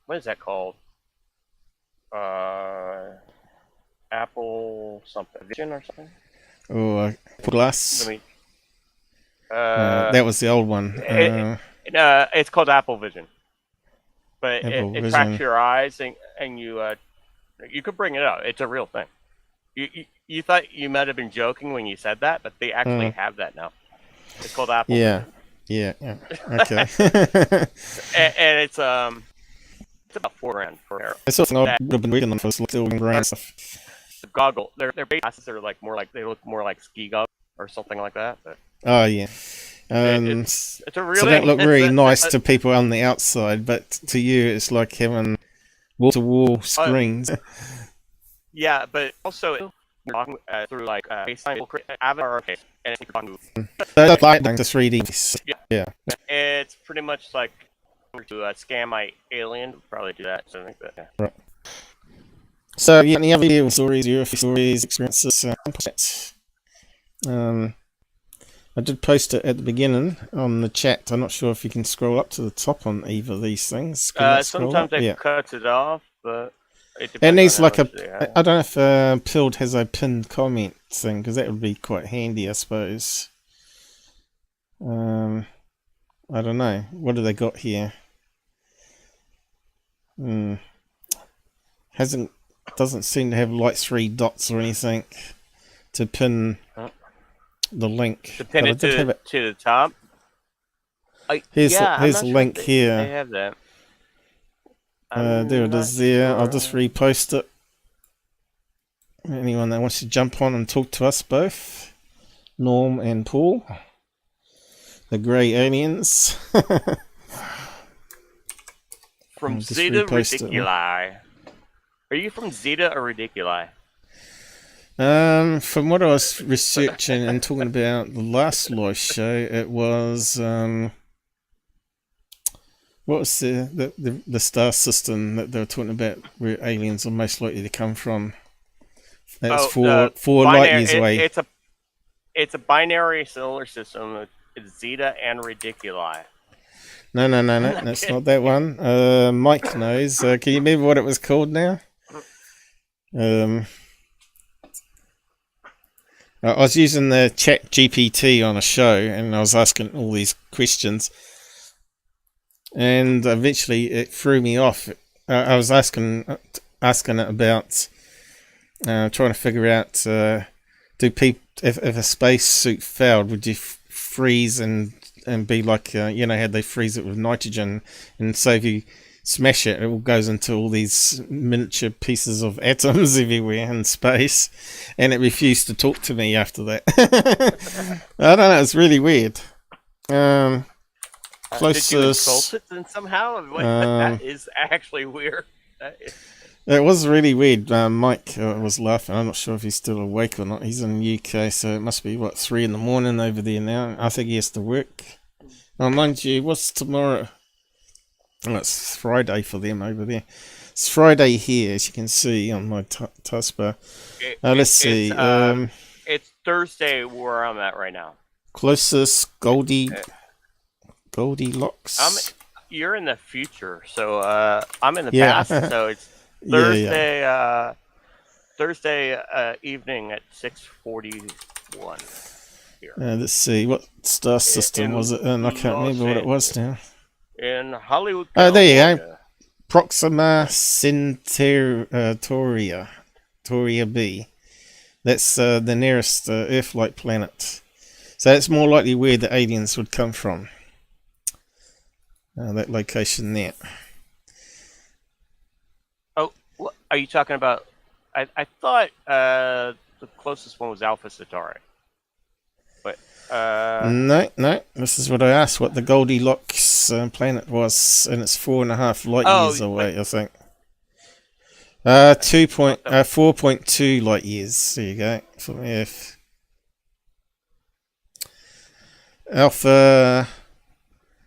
what is that called? Apple something Vision or something. Oh, Glass. That was the old one. It's called Apple Vision, but it tracks your eyes, and you could bring it up. It's a real thing. You thought you might have been joking when you said that, but they actually have that now. It's called Apple. Yeah. Vision. Yeah. Okay. and it's about $4,000 for a pair. It's something I've been reading them for still grand stuff. The goggle, their glasses are like they look more like ski goggles or something like that. But oh yeah. It's a real so thing. that look really nice to people on the outside, but to you it's like having wall-to-wall screens. Yeah, but also through like FaceTime, avatar, and it's like the 3D. Yeah. It's pretty much like to scam my alien. Probably do that. So I think that. Yeah. Right. So yeah, any other video stories, UFO stories, experiences? I did post it at the beginning on the chat. I'm not sure if you can scroll up to the top on either of these things. Sometimes it cuts it off, but it needs like a. I don't know if Pilled has a pinned comment thing, because that would be quite handy, I suppose. I don't know. What do they got here? Doesn't seem to have like 3 dots or anything to pin the link. To pin it to the top. Here's a link here. They have that. There it is. There. I'll just repost it. Anyone that wants to jump on and talk to us both, Norm and Paul, the grey aliens. From Zeta Reticuli. Are you from Zeta or Reticuli? From what I was researching and talking about the last live show, it was what was the star system that they were talking about where aliens are most likely to come from? That's four light years away. It's a binary solar system. It's Zeta and Reticuli. No, that's not that one. Mike knows. Can you remember what it was called now? I was using the chat GPT on a show, and I was asking all these questions, and eventually it threw me off. I was asking it about trying to figure out do people if a spacesuit failed, would you freeze and be like you know how they freeze it with nitrogen, and so if you smash it, it all goes into all these miniature pieces of atoms everywhere in space, and it refused to talk to me after that. I don't know, it's really weird. Closest, did you insult it then somehow? That is actually weird. It was really weird. Mike was laughing. I'm not sure if he's still awake or not. He's in the UK, so it must be, 3 in the morning over there now. I think he has to work. Oh, mind you, what's tomorrow? Oh, it's Friday for them over there. It's Friday here, as you can see on my taskbar. Let's see. It's Thursday where I'm at right now. Closest Goldilocks. You're in the future, so I'm in the past, so it's Thursday. Thursday evening at 6:41 here. Let's see, what star system was it in? I can't remember what it was now. In Hollywood. Oh, there you go. Proxima Centauri B. That's the nearest Earth-like planet. So it's more likely where the aliens would come from. That location there. Oh, are you talking about? I thought the closest one was Alpha Centauri. But no. This is what I asked. What the Goldilocks planet was, and it's 4.5 light years away. I think. 4.2 light years. There you go from Earth. Alpha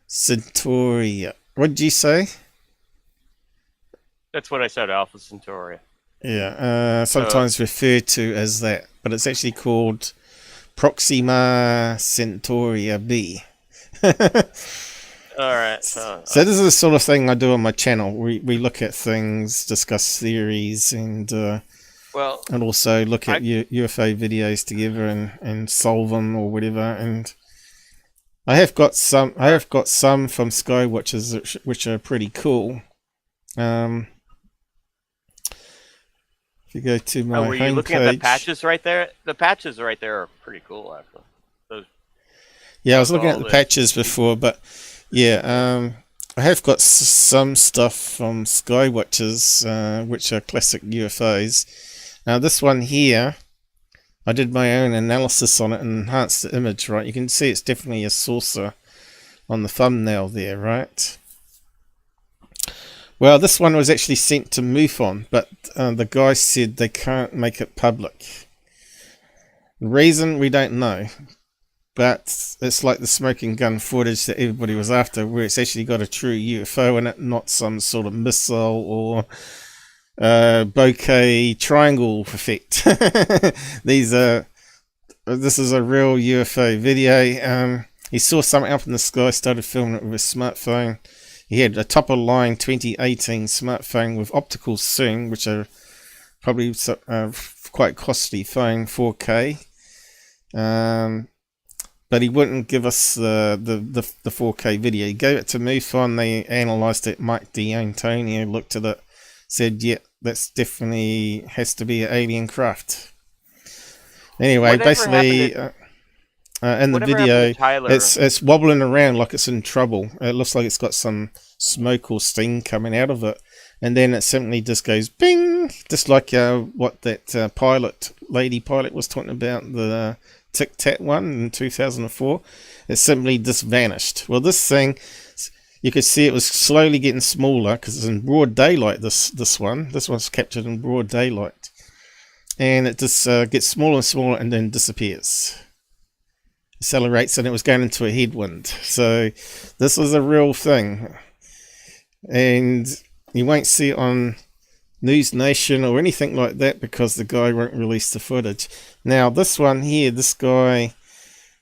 Centauri. What did you say? That's what I said, Alpha Centauri. Yeah, sometimes referred to as that, but it's actually called Proxima Centauri B. Alright. So this is the sort of thing I do on my channel. We look at things, discuss theories, and also look at UFO videos together and solve them or whatever. And I have got some from Skywatchers which are pretty cool. If you go to my were you looking at the patches right there? The patches right there are pretty cool, actually. Yeah, I was looking at the patches before, but yeah, I have got some stuff from Skywatchers, which are classic UFOs. Now this one here, I did my own analysis on it and enhanced the image, right? You can see it's definitely a saucer on the thumbnail there, right? Well, this one was actually sent to MUFON, but the guy said they can't make it public. The reason, we don't know. But it's like the smoking gun footage that everybody was after, where it's actually got a true UFO in it, not some sort of missile or bokeh triangle effect. This is a real UFO video. He saw something up in the sky, started filming it with his smartphone. He had a top-of-line 2018 smartphone with optical zoom, which are probably quite costly phone, 4K. But he wouldn't give us the 4K video. He gave it to MUFON. They analysed it. Mike D'Antonio looked at it, said, "Yeah, that's definitely has to be an alien craft." Anyway, basically, in the video, it's wobbling around like it's in trouble. It looks like it's got some smoke or steam coming out of it, and then it simply just goes bing, just like what that lady pilot was talking about, the Tic Tac one in 2004. It simply just vanished. Well, this thing, you could see it was slowly getting smaller because it's in broad daylight. This one's captured in broad daylight, and it just gets smaller and smaller and then disappears. Accelerates, and it was going into a headwind. So this was a real thing, and you won't see it on News Nation or anything like that because the guy won't release the footage. Now this one here, this guy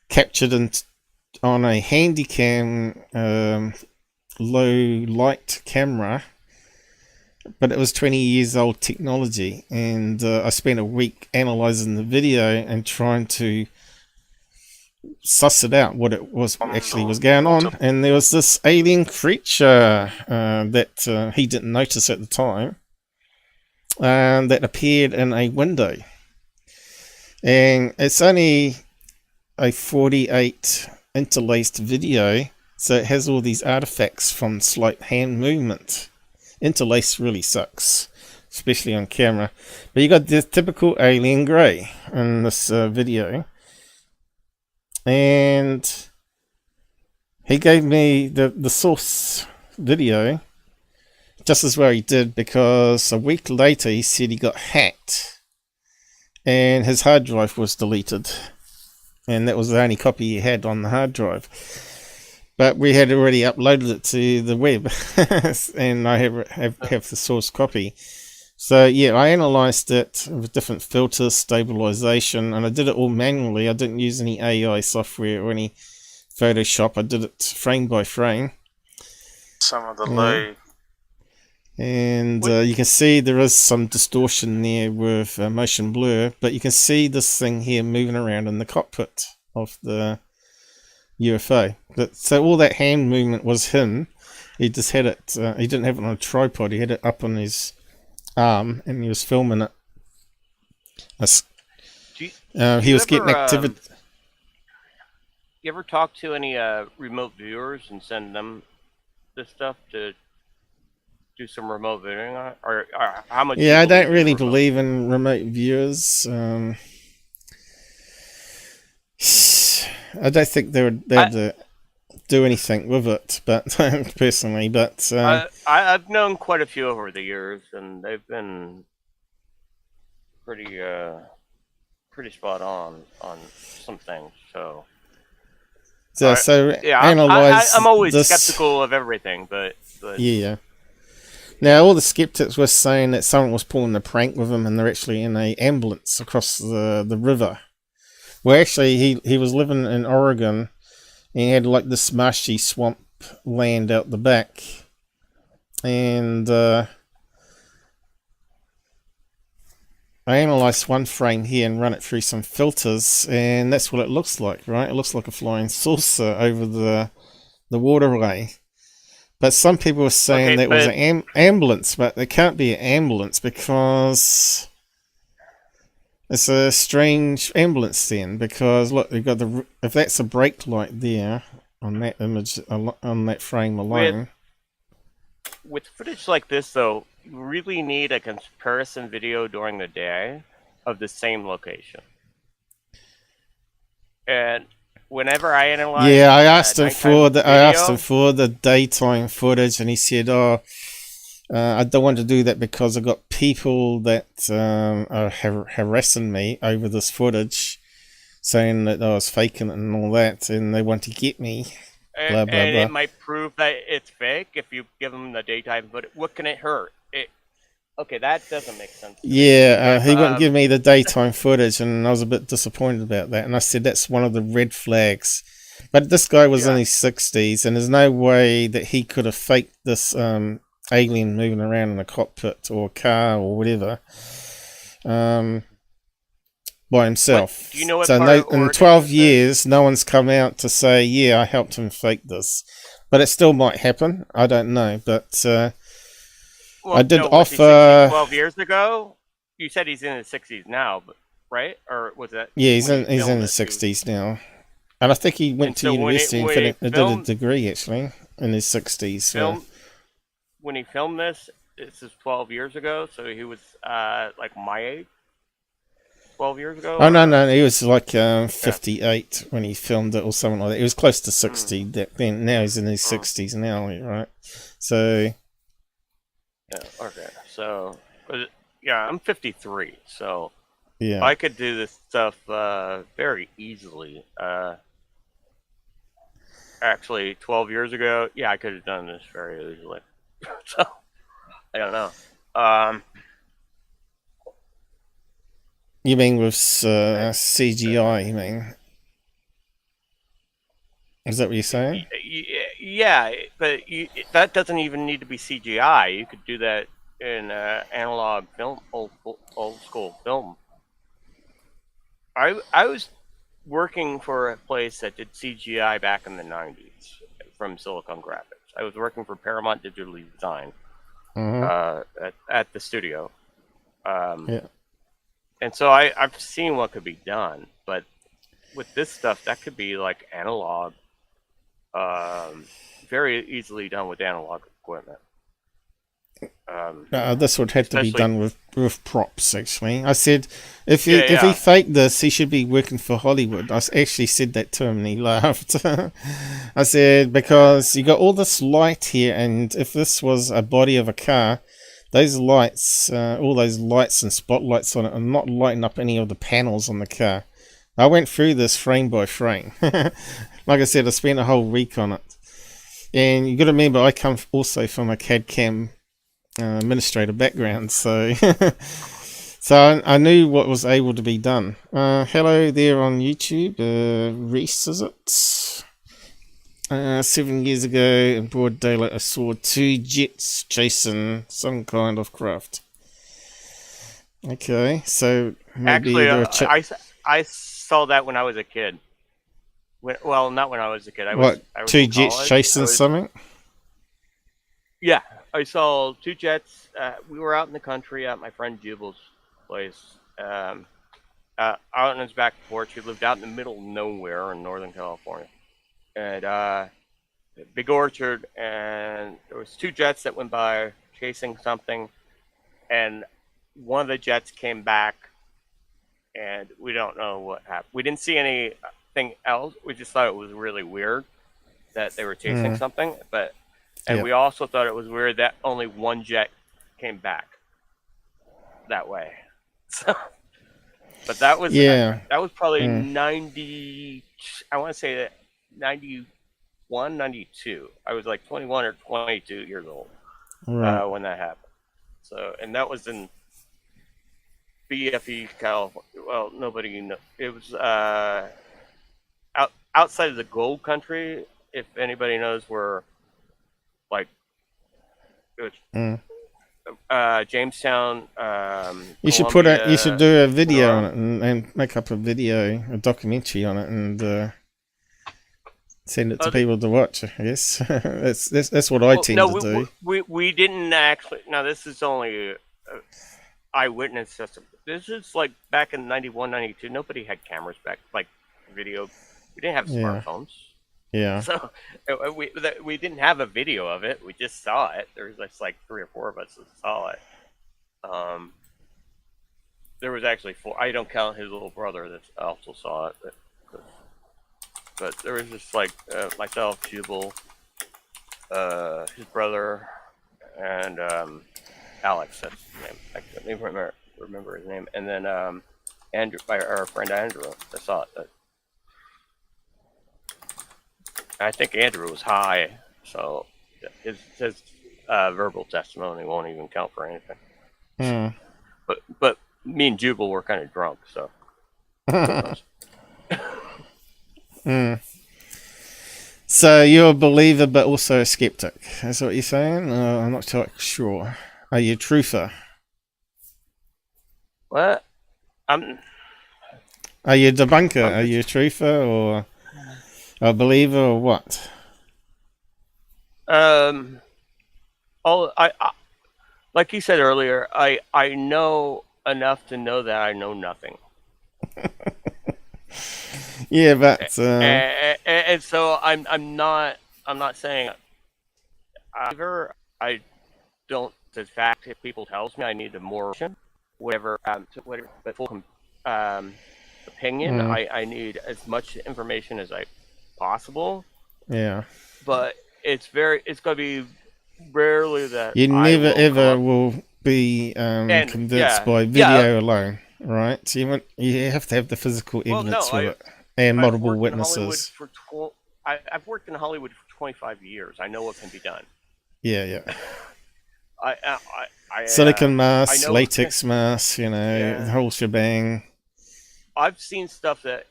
captured on a Handycam low light camera, but it was 20 years old technology, and I spent a week analyzing the video and trying to suss it out what it was actually was going on. And there was this alien creature that he didn't notice at the time. that appeared in a window. And it's only a 48 interlaced video, so it has all these artifacts from slight hand movement. Interlace really sucks, especially on camera. But you got the typical alien grey in this video. And he gave me the source video just as well he did, because a week later he said he got hacked and his hard drive was deleted, and that was the only copy he had on the hard drive. But we had already uploaded it to the web and I have the source copy. So yeah, I analysed it with different filters, stabilization, and I did it all manually. I didn't use any AI software or any Photoshop. I did it frame by frame. Some of the low. And you can see there is some distortion there with motion blur, but you can see this thing here moving around in the cockpit of the UFO. So all that hand movement was him. He just had it, he didn't have it on a tripod, he had it up on his arm and he was filming it. He was getting activity. You ever talk to any remote viewers and send them this stuff to do some remote viewing on it? Or how much? Yeah, I don't really believe in remote viewers. I don't think they would do anything with it, but personally. But I've known quite a few over the years, and they've been pretty spot on some things. So yeah, I'm always skeptical of everything, but yeah. Now, all the skeptics were saying that someone was pulling a prank with him, and they're actually in an ambulance across the river. Well, actually, he was living in Oregon, and he had like this marshy swamp land out the back. And I analysed one frame here and run it through some filters, and that's what it looks like, right? It looks like a flying saucer over the waterway. But some people were saying that was an ambulance, but it can't be an ambulance because it's a strange ambulance then. Because look, you've got if that's a brake light there on that image, on that frame alone. With footage like this, though, you really need a comparison video during the day of the same location. And whenever I analyze, yeah, I asked him for the daytime footage, and he said, "Oh, I don't want to do that because I've got people that are harassing me over this footage, saying that I was faking it and all that, and they want to get me." Blah, blah, and blah. it might prove that it's fake if you give them the daytime footage. What can it hurt? Okay, that doesn't make sense. Yeah, he wouldn't give me the daytime footage, and I was a bit disappointed about that. And I said that's one of the red flags. But this guy was in his 60s, and there's no way that he could have faked this alien moving around in a cockpit or a car or whatever by himself. Do you know what so in 12 years, no one's come out to say, yeah, I helped him fake this. But it still might happen. I don't know, but... I did offer 12 years ago. You said he's in his 60s now, but right? Or was that? Yeah, he's in his 60s now, and I think he went to university and did a degree actually in his 60s. When he filmed this is 12 years ago, so he was like my age. 12 years ago. Oh no, he was like 58 when he filmed it, or something like that. He was close to 60 then. Now he's in his 60s now, right? So. Yeah, okay. So, yeah, I'm 53, so yeah, I could do this stuff very easily. Actually, 12 years ago, yeah, I could have done this very easily. So, I don't know. You mean with CGI, you mean? Is that what you're saying? Yeah, but that doesn't even need to be CGI. You could do that in analog film, old school film. I was working for a place that did CGI back in the 90s from Silicon Graphics. I was working for Paramount Digital Design at the studio. Yeah. And so I've seen what could be done, but with this stuff, that could be like analog, very easily done with analog equipment. This would have to be done with props, actually. I said, if he Yeah. faked this, he should be working for Hollywood. I actually said that to him and he laughed. I said, because you got all this light here, and if this was a body of a car, those lights, all those lights and spotlights on it are not lighting up any of the panels on the car. I went through this frame by frame. Like I said, I spent a whole week on it. And you got to remember, I come also from a CAD-CAM administrator background, so so I knew what was able to be done. Hello there on YouTube, Reese, is it? 7 years ago in broad daylight I saw 2 jets chasing some kind of craft. Okay, so maybe actually, I saw that when I was a kid. Well, not when I was a kid. I was 2 jets chasing something? Yeah, I saw 2 jets. We were out in the country at my friend Jubal's place. Out on his back porch. He lived out in the middle of nowhere in Northern California. And big orchard, and there was 2 jets that went by chasing something, and one of the jets came back, and we don't know what happened. We didn't see anything else. We just thought it was really weird that they were chasing something, and we also thought it was weird that only 1 jet came back that way. So, but that was that was probably 90. I want to say that 91, 92. I was like 21 or 22 years old when that happened. So, and that was in BFE, California. Well, nobody knows. It was outside of the gold country. If anybody knows where, like, it was Jamestown. You should Columbia, you should do a video on it and make up a documentary on it, and send it to people to watch. I guess that's what I tend to do. We didn't actually. Now this is only eyewitness system. This is like back in 91, 92. Nobody had cameras back, like video. We didn't have smartphones. Yeah. So we didn't have a video of it. We just saw it. There was just like 3 or 4 of us that saw it. There was actually 4. I don't count his little brother that also saw it. But there was just like myself, Jubal, his brother, and Alex. That's his name. I can't even remember his name. And then Andrew, our friend Andrew, that saw it. I think Andrew was high, so his verbal testimony won't even count for anything. But me and Jubal were kind of drunk, so. So you're a believer, but also a skeptic. That's what you're saying? I'm not sure. Are you a truther? What? Are you a debunker? Are you a truther or a believer or what? I like you said earlier, I know enough to know that I know nothing. Yeah, but and so I'm not saying either. I don't. The fact if people tells me I need more whatever but full opinion. I need as much information as possible. Yeah. But it's going to be rarely that you never ever will be convinced by video alone, right? So you have to have the physical evidence with it and multiple witnesses. I've worked in Hollywood for 25 years. I know what can be done. Yeah. I silicon masks, latex masks, the whole shebang. I've seen stuff that.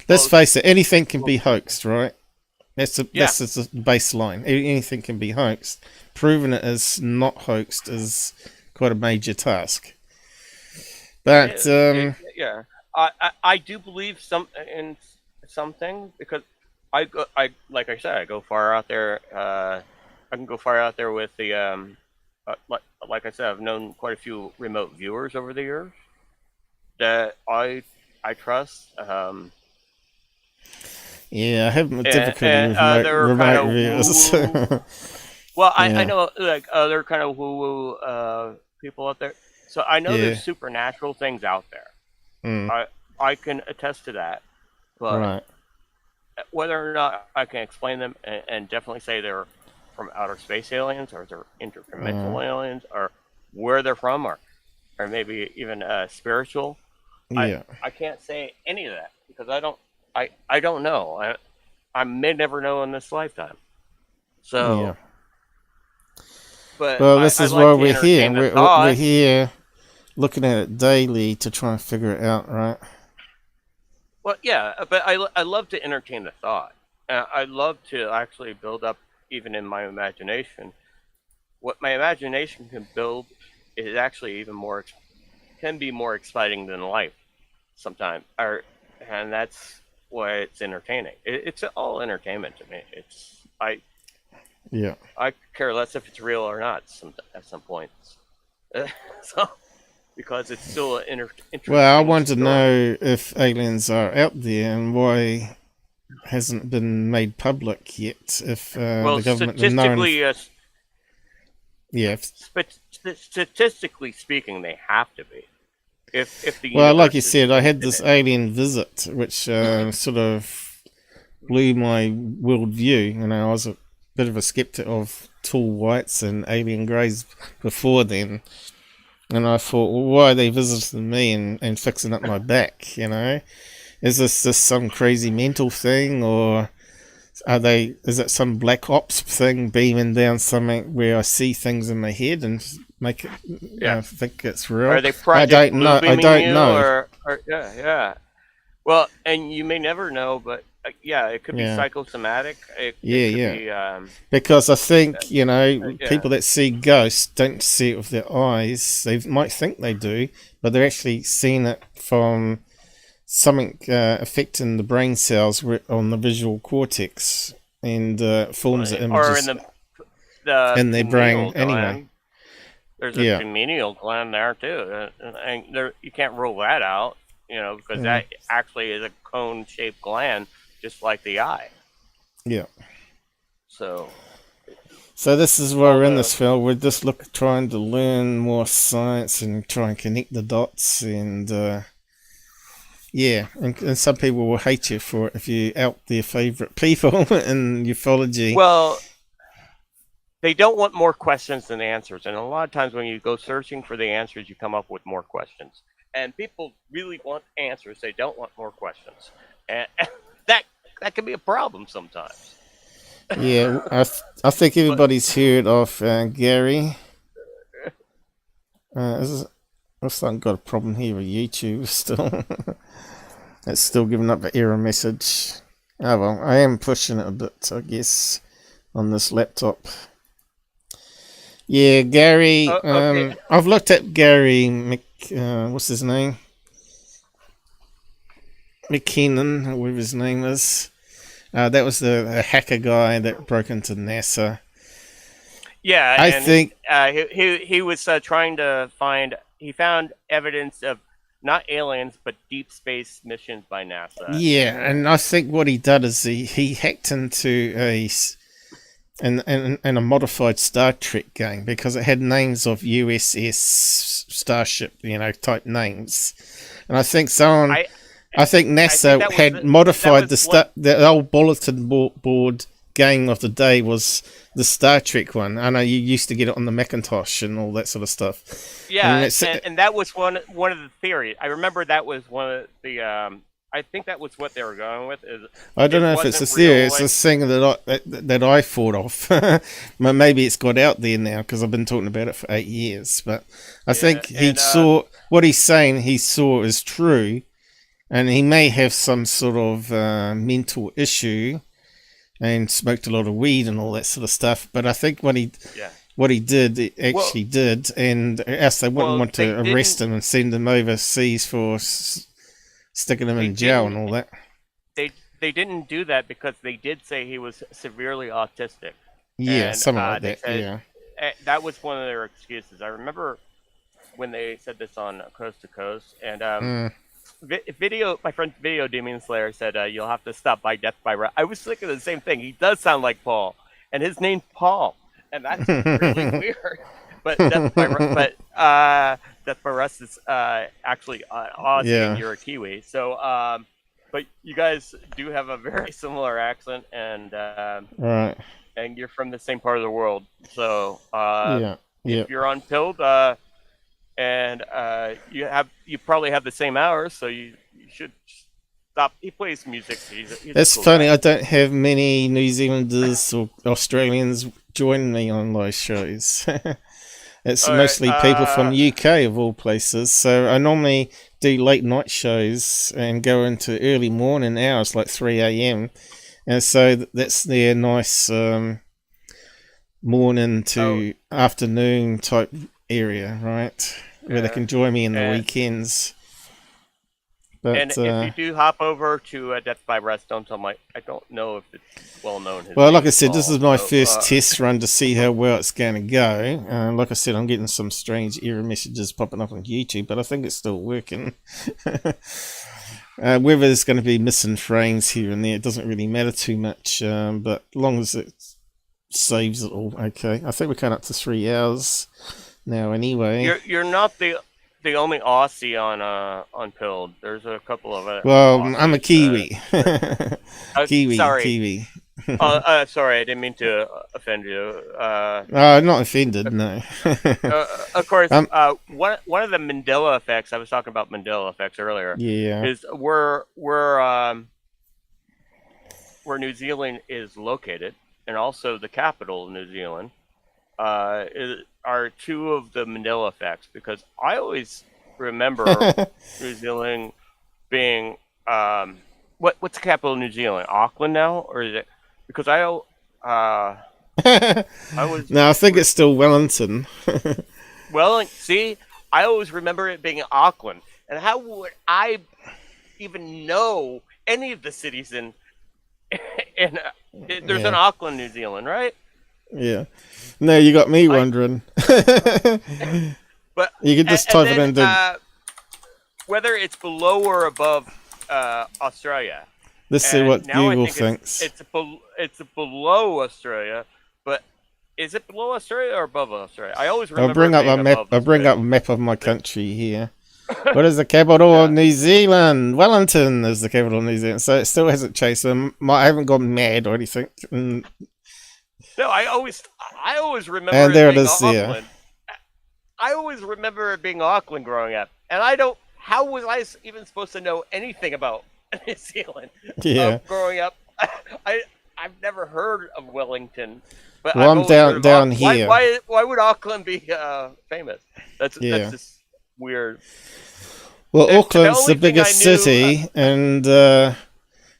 Let's face it, anything can be hoaxed, right? That's the baseline. Anything can be hoaxed. Proving it is not hoaxed is quite a major task. But I do believe in something because I like I said, I go far out there. I can go far out there with the like I said, I've known quite a few remote viewers over the years that I trust. Yeah, I have difficulty with remote viewers. Well, I know like other kind of woo-woo people out there. So I know there's supernatural things out there. I can attest to that. But whether or not I can explain them and definitely say they're from outer space aliens or they're interdimensional aliens or where they're from or maybe even spiritual, I can't say any of that because I don't know. I may never know in this lifetime. So, but this is why we're here. We're here looking at it daily to try and figure it out, right? Well, yeah, but I love to entertain the thought. I love to actually build up, even in my imagination. What my imagination can build is actually even more, can be more exciting than life sometimes. And that's why it's entertaining. It's all entertainment to me. I care less if it's real or not at some points. So, because it's still an interesting Well, I want to story. know if aliens are out there and why hasn't been made public yet. If the government statistically, statistically speaking, they have to be. If the like you said, I had this alien visit, which sort of blew my worldview. You know, I was a bit of a skeptic of tall whites and alien greys before then. And I thought, well, why are they visiting me and fixing up my back, you know? Is this just some crazy mental thing, or is it some black ops thing beaming down something where I see things in my head and make it think it's real? Are they I don't know. Well, and you may never know, but it could be psychosomatic. It could be, because I think, you know, people that see ghosts don't see it with their eyes. They might think they do, but they're actually seeing it from something affecting the brain cells on the visual cortex and forms the images in their brain gland. anyway. There's a pineal gland there too, and you can't rule that out, you know, because that actually is a cone-shaped gland, just like the eye. Yeah. So this is why we're in this field. We're just trying to learn more science and try and connect the dots. And and some people will hate you for it if you out their favourite people in ufology. Well, they don't want more questions than answers, and a lot of times when you go searching for the answers, you come up with more questions. And people really want answers; they don't want more questions, and that can be a problem sometimes. Yeah, I think everybody's heard of Gary. I've got a problem here with YouTube still. It's still giving up the error message. Oh well, I am pushing it a bit, I guess, on this laptop. Yeah, Gary. Okay. I've looked at Gary what's his name? McKinnon, or whatever his name is. That was the hacker guy that broke into NASA. Yeah, I think he was trying to find. He found evidence of not aliens but deep space missions by NASA. Yeah, and I think what he did is he hacked into a modified Star Trek game because it had names of USS Starship, you know, type names, and I think I think NASA had modified the old bulletin board game of the day was the Star Trek one. I know you used to get it on the Macintosh and all that sort of stuff. Yeah, and that was one of the theories. I remember that was one of the. I think that was what they were going with. I don't know if it's a theory. It's a thing that I thought of. Maybe it's got out there now because I've been talking about it for 8 years. But I think he saw what he's saying. He saw is true, and he may have some sort of mental issue, and smoked a lot of weed and all that sort of stuff. But I think what he did actually did, and else they wouldn't want to arrest him and send him overseas for sticking him in jail and all that. They didn't do that because they did say he was severely autistic. Yeah, something like that. that was one of their excuses. I remember when they said this on Coast to Coast, and my friend Video Demon Slayer said you'll have to stop by Death by Rust. I was thinking the same thing. He does sound like Paul, and his name's Paul, and that's really weird. But Death by Rust is actually Aussie, and you're a Kiwi. So, but you guys do have a very similar accent, and right, and you're from the same part of the world. So, if you're on Pilled, and you probably have the same hours, so you should stop. He plays music. He's That's cool funny. guy. I don't have many New Zealanders or Australians join me on those shows. It's mostly people from UK of all places. So I normally do late night shows and go into early morning hours, like 3 a.m. And so that's their nice morning to afternoon type area, right? Where they can join me in the weekends. But, and if you do hop over to Death by Rust, don't tell I don't know if it's well known. Well, like I said, this is my first test run to see how well it's going to go. Like I said, I'm getting some strange error messages popping up on YouTube, but I think it's still working. Whether there's going to be missing frames here and there, it doesn't really matter too much. But as long as it saves it all, okay. I think we're coming up to 3 hours now anyway. You're not the only Aussie on Pilled. There's a couple of it. Well, Aussies, I'm a Kiwi. Kiwi. Sorry, I didn't mean to offend you. I'm not offended, no. Of course, one of the Mandela effects, I was talking about Mandela effects earlier, is where New Zealand is located, and also the capital of New Zealand, are two of the Mandela effects, because I always remember New Zealand being what's the capital of New Zealand? Auckland now, or is it? Because I was no, I think it's still Wellington. See, I always remember it being Auckland, and how would I even know any of the cities in there's an Auckland, New Zealand, right? Yeah. No, you got me wondering. But you could just type it into whether it's below or above Australia. Let's see what Google thinks. It's below Australia, but is it below Australia or above Australia? I always remember. I'll bring up a map. I'll bring up a map of my country here. What is the capital of New Zealand? Wellington is the capital of New Zealand. So it still hasn't changed. So I haven't gone mad or anything. No, I always remember. And there it is. Auckland. I always remember it being Auckland growing up, and I don't. How was I even supposed to know anything about New Zealand? Growing up, I've never heard of Wellington. But well, I'm down here. Why would Auckland be famous? That's just weird. Well, Auckland's the biggest city, and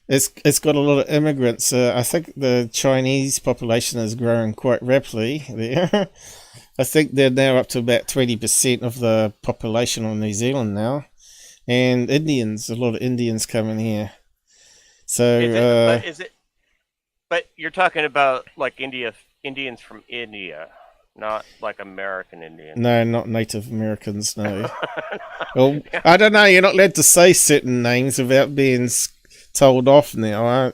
it's got a lot of immigrants. I think the Chinese population is growing quite rapidly there. I think they're now up to about 20% of the population of New Zealand now, and Indians. A lot of Indians coming here. So, But you're talking about like Indians from India, not like American Indians. No, not Native Americans. No. Well, I don't know. You're not allowed to say certain names without being told off now.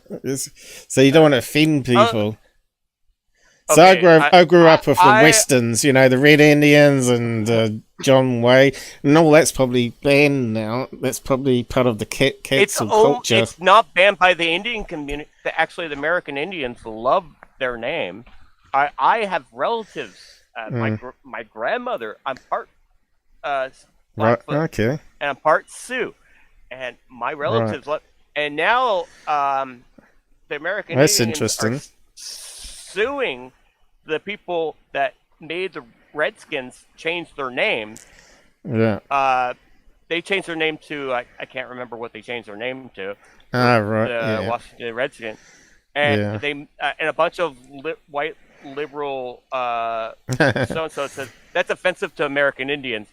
So you don't want to offend people. So I grew up with the Westerns, the Red Indians and John Way. No, that's probably banned now. That's probably part of the cancel culture. It's not banned by the Indian community. Actually, the American Indians love their name. I have relatives. My grandmother. I'm part Blackfoot, and I'm part Sioux, and my relatives love. And now the American Indians are suing the people that made the Redskins change their name. Yeah. They changed their name to I can't remember what they changed their name to. Washington Redskins, and they and a bunch of white liberal so and so said that's offensive to American Indians.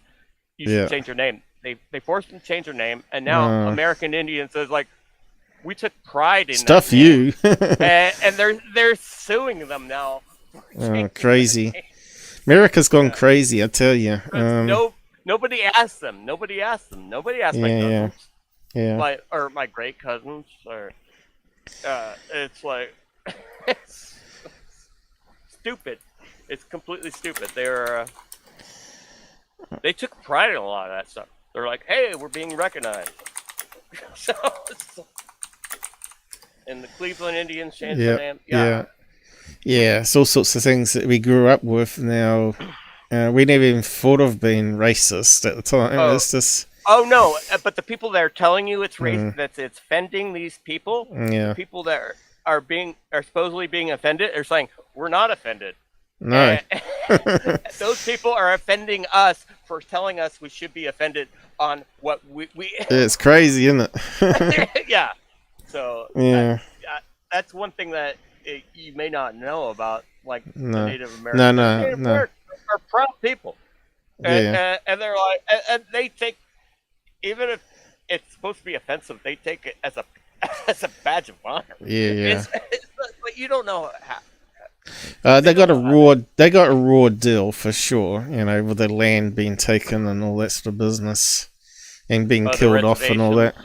You should change your name. They forced them to change their name, and now American Indians is like, we took pride in stuff and they're suing them now. Oh, crazy. America's gone crazy, I tell you. Nobody asked them. Nobody asked them. Nobody asked my cousins. Yeah. My great cousins. Or it's like it's stupid. It's completely stupid. They took pride in a lot of that stuff. They're like, hey, we're being recognized. So, and the Cleveland Indians changed their name. Yeah, it's all sorts of things that we grew up with. Now, we never even thought of being racist at the time. It's just... Oh no! But the people that are telling you it's racist, that it's offending these people, the people that are supposedly being offended, are saying we're not offended. No. Those people are offending us for telling us we should be offended on what we It's crazy, isn't it? Yeah. So that's one thing that you may not know about, like the Native Americans. No. Are proud people, and they're like, and they take, even if it's supposed to be offensive, they take it as a badge of honor. Yeah. But you don't know how. They got a raw deal for sure, with the land being taken and all that sort of business, and being killed off and all that.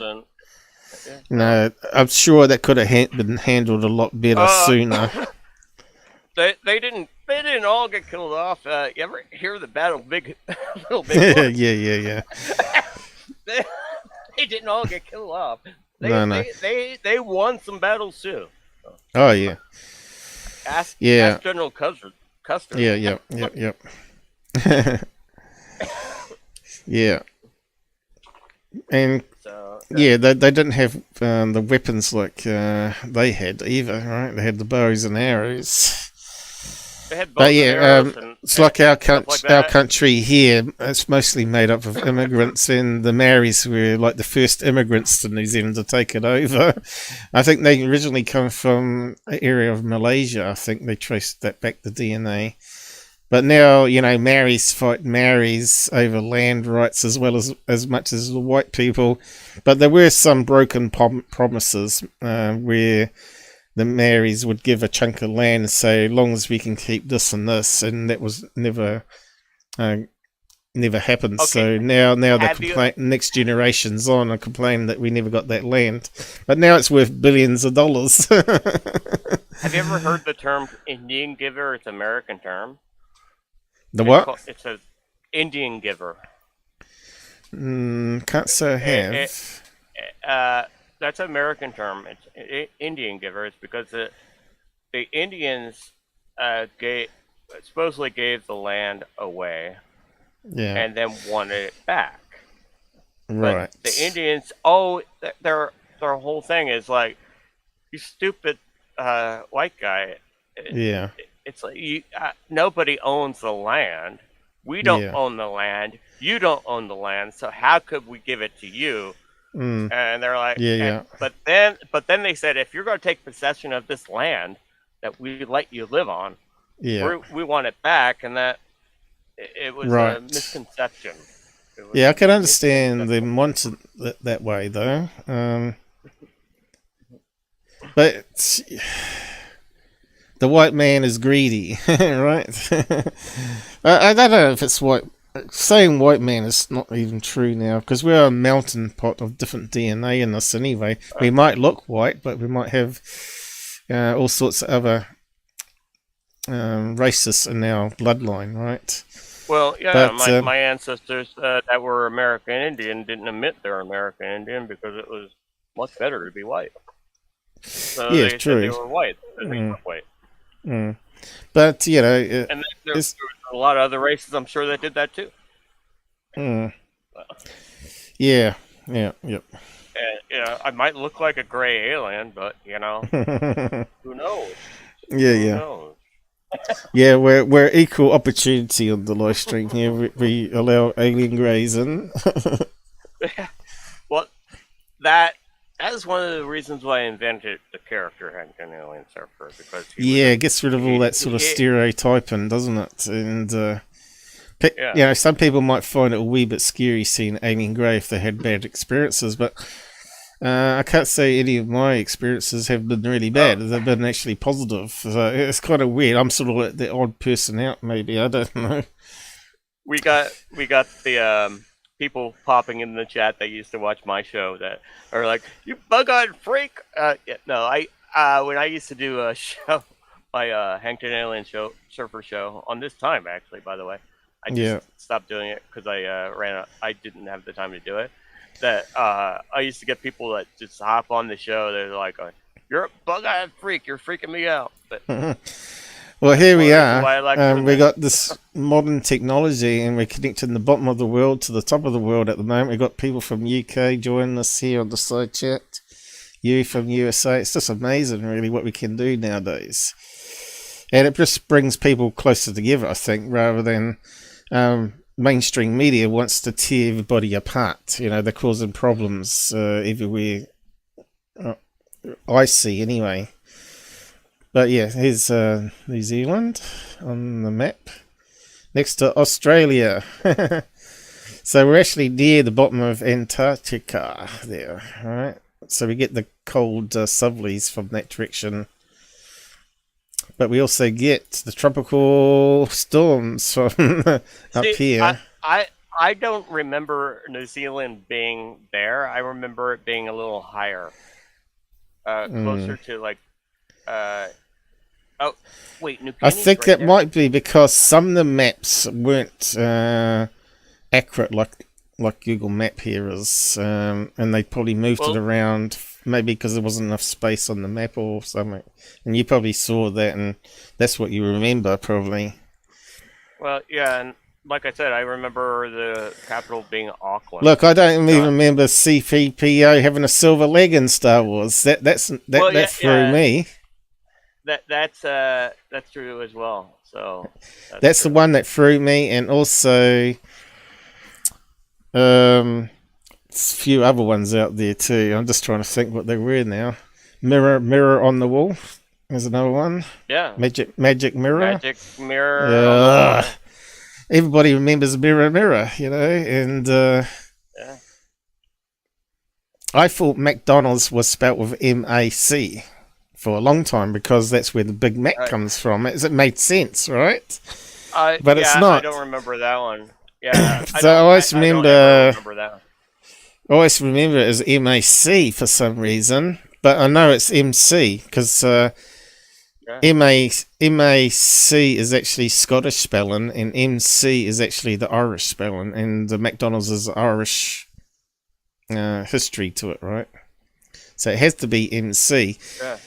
I'm sure that could have been handled a lot better sooner. They didn't all get killed off. You ever hear the battle of Little Big Horn? Yeah. They didn't all get killed off. They won some battles too. Oh yeah. Ask General Custer. Yep. Yeah. And they didn't have the weapons like they had either, right? They had the bows and arrows. They had bows and arrows it's like our country here. It's mostly made up of immigrants, and the Maoris were like the first immigrants to New Zealand to take it over. I think they originally come from an area of Malaysia. I think they traced that back to DNA. But now, Maoris fight Maoris over land rights as well as much as the white people. But there were some broken promises where the Maoris would give a chunk of land and say, as long as we can keep this and this, and that was never happened. Okay. So now the next generation's on and complain that we never got that land. But now it's worth billions of dollars. Have you ever heard the term Indian giver? It's an American term. The what? It says Indian giver. Can't say I have. That's an American term. It's Indian giver. It's because the Indians supposedly gave the land away, and then wanted it back. Right. But the Indians, their whole thing is like, you stupid white guy. Yeah. It's like nobody owns the land. We don't own the land. You don't own the land. So how could we give it to you? And they're like, But then they said, if you're going to take possession of this land that we let you live on, we want it back. And that it was a misconception. I can understand them wanting it that way, though. But the white man is greedy, right? I don't know if it's white. Saying white man is not even true now, because we're a melting pot of different DNA in us anyway. We might look white, but we might have all sorts of other races in our bloodline, right? Well, my ancestors that were American Indian didn't admit they're American Indian because it was much better to be white. So they true. said they were white. They were white. But, and there's a lot of other races, I'm sure, that did that too. Yep. And, I might look like a gray alien, but, who knows? Who knows? Yeah, we're equal opportunity on the live stream here. We allow alien greys in. Well, that is one of the reasons why I invented the character AlienSurfer, because it gets rid of all that sort of stereotyping, doesn't it? And some people might find it a wee bit scary seeing alien grey if they had bad experiences, but I can't say any of my experiences have been really bad. They've been actually positive. So it's kind of weird. I'm sort of like the odd person out, maybe. I don't know. We got the people popping in the chat that used to watch my show that are like, "You bug-eyed freak!" When I used to do a show, my Hankton AlienSurfer show on this time, actually, by the way, I just stopped doing it because I didn't have the time to do it. That I used to get people that just hop on the show. They're like, "You're a bug-eyed freak. You're freaking me out." But well, here we are. We got this modern technology, and we're connecting the bottom of the world to the top of the world at the moment. We've got people from UK joining us here on the side chat. You from USA. It's just amazing, really, what we can do nowadays. And it just brings people closer together, I think, rather than mainstream media wants to tear everybody apart. You know, they're causing problems everywhere. I see, anyway. But yeah, here's New Zealand on the map. Next to Australia. So we're actually near the bottom of Antarctica there, alright? So we get the cold southerlies from that direction. But we also get the tropical storms from up here. I don't remember New Zealand being there. I remember it being a little higher. Closer to like... oh, wait, New Guinea's I think right that there. might be because some of the maps weren't accurate like Google Map here is. And they probably moved it around... Maybe because there wasn't enough space on the map or something. And you probably saw that, and that's what you remember, probably. Well, yeah, and like I said, I remember the capital being Auckland. Look, I don't even remember C-3PO having a silver leg in Star Wars. That threw me. That's true as well. So that's the one that threw me, and also a few other ones out there too. I'm just trying to think what they were now. Mirror on the wall. There's another one. Yeah. Magic mirror. Magic mirror. Everybody remembers mirror, you know, and I thought McDonald's was spelt with M-A-C for a long time because that's where the Big Mac comes from. It made sense, right? But it's not. I don't remember that one. Yeah. So I always remember that. I always remember it as M-A-C for some reason, but I know it's M-C because M-A-C is actually Scottish spelling and M-C is actually the Irish spelling, and the McDonald's is Irish history to it, right? So it has to be M-C. Yeah.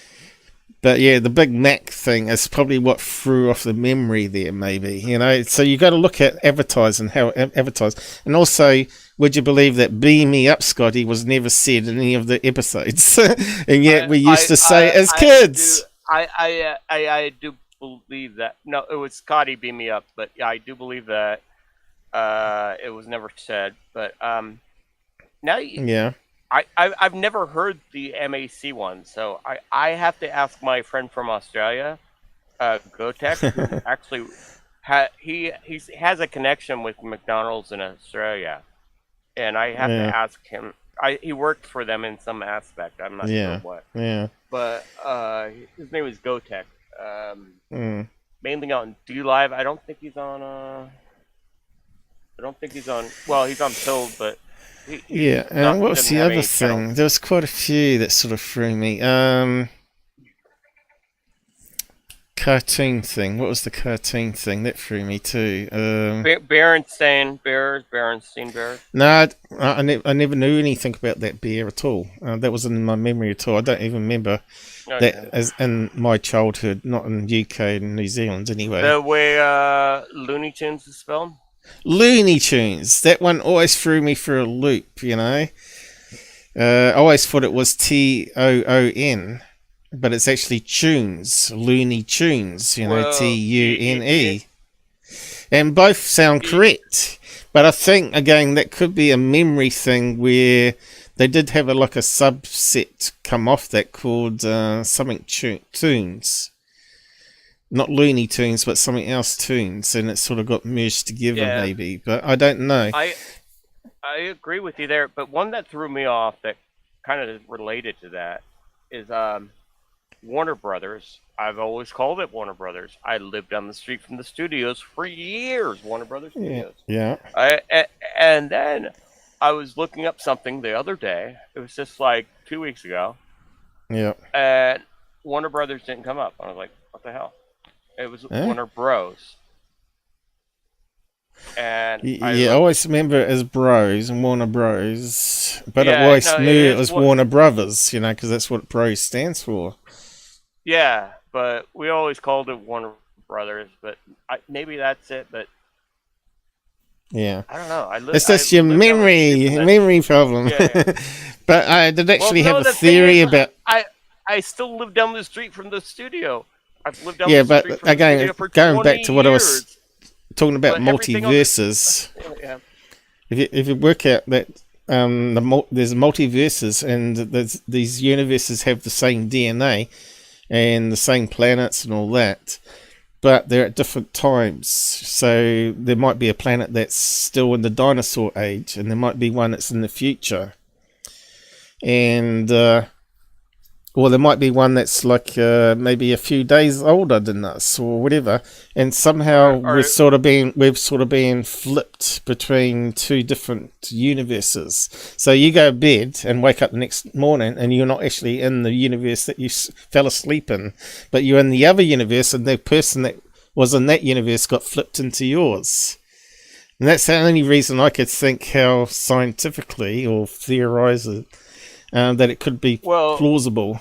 But yeah, the Big Mac thing is probably what threw off the memory there, maybe, you know. So you got to look at advertising, how advertised, and also, would you believe that "Beam me up, Scotty" was never said in any of the episodes, and yet we used to say it as kids. I do believe that. No, it was Scotty "Beam me up," but yeah, I do believe that it was never said. But now, I've never heard the MAC one, so I have to ask my friend from Australia, Gotek, who actually he has a connection with McDonald's in Australia, and I have to ask him. He worked for them in some aspect. I'm not sure what. Yeah. But his name is Gotek. Mainly on DLive. I don't think he's on. Well, he's on Pilled, but. And what was the other thing? There was quite a few that sort of threw me. Cartoon thing. What was the cartoon thing that threw me too? Berenstain Bears. No, I never knew anything about that bear at all. That wasn't in my memory at all. I don't even remember that as in my childhood, not in UK and New Zealand anyway. The way Looney Tunes is spelled? Looney Tunes. That one always threw me for a loop, you know. I always thought it was T-O-O-N, but it's actually tunes. Looney Tunes, you know, T-U-N-E. And both sound correct. But I think, again, that could be a memory thing where they did have a subset come off that called something tunes. Not Looney Tunes, but something else tunes, and it sort of got merged together, maybe. But I don't know. I agree with you there, but one that threw me off that kind of related to that is Warner Brothers. I've always called it Warner Brothers. I lived down the street from the studios for years. Warner Brothers Studios. Yeah. And then I was looking up something the other day. It was just like 2 weeks ago. Yeah. And Warner Brothers didn't come up. I was like, what the hell? It was Warner Bros. And I always remember it as Bros and Warner Bros. But I always knew it was Warner Brothers, you know, because that's what Bros stands for. Yeah, but we always called it Warner Brothers. But maybe that's it. But yeah, I don't know. It's just your memory problem. Yeah. But I did actually have a theory about. I still live down the street from the studio. I've lived down the street but from again, the studio for going back to what years. I was talking about, multiverses. Yeah. If you work out that there's multiverses, and these universes have the same DNA and the same planets and all that, but they're at different times. So there might be a planet that's still in the dinosaur age, and there might be one that's in the future, and or there might be one that's like maybe a few days older than us or whatever, and somehow we've sort of been flipped between two different universes. So you go to bed and wake up the next morning, and you're not actually in the universe that you fell asleep in, but you're in the other universe, and the person that was in that universe got flipped into yours. And that's the only reason I could think how scientifically or theorize it. That it could be plausible.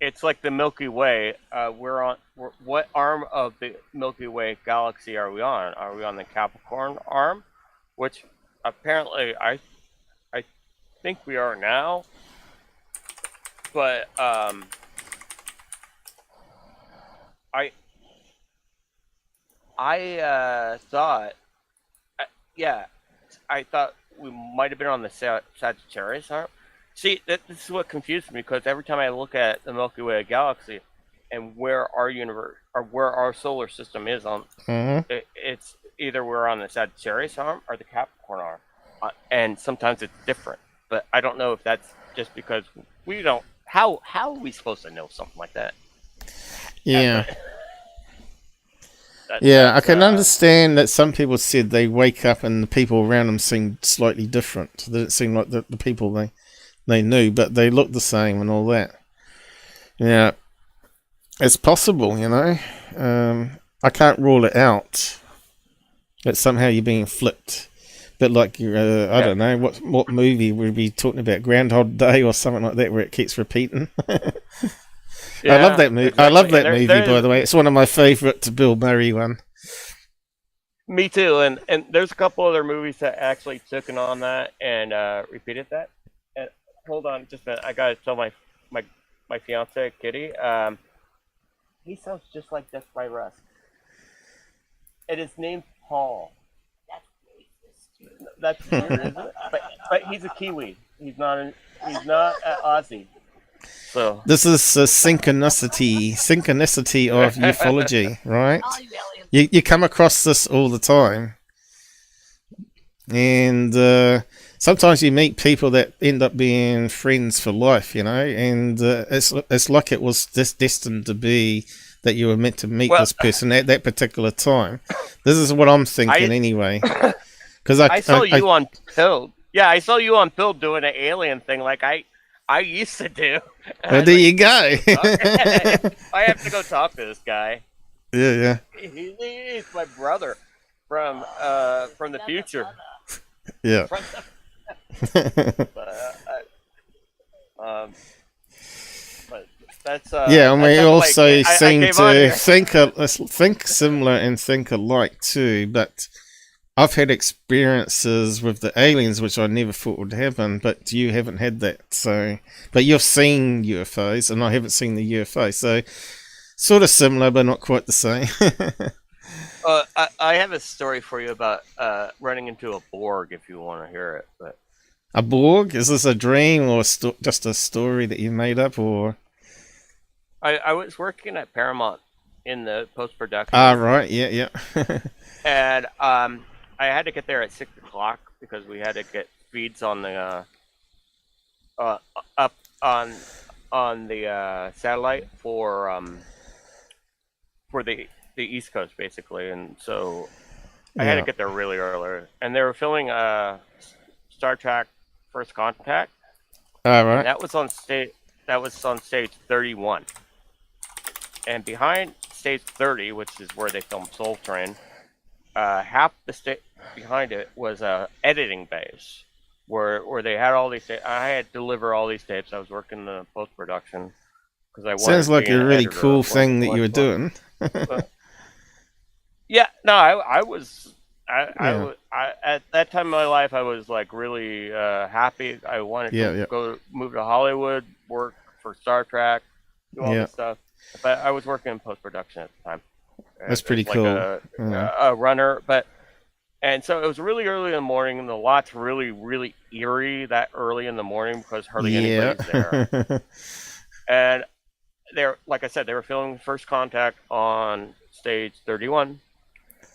It's like the Milky Way. What arm of the Milky Way galaxy are we on? Are we on the Capricorn arm, which apparently I think we are now. But I thought we might have been on the Sagittarius arm. See, this is what confused me, because every time I look at the Milky Way galaxy and where our universe or where our solar system is on, it's either we're on the Sagittarius arm or the Capricorn arm, and sometimes it's different. But I don't know if that's just because we don't. How are we supposed to know something like that? Yeah. I can understand that some people said they wake up and the people around them seem slightly different. They didn't seem like the people they knew, but they look the same and all that. Yeah, it's possible, you know. I can't rule it out that somehow you're being flipped. But like, I don't know, what movie would we be talking about? Groundhog Day or something like that, where it keeps repeating. I love that movie. Exactly. I love that movie, by the way. It's one of my favourite Bill Murray one. Me too. And there's a couple other movies that actually took on that and repeated that. And hold on just a minute. I gotta tell my fiance Kitty. He sounds just like Death by Rusk. And his name's Paul. That's weird, isn't it? But he's a Kiwi. He's not Aussie. So this is a synchronicity of ufology, right? You come across this all the time, and sometimes you meet people that end up being friends for life, you know, and it's like it was just destined to be that you were meant to meet this person at that particular time. This is what I'm thinking anyway. Because I saw you on Pill. Yeah, I saw you on Pill doing an alien thing like I used to do. Well, there you go. I have to go talk to this guy. Yeah. He's my brother from the future. Yeah. But that's yeah, and we also seem to think similar and think alike too. But I've had experiences with the aliens which I never thought would happen, but you haven't had that. So, but you've seen UFOs, and I haven't seen the UFO. So, sort of similar, but not quite the same. I have a story for you about running into a Borg, if you want to hear it. But a Borg? Is this a dream or just a story that you made up, or? I was working at Paramount in the post-production. Ah, right. Yeah. And I had to get there at 6 o'clock because we had to get feeds on the up on the satellite for the East Coast basically, and so I had to get there really early. And they were filming Star Trek First Contact. All right. And that was on stage 31. And behind stage 30, which is where they filmed Soul Train, half the stage behind it was a editing base where they had all these. I had to deliver all these tapes. I was working the post production because I wanted Sounds like to be a an really editor cool thing that you were doing. Yeah, no, I was. I at that time in my life, I was like really happy. I wanted to move to Hollywood, work for Star Trek, do all this stuff. But I was working in post production at the time. That's pretty cool. A runner, and so it was really early in the morning, and the lot's really, really eerie that early in the morning because hardly anybody's there. And they're, like I said, they were filming First Contact on stage 31.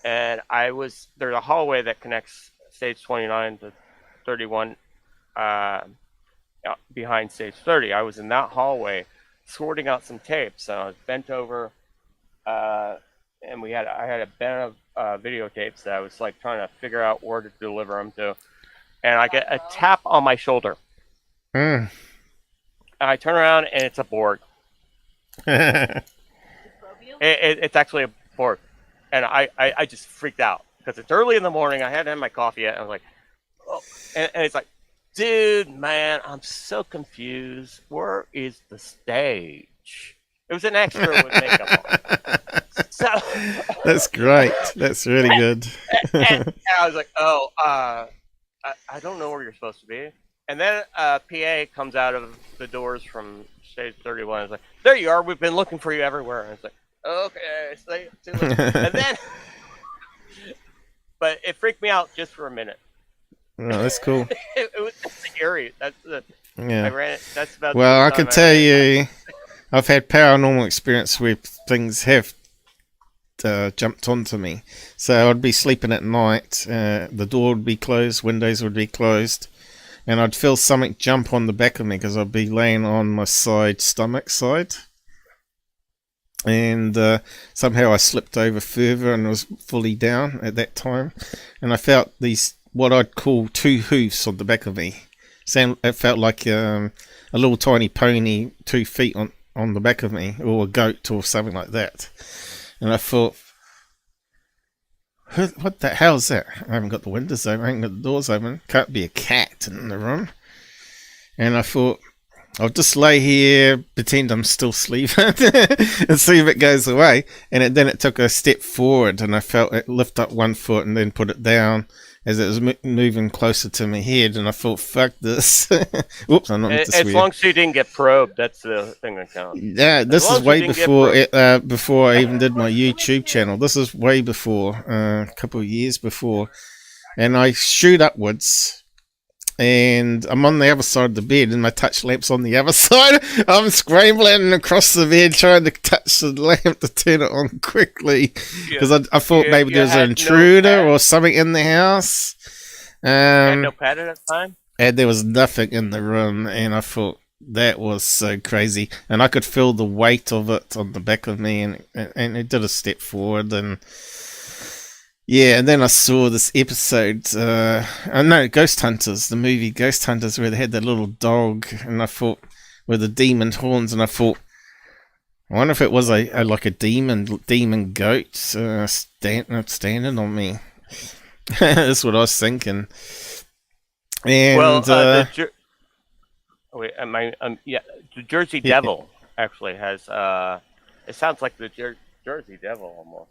And there's a hallway that connects stage 29 to 31 behind stage 30. I was in that hallway sorting out some tapes, and I was bent over, and I had a bent of videotapes that I was like trying to figure out where to deliver them to. And I get a tap on my shoulder. And I turn around, and it's a board. It's actually a board. And I just freaked out because it's early in the morning. I hadn't had my coffee yet. I was like, oh. And it's like, dude, man, I'm so confused. Where is the stage? It was an extra with makeup on. So, that's great. That's really good. and I was like, oh, I don't know where you're supposed to be. And then PA comes out of the doors from stage 31. It's like, there you are. We've been looking for you everywhere. And it's like, okay, see you later. And then, but it freaked me out just for a minute. Oh, that's cool. It was scary. I ran it. That's about. Well, I can tell you, I've had paranormal experience where things have jumped onto me. So I'd be sleeping at night. The door would be closed, windows would be closed, and I'd feel something jump on the back of me because I'd be laying on my stomach side. And somehow I slipped over further and was fully down at that time, and I felt these what I'd call two hoofs on the back of me. It felt like a little tiny pony, 2 feet on the back of me, or a goat or something like that. And I thought, what the hell is that? I haven't got the windows open, I haven't got the doors open. Can't be a cat in the room. And I thought, I'll just lay here, pretend I'm still sleeping, and see if it goes away. And then it took a step forward, and I felt it lift up one foot and then put it down as it was moving closer to my head. And I thought, fuck this. Oops, I'm not meant to swear. As long as you didn't get probed, that's the thing that counts. Yeah, this is way before I even did my YouTube channel. This is way before, a couple of years before. And I shoot upwards. And I'm on the other side of the bed, and my touch lamp's on the other side. I'm scrambling across the bed trying to touch the lamp to turn it on quickly, because I thought maybe there was an intruder or something in the house. You had no pet at the time? And there was nothing in the room, and I thought that was so crazy. And I could feel the weight of it on the back of me, and it did a step forward, and yeah, and then I saw this episode, Ghost Hunters, the movie Ghost Hunters, where they had that little dog, and I thought, with the demon horns, and I thought, I wonder if it was a demon goat standing on me. That's what I was thinking. And the Jersey Devil actually has. It sounds like the Jersey Devil almost.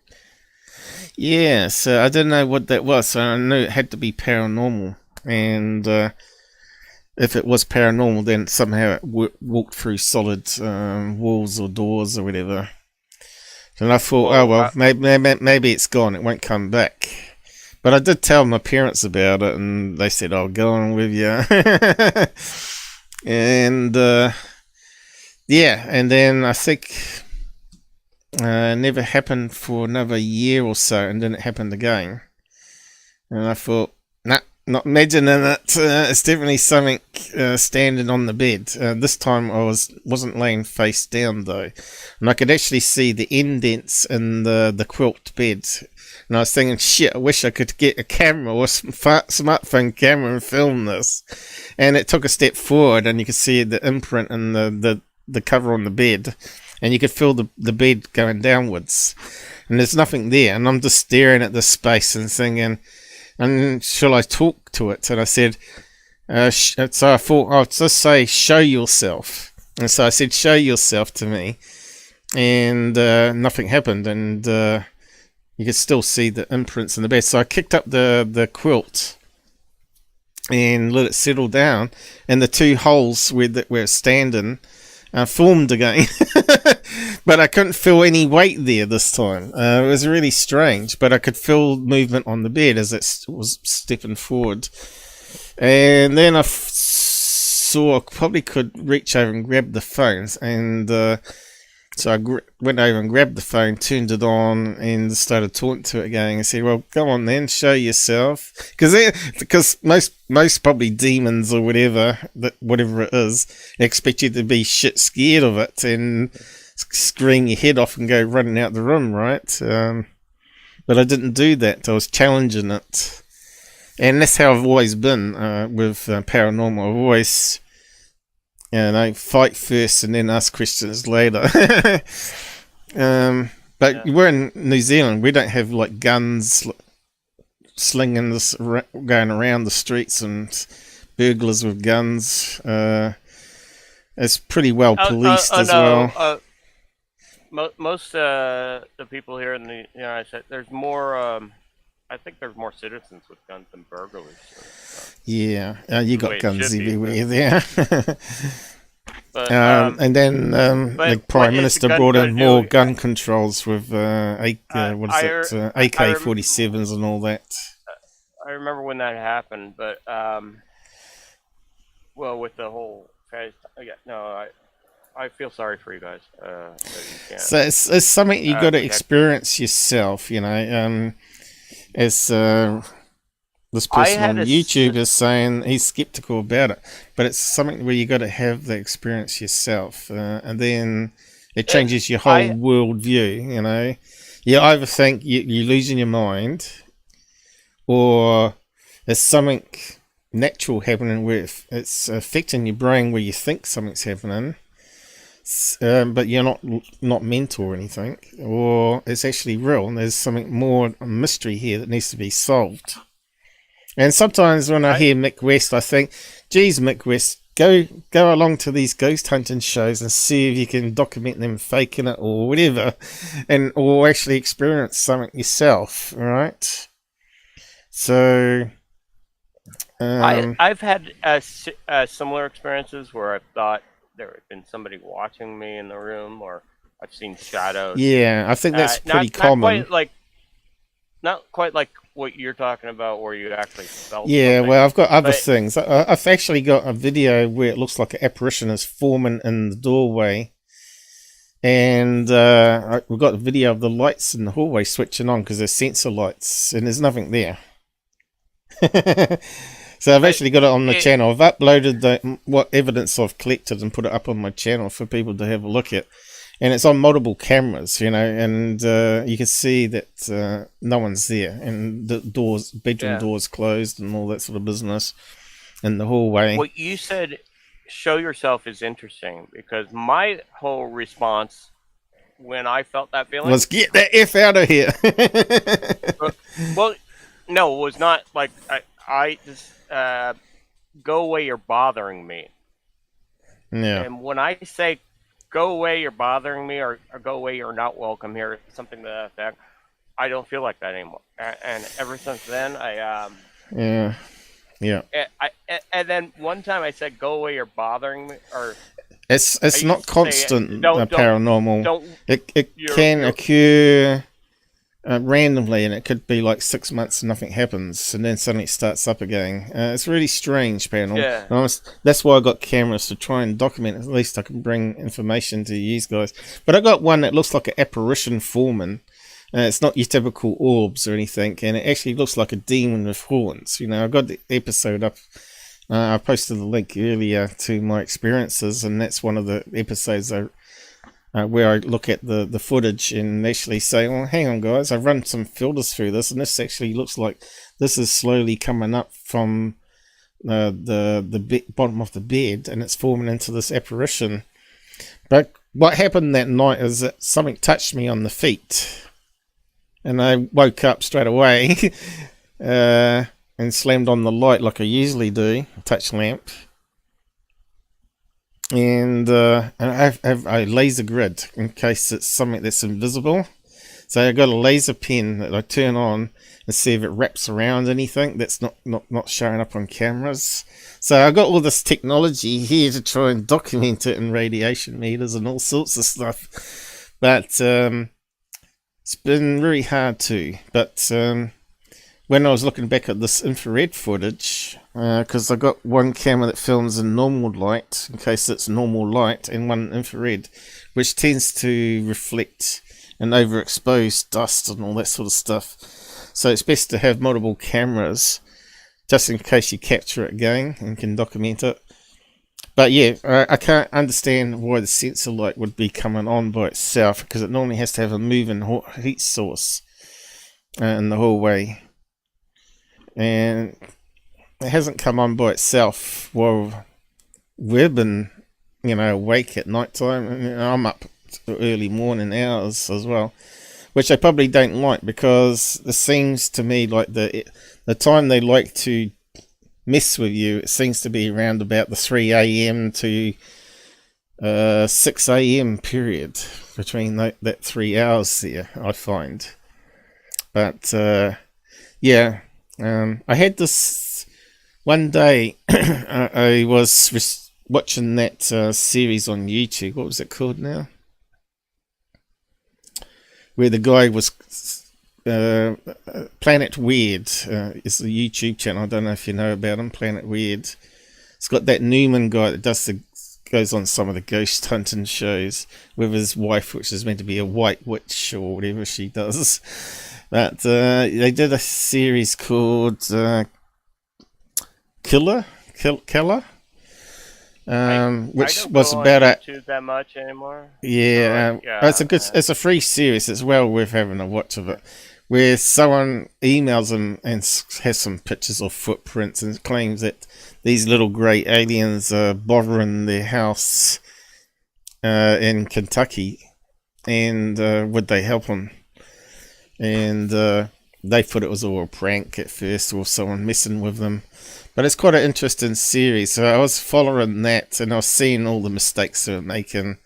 Yeah, so I didn't know what that was, so I knew it had to be paranormal, and if it was paranormal, then somehow it walked through solid walls or doors or whatever. And I thought, maybe it's gone, it won't come back. But I did tell my parents about it, and they said, "I'll go on with you." And and then I think. Never happened for another year or so, and then it happened again. And I thought, nah, not imagining it. It's definitely something standing on the bed. This time I wasn't laying face down though, and I could actually see the indents in the quilt bed. And I was thinking, shit, I wish I could get a camera or smartphone camera and film this. And it took a step forward, and you could see the imprint in the cover on the bed, and you could feel the bed going downwards. And there's nothing there, and I'm just staring at this space and thinking, and shall I talk to it? And I said, so I thought, I'll just say, show yourself. And so I said, show yourself to me. And nothing happened, and you could still see the imprints in the bed. So I kicked up the quilt and let it settle down, and the two holes where it's standing formed again. But I couldn't feel any weight there this time. It was really strange, but I could feel movement on the bed as it was stepping forward. And then I saw I probably could reach over and grab the phones, and so I went over and grabbed the phone, turned it on, and started talking to it again. I said, well, go on then, show yourself. Because most probably demons or whatever it is, expect you to be shit scared of it and scream your head off and go running out the room, right? But I didn't do that. I was challenging it. And that's how I've always been with paranormal. I've always... fight first and then ask questions later. But we're in New Zealand. We don't have like guns slinging this going around the streets and burglars with guns. It's pretty well policed as well. Most the people here in the United States, there's more. I think there's more citizens with guns than burglars. Yeah, you got guns everywhere there. But, and then the Prime Minister brought in more gun controls with AK-47s and all that. I remember when that happened, but well, with the whole phase, I feel sorry for you guys. That you can't. So it's something you got to experience yourself, you know. As this person on YouTube is saying, he's skeptical about it, but it's something where you got to have the experience yourself, and then it changes your whole world view. You know, you either think you're losing your mind, or there's something natural happening where it's affecting your brain where you think something's happening. But you're not mental or anything, or it's actually real, and there's something more, a mystery here that needs to be solved. And sometimes when I hear Mick West, I think, geez, Mick West, go along to these ghost hunting shows and see if you can document them faking it or whatever, or actually experience something yourself, right? So I've had similar experiences where I've thought there had been somebody watching me in the room, or I've seen shadows. Yeah, I think that's pretty common. Not quite like what you're talking about, where you actually felt. Yeah, well, I've got other things. I've actually got a video where it looks like an apparition is forming in the doorway, and we've got a video of the lights in the hallway switching on because there's sensor lights, and there's nothing there. So I've actually got it on the channel. I've uploaded what evidence I've collected and put it up on my channel for people to have a look at. And it's on multiple cameras, you know, and you can see that no one's there. And the bedroom doors closed and all that sort of business in the hallway. What you said, show yourself, is interesting, because my whole response when I felt that feeling was, get that F out of here. Well, no, it was not like I just... go away, you're bothering me. Yeah. And when I say go away, you're bothering me, or go away, you're not welcome here, something to that effect, I don't feel like that anymore. And ever since then, yeah. And then one time I said, go away, you're bothering me, or it's not constant. Paranormal. It can occur randomly, and it could be like 6 months and nothing happens, and then suddenly it starts up again. It's really strange, paranormal. Yeah. That's why I got cameras, to try and document. At least I can bring information to you guys. But I got one that looks like an apparition forming It's not your typical orbs or anything, and it actually looks like a demon with horns. You know, I got the episode up. I posted the link earlier to my experiences, and that's one of the episodes where I look at the footage and actually say, "Well, hang on, guys, I've run some filters through this, and this actually looks like this is slowly coming up from the bottom of the bed, and it's forming into this apparition." But what happened that night is that something touched me on the feet, and I woke up straight away and slammed on the light like I usually do, a touch lamp. And I have a laser grid in case it's something that's invisible. So I got a laser pen that I turn on and see if it wraps around anything that's not showing up on cameras. So I got all this technology here to try and document it in radiation meters and all sorts of stuff. But it's been very hard to. But when I was looking back at this infrared footage, because I got one camera that films in normal light, in case it's normal light, and one infrared, which tends to reflect and overexpose dust and all that sort of stuff. So it's best to have multiple cameras, just in case you capture it again and can document it. But yeah, I can't understand why the sensor light would be coming on by itself, because it normally has to have a moving heat source in the hallway. And it hasn't come on by itself while we've been, awake at night time. And I'm up early morning hours as well, which I probably don't like, because it seems to me like the time they like to mess with you, it seems to be around about the 3 a.m. to 6 a.m. period, between that 3 hours there, I find. But yeah. I had this one day. I was watching that series on YouTube. What was it called now? Where the guy was Planet Weird is the YouTube channel. I don't know if you know about him. Planet Weird. It's got that Newman guy that goes on some of the ghost hunting shows with his wife, which is meant to be a white witch or whatever she does. But they did a series called Killer, which was about YouTube that much anymore. Yeah, it's a free series. It's well worth having a watch of it. Where someone emails them and has some pictures of footprints and claims that these little grey aliens are bothering their house in Kentucky, and would they help them? And they thought it was all a prank at first, or someone messing with them. But it's quite an interesting series. So I was following that, and I was seeing all the mistakes they were making.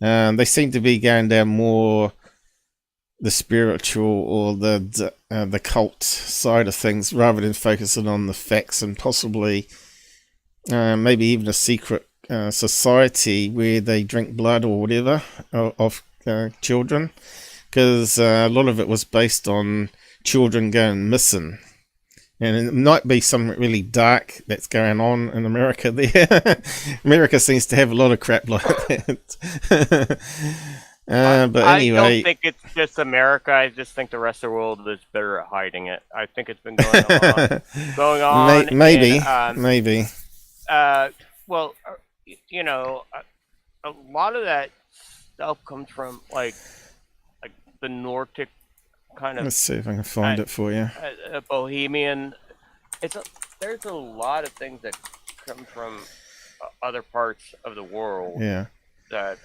They seem to be going down more the spiritual or the cult side of things, rather than focusing on the facts, and possibly maybe even a secret society where they drink blood or whatever of children. Because a lot of it was based on children going missing. And it might be something really dark that's going on in America there. America seems to have a lot of crap like that. But anyway... I don't think it's just America. I just think the rest of the world is better at hiding it. I think it's been going on. Maybe. Maybe. Well, a lot of that stuff comes from, like the Nordic kind of... Let's see if I can find it for you. Bohemian. There's a lot of things that come from other parts of the world. Yeah. That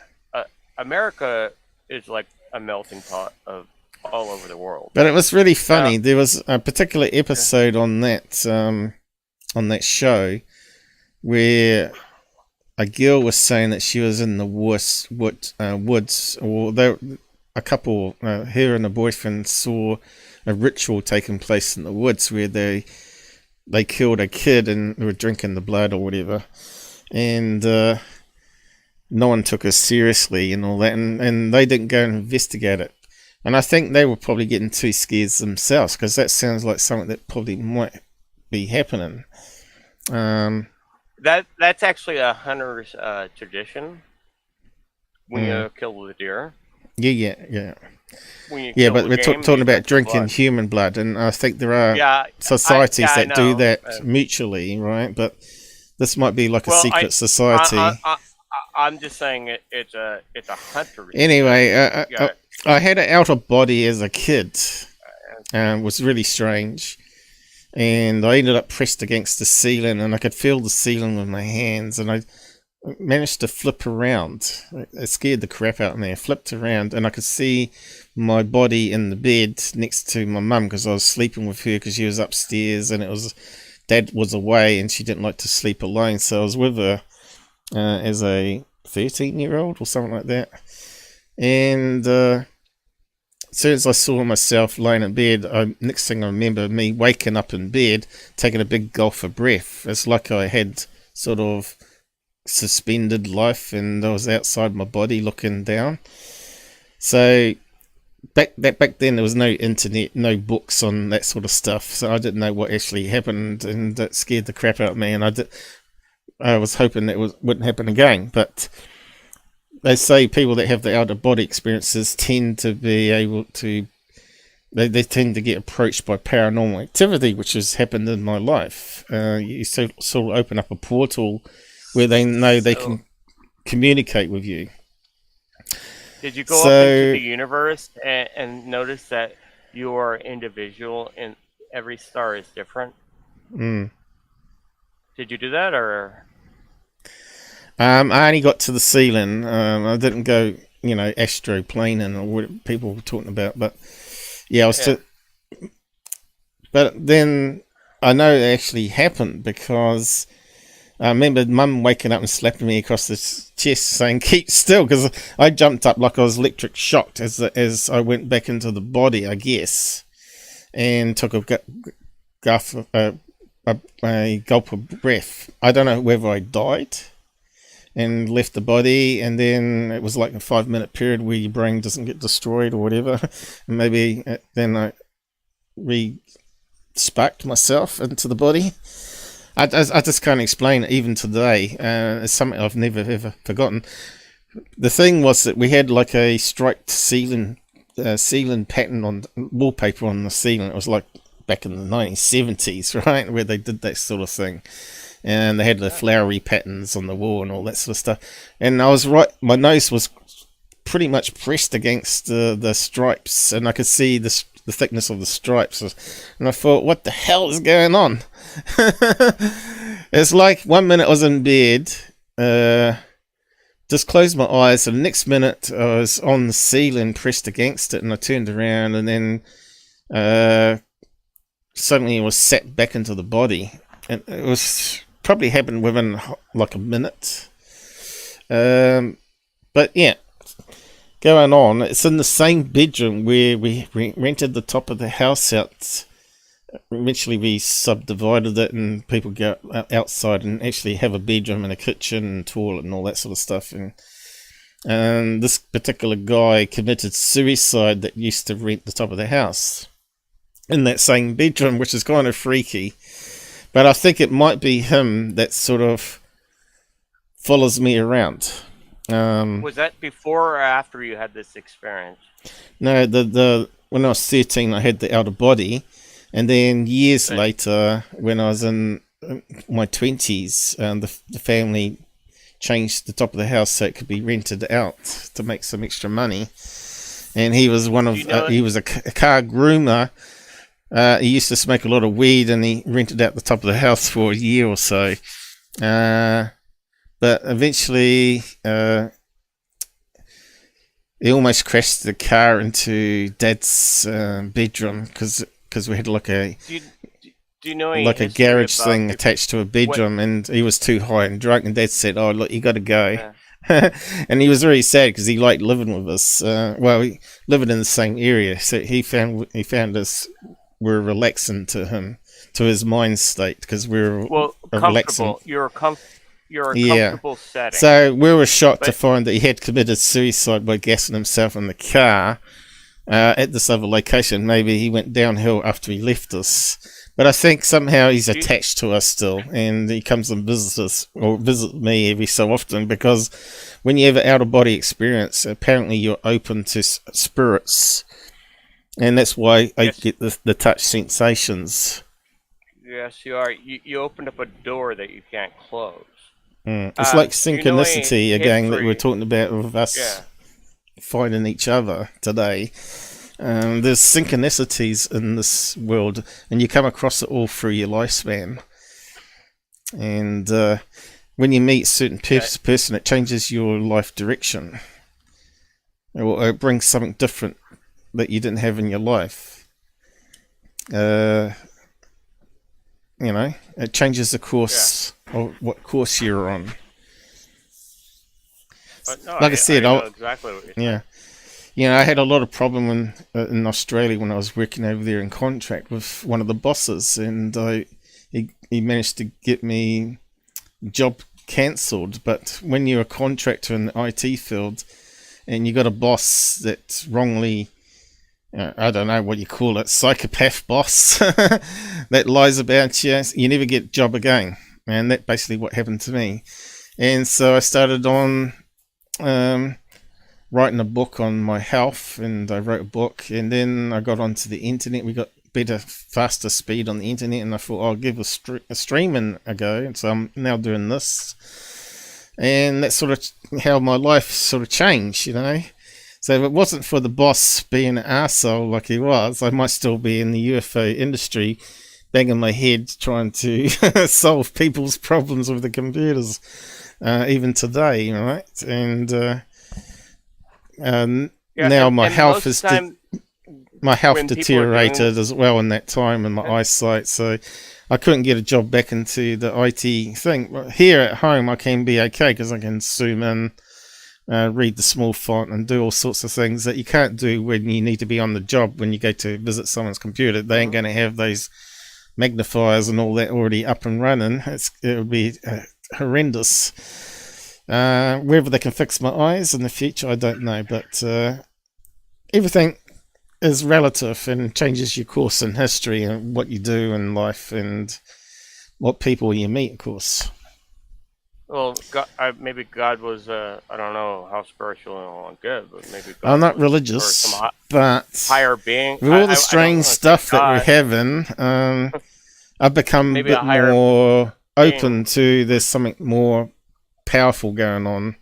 America is like a melting pot of all over the world. But it was really funny. There was a particular episode on that show where a girl was saying that she was in the woods, or a couple, her and a boyfriend, saw a ritual taking place in the woods where they killed a kid and were drinking the blood or whatever, and no one took us seriously and all that, and they didn't go and investigate it. And I think they were probably getting too scared themselves, because that sounds like something that probably might be happening. That's actually a hunter's tradition when you kill the deer. Yeah. when you Yeah, kill but the we're game, talking you about drink the drinking blood. human blood, and I think there are societies I that do know. that mutually, right? But this might be like a secret society. I'm just saying it's a hunter. Anyway, Yeah. I had an out of body as a kid. It was really strange. And I ended up pressed against the ceiling, and I could feel the ceiling with my hands, and I managed to flip around. It scared the crap out of me. I flipped around, and I could see my body in the bed next to my mum, because I was sleeping with her because she was upstairs, and Dad was away, and she didn't like to sleep alone, so I was with her as a 13-year-old or something like that. And as soon as I saw myself lying in bed, next thing I remember, me waking up in bed, taking a big gulp of breath. It's like I had sort of suspended life, and I was outside my body looking down. So back then there was no internet, no books on that sort of stuff, so I didn't know what actually happened, and that scared the crap out of me. And I was hoping that wouldn't happen again, but they say people that have the out-of-body experiences tend to be able to... They tend to get approached by paranormal activity, which has happened in my life. You sort of open up a portal where they know they can communicate with you. Did you go up into the universe and notice that you are individual and every star is different? Mm. Did you do that, or...? I only got to the ceiling. I didn't go, astroplaning or what people were talking about. But yeah, but then I know it actually happened, because I remember Mum waking up and slapping me across the chest, saying "keep still," because I jumped up like I was electric shocked as I went back into the body, I guess, and took a gulp of breath. I don't know whether I died and left the body, and then it was like a 5-minute period where your brain doesn't get destroyed or whatever. And maybe then I re-sparked myself into the body. I just can't explain it even today. It's something I've never ever forgotten. The thing was that we had like a striped ceiling pattern on wallpaper on the ceiling. It was like back in the 1970s, right, where they did that sort of thing. And they had the flowery patterns on the wall and all that sort of stuff. And I was right, my nose was pretty much pressed against the stripes, and I could see the thickness of the stripes. And I thought, what the hell is going on? It's like 1 minute I was in bed, just closed my eyes, and the next minute I was on the ceiling pressed against it, and I turned around, and then suddenly I was sat back into the body. And it was... probably happened within like a minute. But yeah, going on, it's in the same bedroom where we rented the top of the house out. Eventually we subdivided it, and people go outside and actually have a bedroom and a kitchen and toilet and all that sort of stuff. And this particular guy committed suicide that used to rent the top of the house in that same bedroom, which is kind of freaky. But I think it might be him that sort of follows me around. Was that before or after you had this experience? No, when I was 13, I had the outer body, and then years later, when I was in my 20s, the family changed the top of the house so it could be rented out to make some extra money. And he was he was a car groomer. He used to smoke a lot of weed, and he rented out the top of the house for a year or so. But eventually, he almost crashed the car into Dad's bedroom because we had like a garage thing attached to a bedroom, and he was too high and drunk. And Dad said, "Oh, look, you got to go." And he was very sad because he liked living with us. We living in the same area, so he found us. We're relaxing to him, to his mind state, because we're relaxing. You're a comfortable setting. So we were shocked to find that he had committed suicide by gassing himself in the car at this other location. Maybe he went downhill after he left us. But I think somehow he's attached to us still, and he comes and visits us, or visit me every so often, because when you have an out-of-body experience, apparently you're open to spirits, and that's why I get the touch sensations. Yes, you are. You opened up a door that you can't close. It's like synchronicity, again, that we were talking about with us. Yeah. Finding each other today. There's synchronicities in this world, and you come across it all through your lifespan. And when you meet a certain person, it changes your life direction. It brings something different that you didn't have in your life. It changes the course of what course you're on. No, like I said, I know exactly what you're saying. I had a lot of problem in Australia when I was working over there in contract with one of the bosses, and he managed to get me job cancelled. But when you're a contractor in the IT field, and you got a boss that wrongly, I don't know what you call it, psychopath boss that lies about you, you never get a job again. And that's basically what happened to me. And so I started on writing a book on my health, and I wrote a book, and then I got onto the internet. We got better, faster speed on the internet, and I thought I'll give a streaming a go, and so I'm now doing this, and that's sort of how my life sort of changed, So if it wasn't for the boss being an arsehole like he was, I might still be in the UFO industry, banging my head trying to solve people's problems with the computers. Even today, right? And now my health is deteriorated as well in that time, and my eyesight. So I couldn't get a job back into the IT thing. But here at home, I can be okay because I can zoom in, read the small font, and do all sorts of things that you can't do when you need to be on the job. When you go to visit someone's computer, they ain't going to have those magnifiers and all that already up and running. It would be horrendous. Whether they can fix my eyes in the future, I don't know, but everything is relative and changes your course in history and what you do in life and what people you meet, of course. Well, maybe God was, I don't know how spiritual and good, but maybe God I'm not religious, but higher being. With all the strange stuff that we're having, I've become a bit more open to there's something more powerful going on,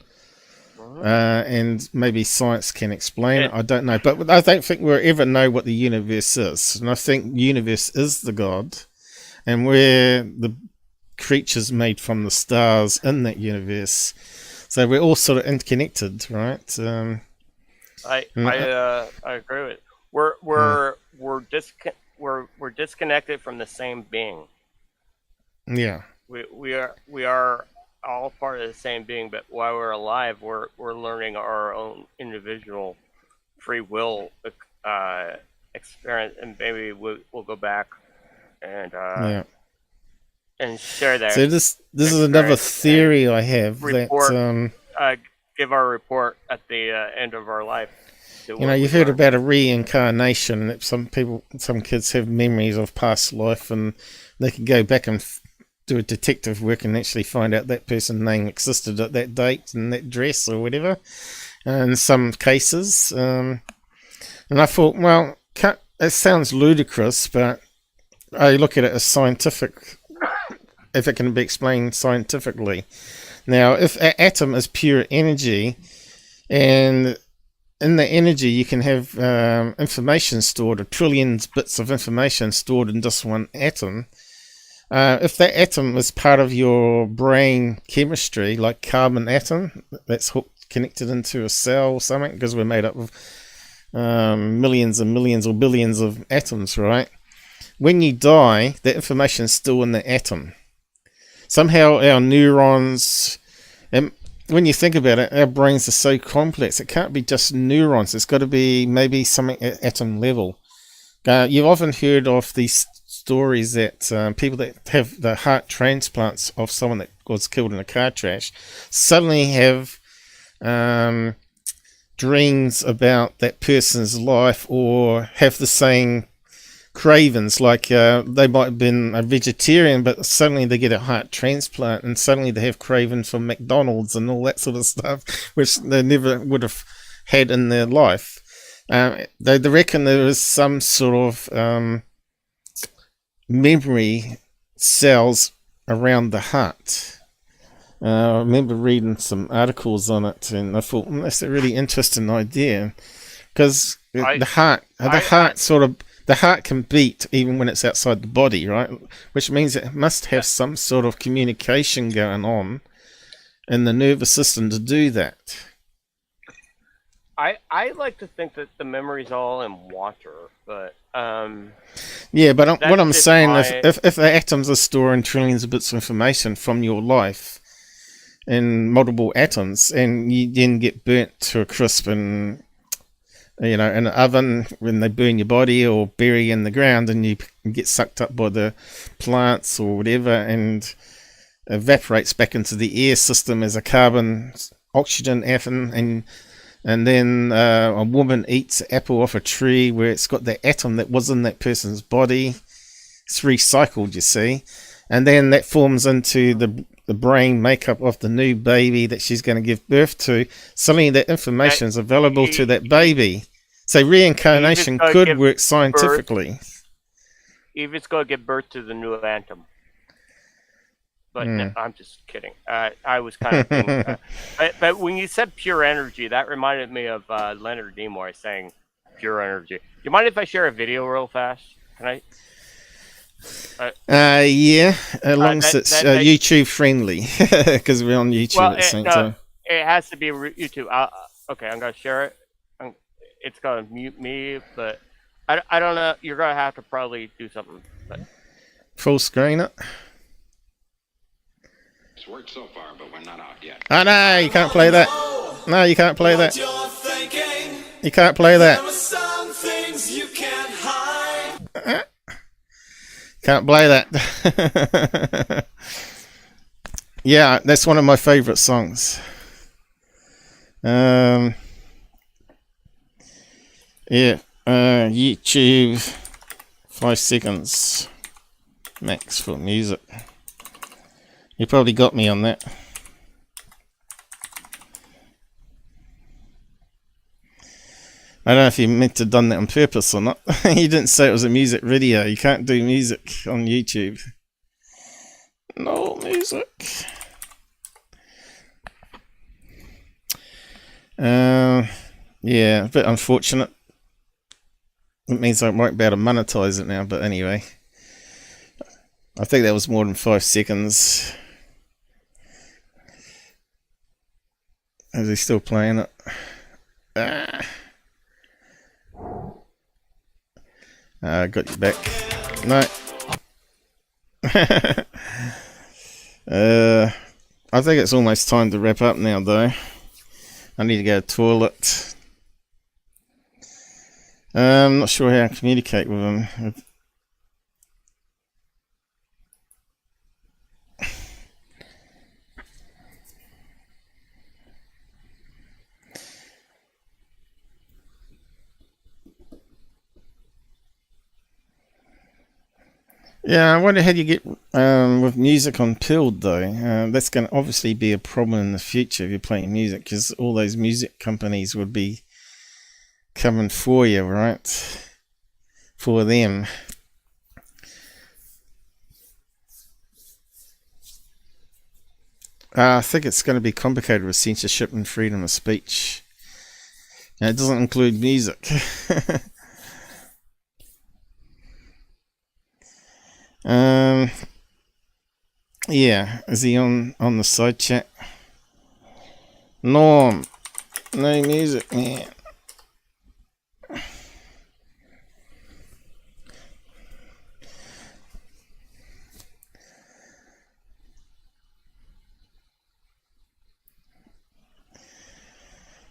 and maybe science can explain it. I don't know, but I don't think we'll ever know what the universe is, and I think the universe is the God, and we're the creatures made from the stars in that universe, so we're all sort of interconnected, right? I agree with it. We're disconnected from the same being. Yeah, we are all part of the same being, but while we're alive, we're learning our own individual free will experience, and maybe we'll go back and and share that. So this is another theory I have give our report at the end of our life. You've heard about a reincarnation. That some kids have memories of past life, and they can go back and do a detective work and actually find out that person's name existed at that date and that dress or whatever. In some cases, and I thought, well, it sounds ludicrous, but I look at it as scientific. If it can be explained scientifically. Now, if an atom is pure energy, and in the energy you can have information stored, or trillions bits of information stored in just one atom. If that atom is part of your brain chemistry, like carbon atom, that's connected into a cell or something, because we're made up of millions and millions or billions of atoms, right? When you die, that information is still in the atom. Somehow our neurons, and when you think about it, our brains are so complex. It can't be just neurons. It's got to be maybe something at atom level. You've often heard of these stories that people that have the heart transplants of someone that was killed in a car crash suddenly have dreams about that person's life, or have the same cravings, like they might have been a vegetarian, but suddenly they get a heart transplant, and suddenly they have cravings for McDonald's and all that sort of stuff, which they never would have had in their life. They reckon there is some sort of memory cells around the heart. I remember reading some articles on it, and I thought, that's a really interesting idea, because the heart can beat even when it's outside the body, right? Which means it must have some sort of communication going on in the nervous system to do that. I like to think that the memory's all in water, but yeah, but what I'm saying is, if the atoms are storing trillions of bits of information from your life in multiple atoms, and you then get burnt to a crisp and in an oven when they burn your body, or bury in the ground, and you get sucked up by the plants or whatever, and evaporates back into the air system as a carbon oxygen atom, and then a woman eats an apple off a tree where it's got the atom that was in that person's body. It's recycled, you see, and then that forms into the brain makeup of the new baby that she's going to give birth to. Suddenly that information is available to that baby. So reincarnation could work scientifically. Eva's going to give birth to the new atom. But no, I'm just kidding. I was kind of thinking, but when you said pure energy, that reminded me of Leonard Nimoy saying pure energy. Do you mind if I share a video real fast? Can I? Yeah, as long as it's YouTube friendly, because we're on YouTube at the same time. It has to be YouTube. Okay, I'm gonna share it. It's gonna mute me, but I don't know. You're gonna have to probably do something. But full screen it. It's worked so far, but we're not out yet. Oh no, you can't play that. No, you can't play that. You can't play that. Can't play that. Yeah, that's one of my favorite songs. Yeah, YouTube 5 seconds max for music. You probably got me on that. I don't know if you meant to have done that on purpose or not. You didn't say it was a music video. You can't do music on YouTube. No music. Yeah, a bit unfortunate. It means I won't be able to monetize it now, but anyway. I think that was more than 5 seconds. Is he still playing it? Got you back. No. I think it's almost time to wrap up now, though. I need to go to the toilet. I'm not sure how to communicate with him. Yeah, I wonder how you get with music on Pilled, though. That's going to obviously be a problem in the future if you're playing music, because all those music companies would be coming for you, right? For them. I think it's going to be complicated with censorship and freedom of speech. And it doesn't include music. Yeah, is he on the side chat? Norm, no music, man.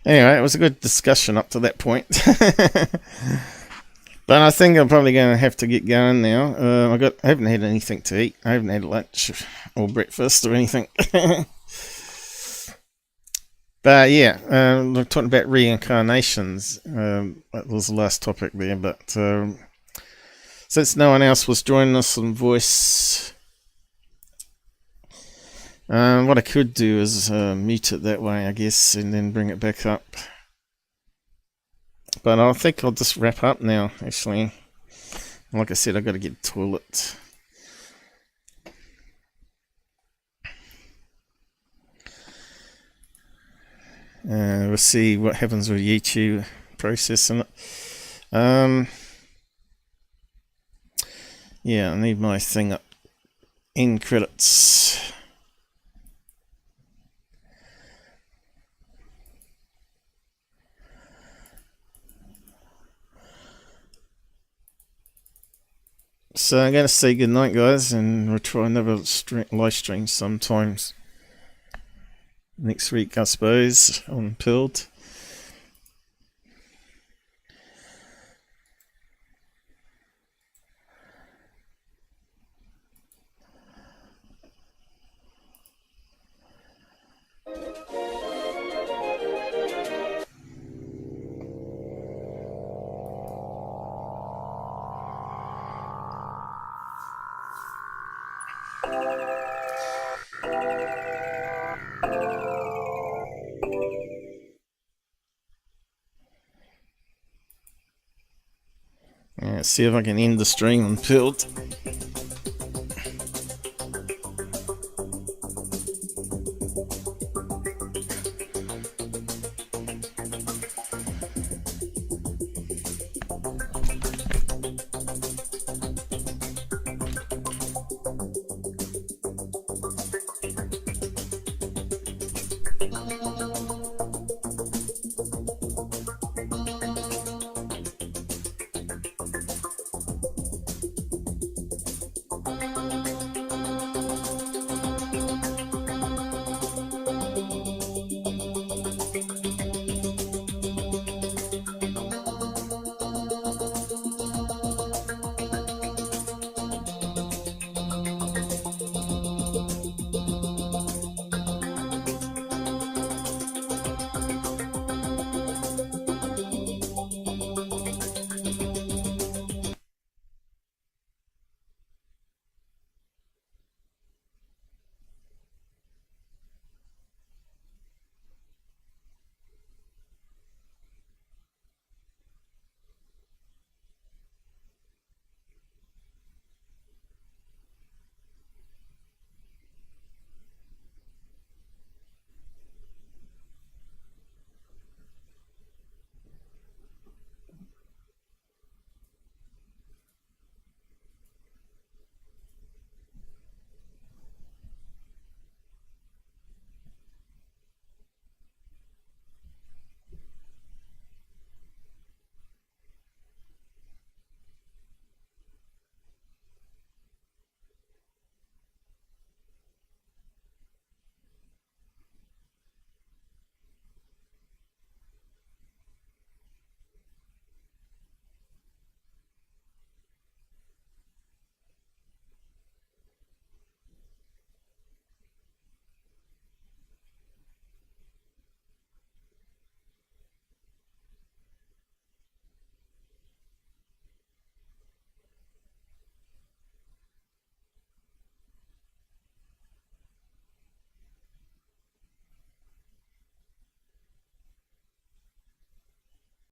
Anyway, it was a good discussion up to that point. But I think I'm probably going to have to get going now. I haven't had anything to eat. I haven't had lunch or breakfast or anything. But yeah, we're talking about reincarnations. That was the last topic there. But Since no one else was joining us on voice, what I could do is mute it that way, I guess, and then bring it back up. But I think I'll just wrap up now, actually. Like I said, I've got to get a toilet. We'll see what happens with YouTube processing it. Yeah, I need my thing up. End credits. So I'm going to say goodnight, guys, and we'll try another live stream sometimes next week, I suppose, on Pilled. Let's see if I can end the stream on Pilled.